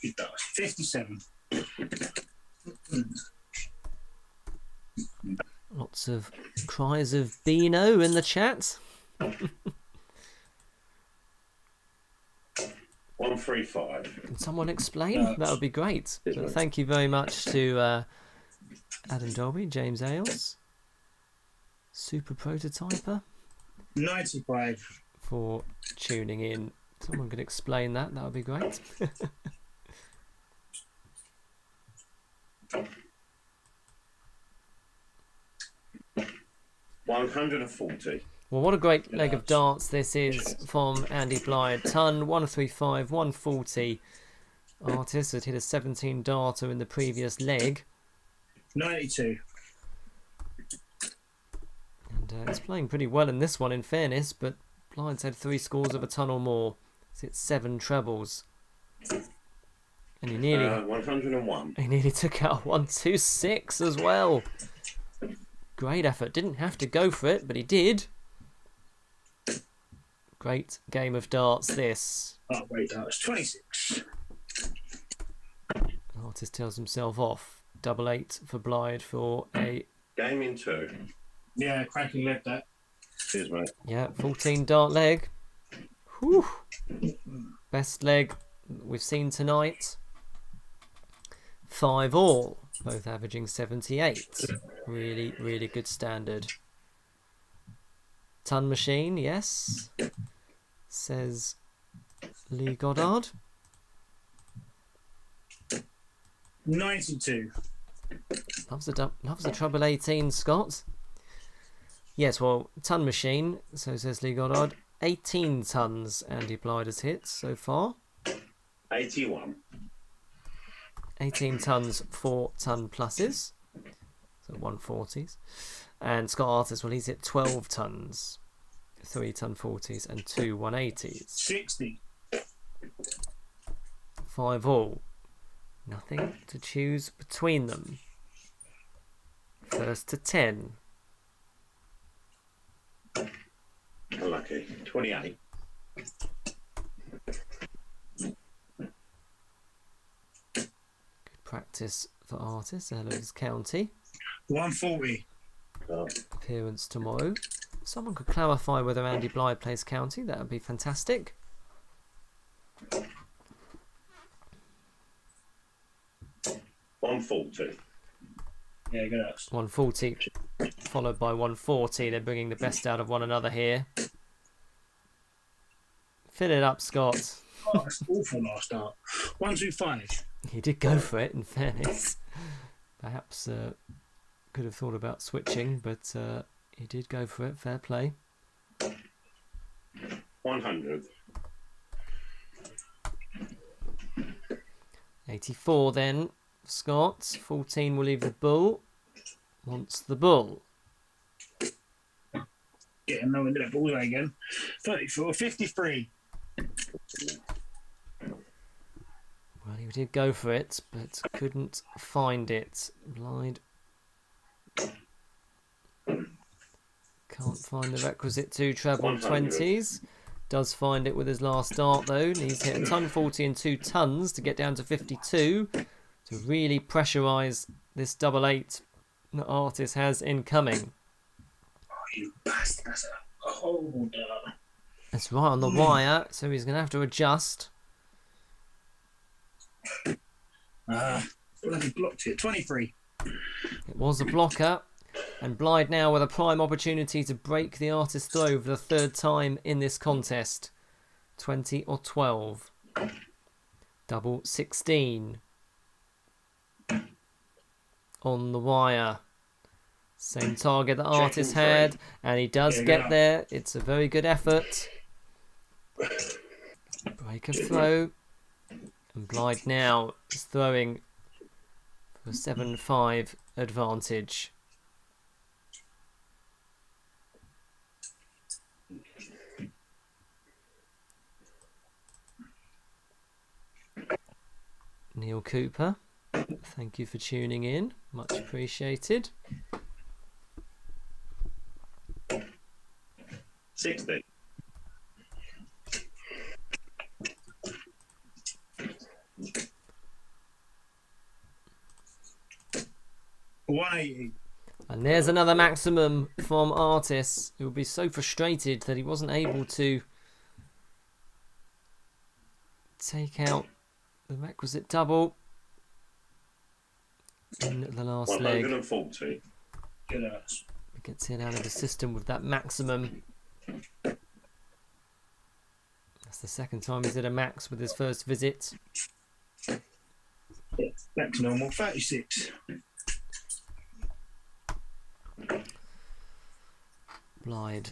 It does. 57. Lots of cries of Beano in the chat. 135. Can someone explain? That would be great. But thank you very much to Adam Dolby, James Ailes, Super Prototyper, 95. for tuning in. Someone could explain that. That would be great. 140. Well, what a great leg of darts this is from Andy Blyde. Ton, 135, 140. Artis had hit a 17 darter in the previous leg. 92. And it's playing pretty well in this one, in fairness, but Blyde's had 3 scores of a ton or more. It's hit 7 trebles. And he nearly 101. took out 126 as well. Great effort. Didn't have to go for it, but he did. Great game of darts this. Oh, wait, that was 26. Artist tells himself off. 88 for Blyde for a... Game in 2. Yeah, cracking leg that. Cheers, mate. Yeah, 14 dart leg. Whew. Best leg we've seen tonight. 5 all. Both averaging 78. Really, really good standard. Ton machine, yes. Says Lee Goddard. 92. Loves a treble 18, Scott. Yes, well, ton machine, so says Lee Goddard. 18 tons Andy Blyde has hit so far. 81. 18 tons, 4 ton pluses. So 140s. And Scott Artis, well, he's hit 12 tons. 3 ton 40s and 2 180s. 60. 5 all. Nothing to choose between them. First to 10. Unlucky. 28. Good practice for Artis ahead of his county 140. appearance tomorrow. Someone could clarify whether Andy Blyde plays county. That would be fantastic. $140. Yeah, good. 140 followed by 140. They're bringing the best out of one another here. Fill it up, Scott. Oh, that's awful last start. 125. He did go for it, in fairness. Perhaps could have thought about switching, but he did go for it. Fair play. 100. 84 then. Scott. 14 will leave the bull. Wants the bull. Getting no into that bullseye again. 34. 53. Well, he did go for it, but couldn't find it. Blyde can't find the requisite 2 treble 20s. Does find it with his last dart though. He's hit a ton 40 and 2 tons to get down to 52 to really pressurise this double 8 that Artis has incoming. Oh, you bastard. That's a horrible dart. It's right on the wire, so he's going to have to adjust. Bloody blocked it. 23. It was a blocker, and Blyde now with a prime opportunity to break the Artis throw for the 3rd time in this contest. 20 or 12. Double 16. On the wire. Same target that Artis had, and he does get there. It's a very good effort. Break of throw. And Blyde now is throwing for a 7-5 advantage. Neil Cooper, thank you for tuning in. Much appreciated. 60. $180. And there's another maximum from Artis, who will be so frustrated that he wasn't able to take out the requisite double in the last leg. 140. Get out. He gets it out of the system with that maximum. That's the second time he's at a max with his first visit. Back to normal. 36. Blyde,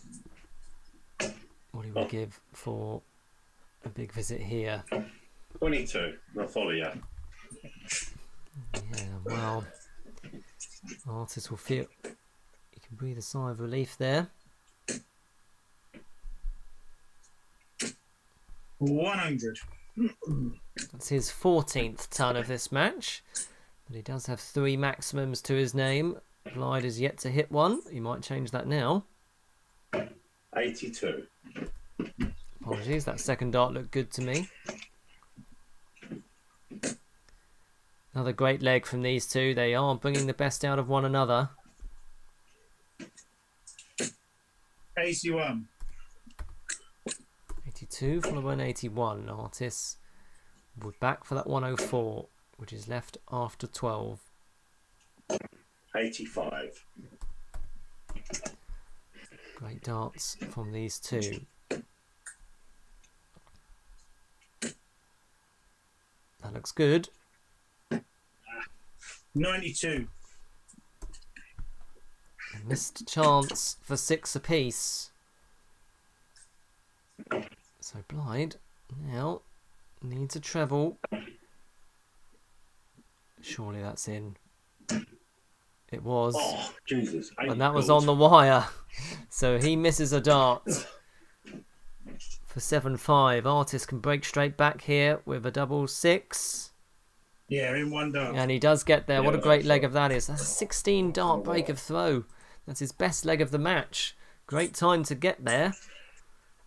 what he would give for a big visit here. 22. I'll follow you. Yeah, well, Artis will feel he can breathe a sigh of relief there. 100. That's his 14th ton of this match, but he does have 3 maximums to his name. Blyde is yet to hit one. He might change that now. 82. Apologies, that second dart looked good to me. Another great leg from these two. They are bringing the best out of one another. 81. 82 followed by an 81. Artis we're back for that 104, which is left after 12. 85. Great darts from these two. That looks good. 92. A missed chance for 6 apiece. So Blyde now needs a treble. Surely that's in. It was. Oh, Jesus. And that was on the wire. So he misses a dart for 7-5. Artis can break straight back here with a double 6. Yeah, in one dart. And he does get there. Yeah, What a great that's leg right. of that is. That's a 16 dart break of throw. That's his best leg of the match. Great time to get there.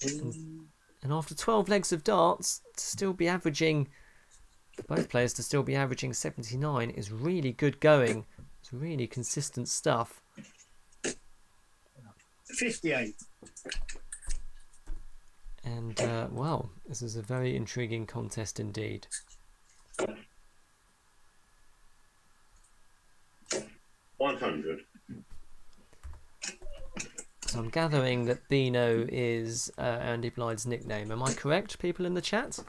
And after 12 legs of darts, to still be averaging, for both players to still be averaging 79 is really good going. It's really consistent stuff. 58. And, well, this is a very intriguing contest indeed. 100. So I'm gathering that Beano is Andy Blyde's nickname. Am I correct, people in the chat?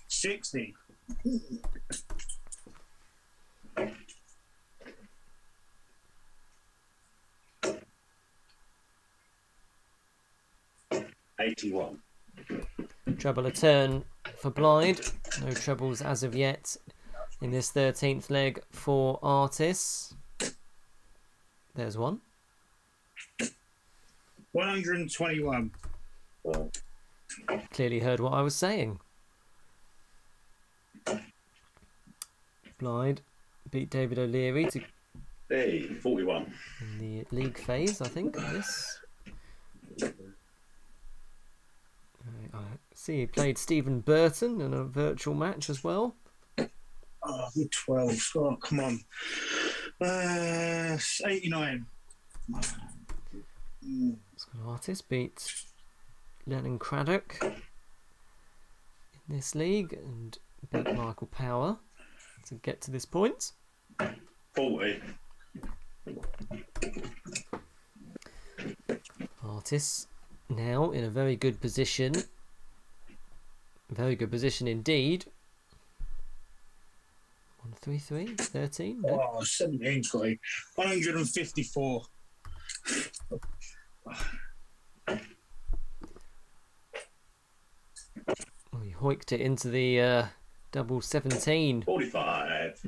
60. 81. Treble a turn for Blyde. No trebles as of yet in this 13th leg for Artis. There's one. 121. Well, Clearly heard what I was saying. Blyde beat David O'Leary to hey, 41. in the league phase, I think. This. I see he played Stephen Burton in a virtual match as well. Oh, good 12. Oh, come on. 89. Artis beat Lennon Craddock in this league and beat Michael Power to get to this point. 40. Artis now in a very good position. Very good position indeed. 133, 13. No. Oh, 17's got it. 154. hoiked it into the double 17. 45.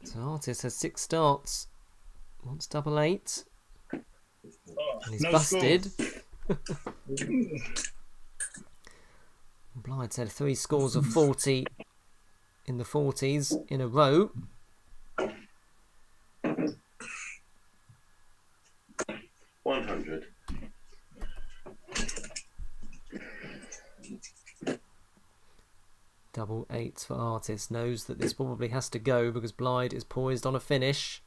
So Artis has 6 starts. Wants double 8. And he's no busted. Blyde's had 3 scores of 40 in the 40s in a row. 100. Double 8s for Artis. Knows that this probably has to go because Blyde is poised on a finish.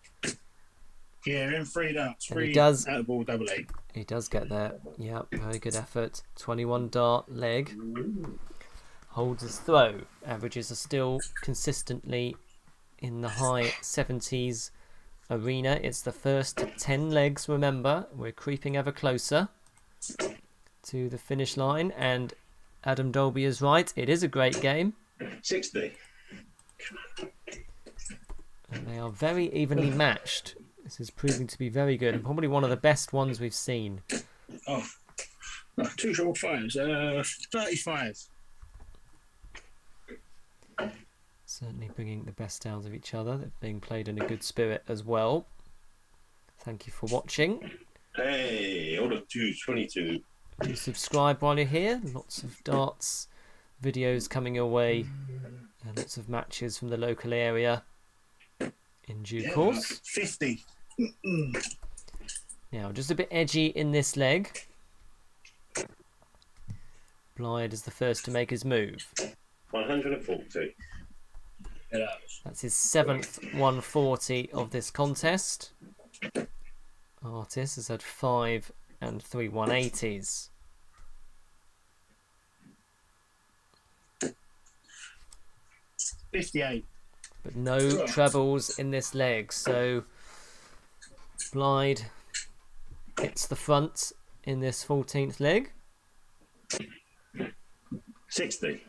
Yeah, in 3 darts. And he 3 does. out of ball, double 8. He does get there. Yeah, very good effort. 21 dart leg. Holds his throw. Averages are still consistently in the high 70s arena. It's the first 10 legs, remember. We're creeping ever closer to the finish line. And Adam Dolby is right. It is a great game. 60. And they are very evenly matched. This is proving to be very good and probably one of the best ones we've seen. Oh, 2 triple 5s. 35. Certainly bringing the best out of each other. They're being played in a good spirit as well. Thank you for watching. Hey, order 222. Do subscribe while you're here. Lots of darts videos coming your way. And lots of matches from the local area in due course. 50. Now, just a bit edgy in this leg. Blyde is the first to make his move. 140. That's his 7th 140 of this contest. Artis has had 5 and 3 180s. $58. But no trebles in this leg, so Blyde hits the front in this 14th leg. 60.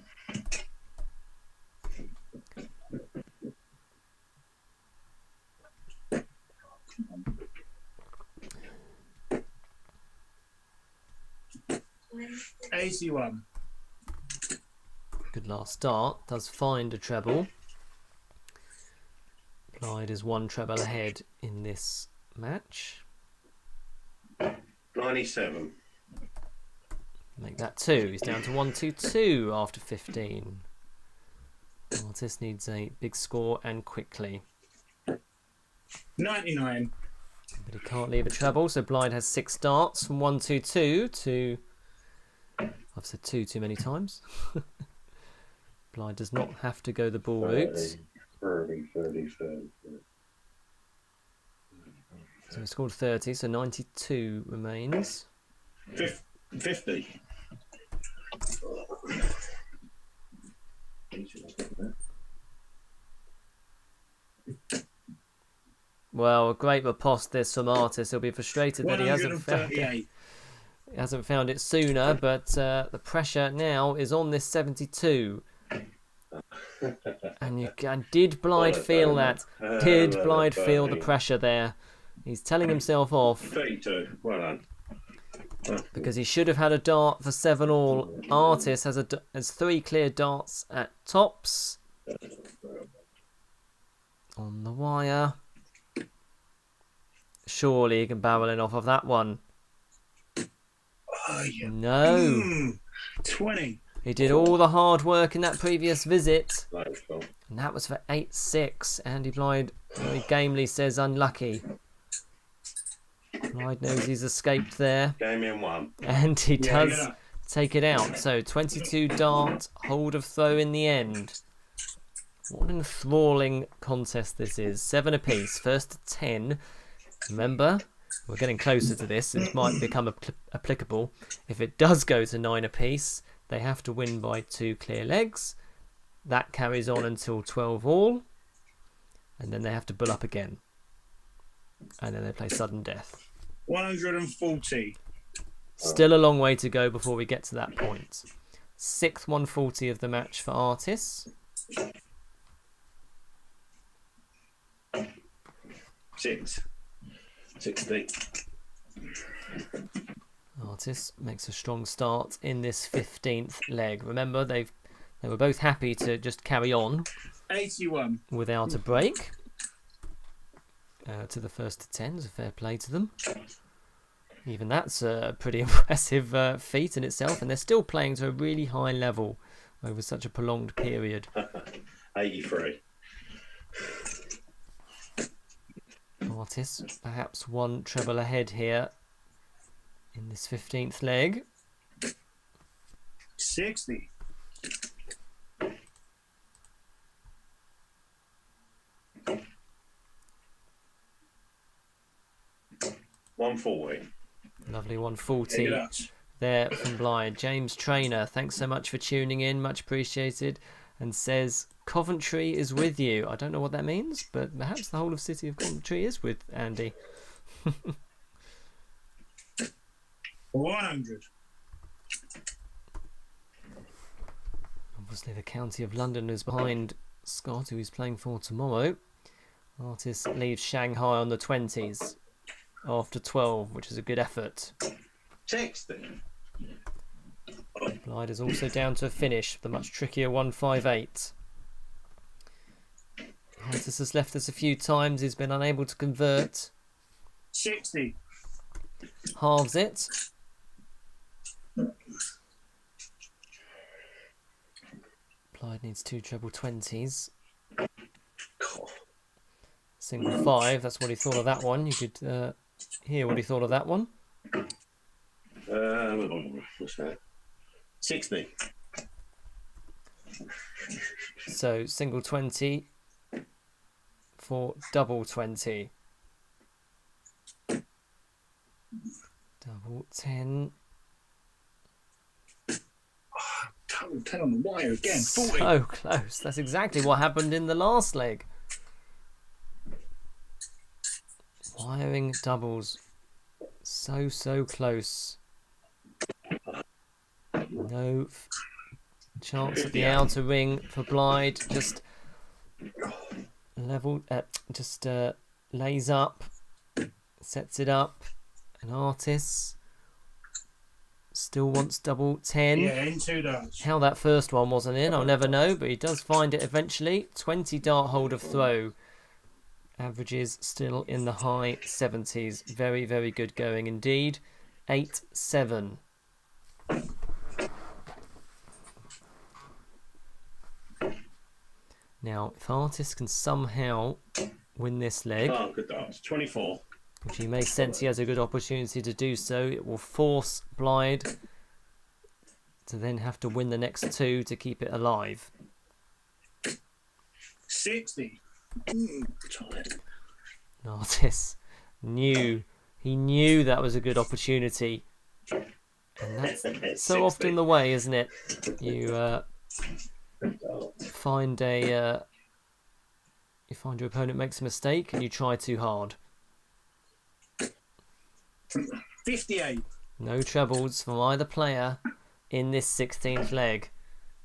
$81. Good last start. Does find a treble. Blyde is 1 treble ahead in this match. 97. Make that 2. He's down to 122 after 15. Artis needs a big score and quickly. 99. But he can't leave a treble, so Blyde has 6 darts from 122 to... I've said 2 too many times. Blyde does not have to go the ball route. 30. So he scored 30, so 92 remains. 50. Well, a great riposte this from Artis. He'll be frustrated that he hasn't found it sooner, but the pressure now is on this 72. And did Blyde feel that? Did Blyde feel the pressure there? He's telling himself off 32. Well done. because he should have had a dart for 7 all. Artis has 3 clear darts at tops. On the wire. Surely he can barrel in off of that one. Oh, yeah. No. 20. He did all the hard work in that previous visit. Nice. And that was for 8-6. Andy Blyde very gamely says unlucky. Blyde knows he's escaped there. Game in 1. And he does yeah. take it out. So 22 dart, hold of throw in the end. What an enthralling contest this is. 7 apiece, first to 10. Remember, we're getting closer to this. It might become applicable. If it does go to 9 apiece, they have to win by 2 clear legs. That carries on until 12 all. And then they have to bull up again. And then they play sudden death. 140. Still a long way to go before we get to that point. 6th 140 of the match for Artis. 6. 60. Artis Artis makes a strong start in this 15th leg. Remember, they were both happy to just carry on 81. without a break to the first to 10. So fair play to them. Even that's a pretty impressive feat in itself, and they're still playing to a really high level over such a prolonged period. 83. Artis perhaps one treble ahead here in this 15th leg. 60. $140. Lovely Take 140 it out. there from Blyde. James Trainer, thanks so much for tuning in, much appreciated, and says Coventry is with you. I don't know what that means, but perhaps the whole of City of Coventry is with Andy. 100. Obviously the County of London is behind Scott, who he's playing for tomorrow. Artis leaves Shanghai on the 20s after 12, which is a good effort. 60. Blyde is also down to a finish, the much trickier 158. Artis has left us a few times, he's been unable to convert. 60. Halves it. Blyde needs 2 treble 20s. Single 5, that's what he thought of that one. You could hear what he thought of that one. What's that? 60. So single 20 for double 20. Double 10. Double 10 on the wire again. 40. So close. That's exactly what happened in the last leg. Wiring doubles. So close. No chance at the outer ring for Blyde. Just lays up, sets it up, and Artis still wants double 10. Yeah, into that. How that first one wasn't in, I'll never know, but he does find it eventually. 20 dart hold of throw. Averages still in the high 70s. Very, very good going indeed. 8-7. Now, if Artis can somehow win this leg, Oh, good dance. 24. which he may sense he has a good opportunity to do so, it will force Blyde to then have to win the next 2 to keep it alive. 60. Tired. Artis knew that was a good opportunity, and that's so often the way, isn't it? You find your opponent makes a mistake and you try too hard. 58. No trebles from either player in this 16th leg.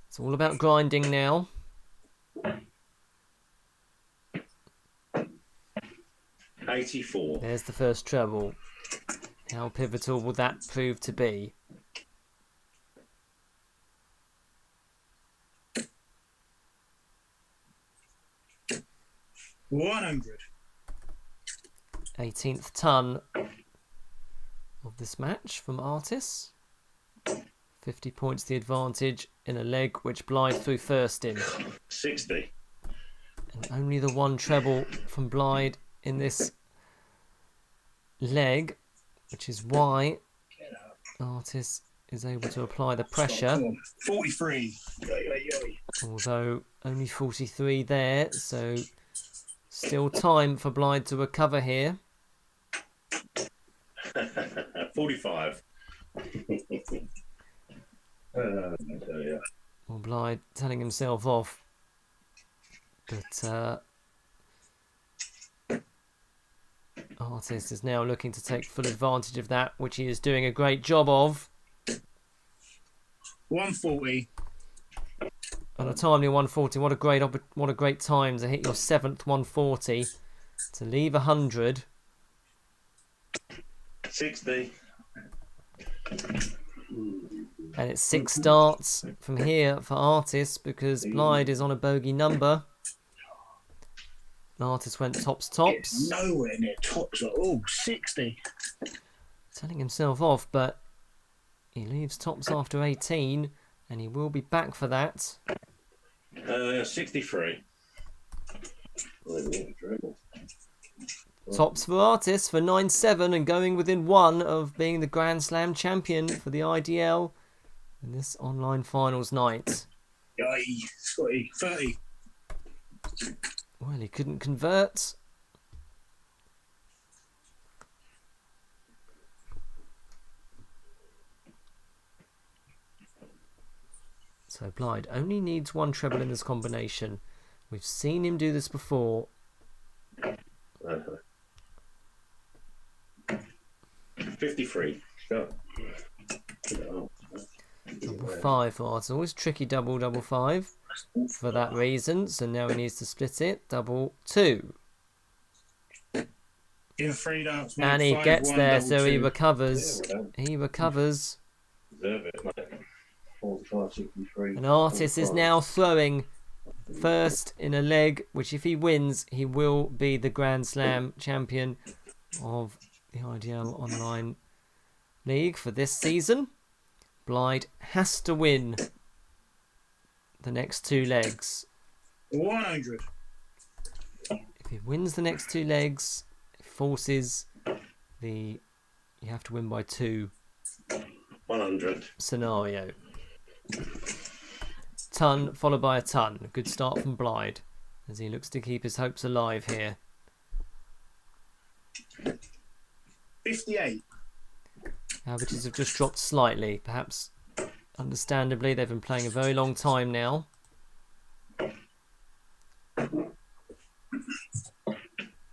It's all about grinding now. 84. There's the first treble. How pivotal will that prove to be? $100. 18th ton of this match from Artis. 50 points the advantage in a leg which Blyde threw first in. 60. And only the one treble from Blyde in this leg, which is why Artis is able to apply the pressure. 43. Although only 43 there, so still time for Blyde to recover here. 45. Well, Blyde telling himself off, but Artis is now looking to take full advantage of that, which he is doing a great job of. 140. On a timely 140, what a great time to hit your 7th 140, to leave 100. 60. And it's 6 starts from here for Artis because Blyde is on a bogey number. Artis went tops. Nowhere near tops at all. 60. Telling himself off, but he leaves tops after 18 and he will be back for that. 63. Tops for Artis for 9-7 and going within 1 of being the Grand Slam champion for the IDL in this online finals night. Yay, Scotty. 30. Well, he couldn't convert. So Blyde only needs 1 treble in this combination. We've seen him do this before. 53. Sure. Double 5 for Artis. Always tricky double 5 for that reason. So now he needs to split it. Double 2. In 3 darts. And he 5, gets 1, there, double so he 2. recovers. He recovers. Deserve it, mate. 45, 63. And Artis is now throwing first in a leg, which if he wins, he will be the Grand Slam champion of the IDL Online League for this season. Blyde has to win the next 2 legs. 100. If he wins the next 2 legs, it forces the you have to win by 2 100. scenario. Ton followed by a ton. A good start from Blyde as he looks to keep his hopes alive here. 58. Averages have just dropped slightly, perhaps understandably. They've been playing a very long time now.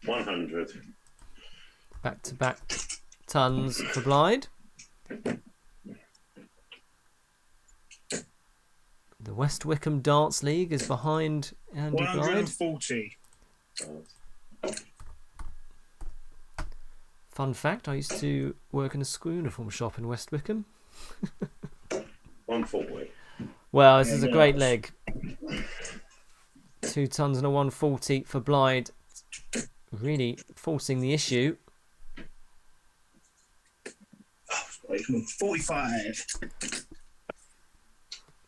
100. Back-to-back tons for Blyde. The West Wickham Darts League is behind Andy Blyde. 140. Fun fact, I used to work in a school uniform shop in West Wickham. 140. Well, this is a great leg. 2 tons and a 140 for Blyde. Really forcing the issue. 45.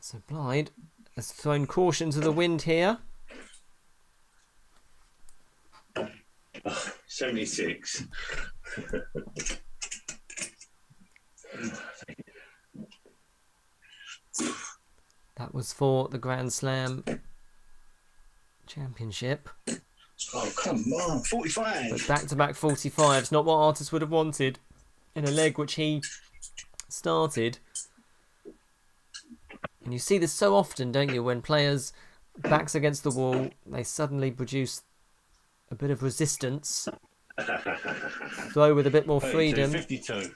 So Blyde has thrown caution to the wind here. 76. That was for the Grand Slam Championship. Oh, come on. 45. But back-to-back 45s, not what Artis would have wanted in a leg which he started. And you see this so often, don't you, when players backs against the wall, they suddenly produce a bit of resistance, throw with a bit more freedom. 52.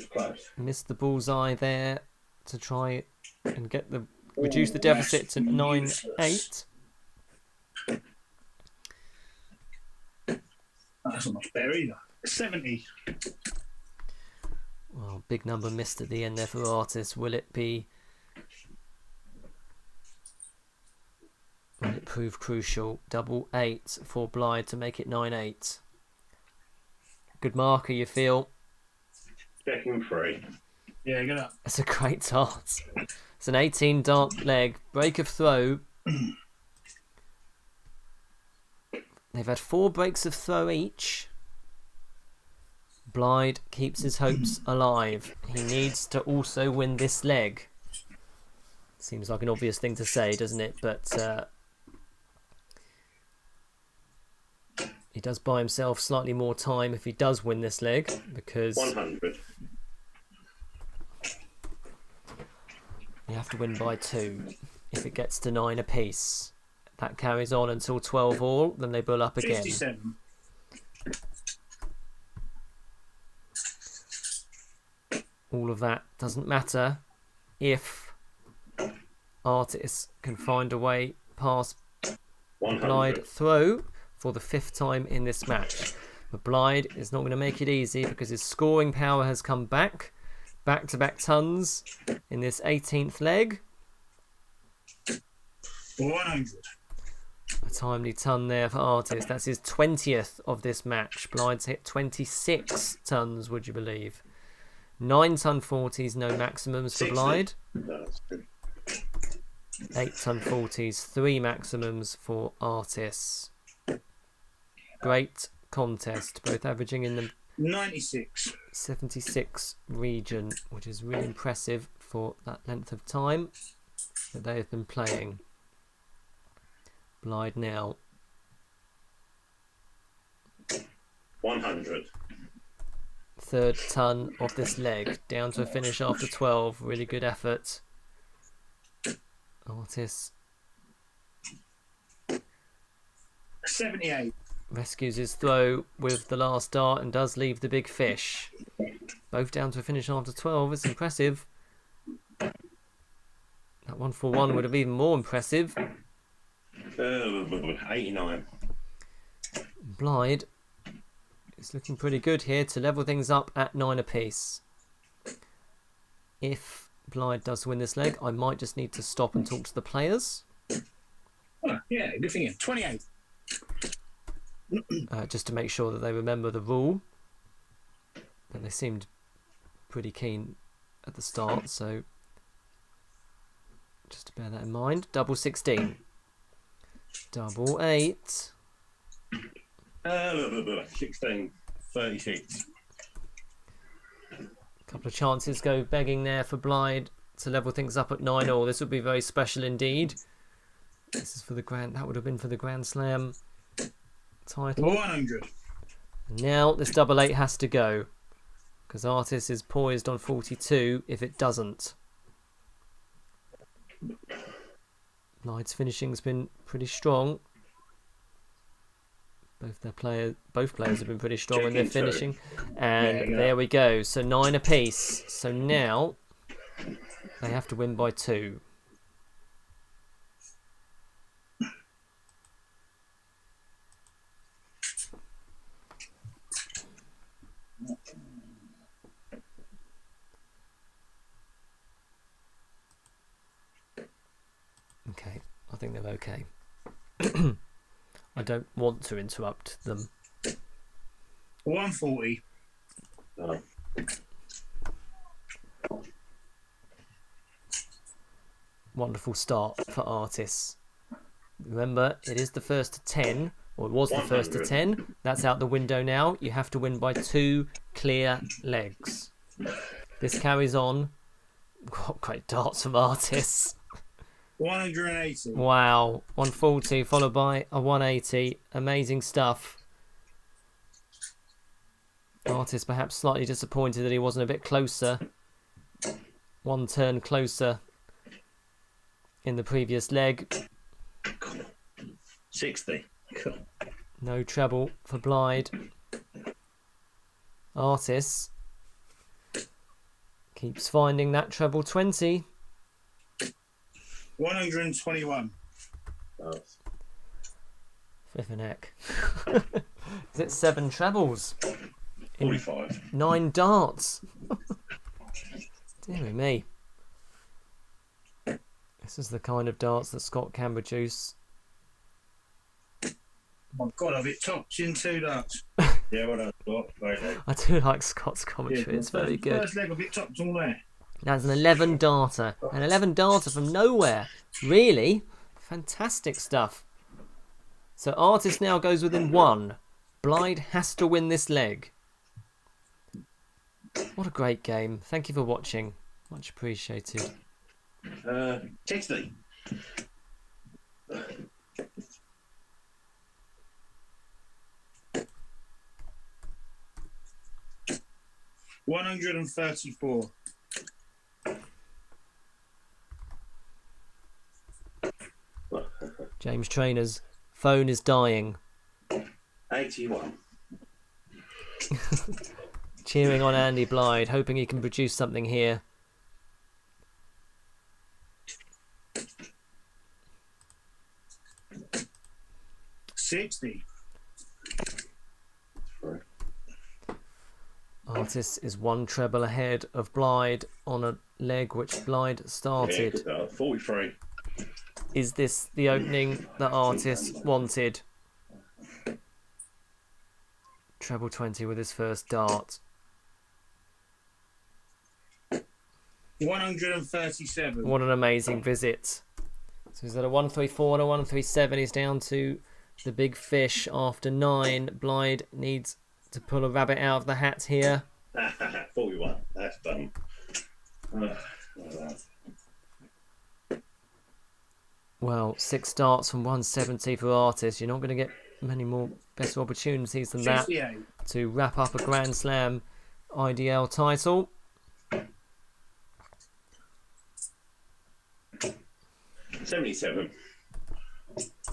Close. Missed the bullseye there to try and get the reduce the deficit to 9-8. That's not much better either. 70. Well, big number missed at the end there for Artis. Will it prove crucial? Double 8 for Blyde to make it 9-8. Good marker, you feel? Checking 3. Yeah, get up. It's a great dart. It's an 18 dart leg. Break of throw. They've had 4 breaks of throw each. Blyde keeps his hopes alive. He needs to also win this leg. Seems like an obvious thing to say, doesn't it? But he does buy himself slightly more time if he does win this leg, because 100. you have to win by 2 if it gets to 9 apiece. That carries on until 12 all, then they bull up again. 57. All of that doesn't matter if Artis can find a way past 100. Blyde throw for the 5th time in this match. But Blyde is not going to make it easy because his scoring power has come back. back-to-back tons in this 18th leg. 100. A timely ton there for Artis. That's his 20th of this match. Blyde's hit 26 tons, would you believe? 9-ton 40s, no maximums for 60. Blyde. That's good. 8-ton 40s, 3 maximums for Artis. Great contest, both averaging in the 96. 76 region, which is really impressive for that length of time that they have been playing. Blyde now. 100. Third ton of this leg, down to a finish after 12. Really good effort. Artis 78. rescues his throw with the last dart and does leave the big fish. Both down to a finish after 12. It's impressive. That 141 would have been even more impressive. 89. Blyde is looking pretty good here to level things up at 9 apiece. If Blyde does win this leg, I might just need to stop and talk to the players. Oh, yeah, good thing. 28. Just to make sure that they remember the rule. But they seemed pretty keen at the start, so just to bear that in mind. Double 16. Double 8. 16. 36. Couple of chances go begging there for Blyde to level things up at 9-all. This would be very special indeed. This is for the Grand. That would have been for the Grand Slam title. 100. Now this double 8 has to go because Artis is poised on 42 if it doesn't. Blyde's finishing's been pretty strong. Both players have been pretty strong in their finishing. And there we go. So 9 apiece. So now they have to win by 2. Okay, I think they're okay. I don't want to interrupt them. 140. Oh. Wonderful start for Artis. Remember, it is the first to 10, or it was the first to 10. That's out the window now. You have to win by 2 clear legs. This carries on. What great darts from Artis. 180. Wow, 140 followed by a 180. Amazing stuff. Artis perhaps slightly disappointed that he wasn't a bit closer. 1 turn closer in the previous leg. 60. No treble for Blyde. Artis keeps finding that treble 20. 121. Oh. Flippin' heck. Is it 7 trebles? 45. 9 darts. Dear me. This is the kind of darts that Scott can produce. Oh my God, I've hit tops in 2 darts. Yeah, well done, Scott. Very good. I do like Scott's commentary, it's very good. First leg, I've hit tops all there. That's an 11 darter. An 11 darter from nowhere. Really? Fantastic stuff. So Artis now goes within 1. Blyde has to win this leg. What a great game. Thank you for watching. Much appreciated. 60. $134. James Trainer's phone is dying. 81. Cheering on Andy Blyde, hoping he can produce something here. $60. Artis is one treble ahead of Blyde on a leg which Blyde Yeah, started. good start. 43. Is this the opening that Artis wanted? Treble 20 with his first dart. 137. What an amazing visit. So he's at a 134 and a 137. He's down to the big fish after 9. Blyde needs to pull a rabbit out of the hat here. 41. That's done. Well, 6 darts from 170 for Artis. You're not going to get many more better opportunities than that 58. to wrap up a Grand Slam IDL title. 77.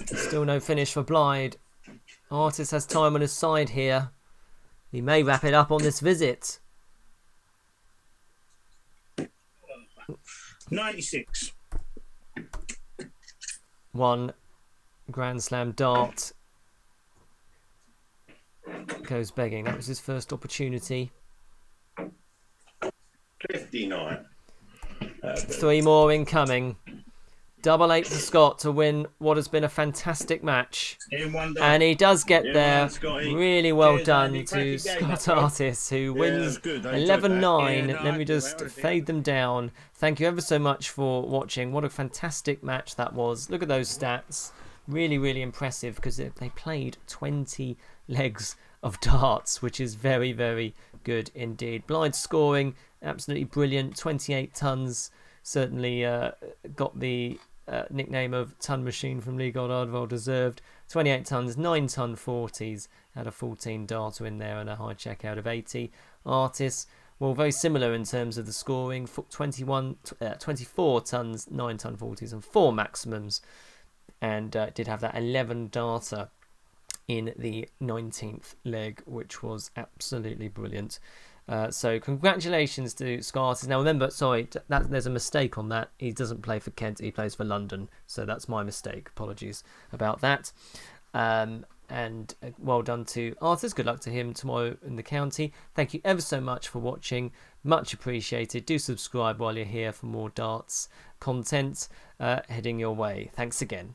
Still no finish for Blyde. Artis has time on his side here. He may wrap it up on this visit. 96. One Grand Slam dart goes begging. That was his first opportunity. 59. 3 more incoming. Double 8 for Scott to win what has been a fantastic match. In one day. And he does get Yeah, there. Scotty. Really well Cheers, done Andy. to Cracking game, Scott that was. Artis, who Yeah, wins that's good. I enjoyed that. 11-9. Yeah, no, Let me I just do, I fade them down. Thank you ever so much for watching. What a fantastic match that was. Look at those stats. Really, really impressive because they played 20 legs of darts, which is very, very good indeed. Blyde scoring absolutely brilliant. 28 tons. Certainly got the nickname of Ton Machine from Lee Goddard, well deserved. 28 tons, 9 ton 40s, had a 14 darter in there and a high checkout of 80. Artis, well, very similar in terms of the scoring. 24 tons, 9 ton 40s and 4 maximums, and did have that 11 darter in the 19th leg, which was absolutely brilliant. So congratulations to Artis. Now remember, sorry, there's a mistake on that. He doesn't play for Kent, he plays for London. So that's my mistake. Apologies about that. And well done to Artis. Good luck to him tomorrow in the county. Thank you ever so much for watching. Much appreciated. Do subscribe while you're here for more darts content heading your way. Thanks again.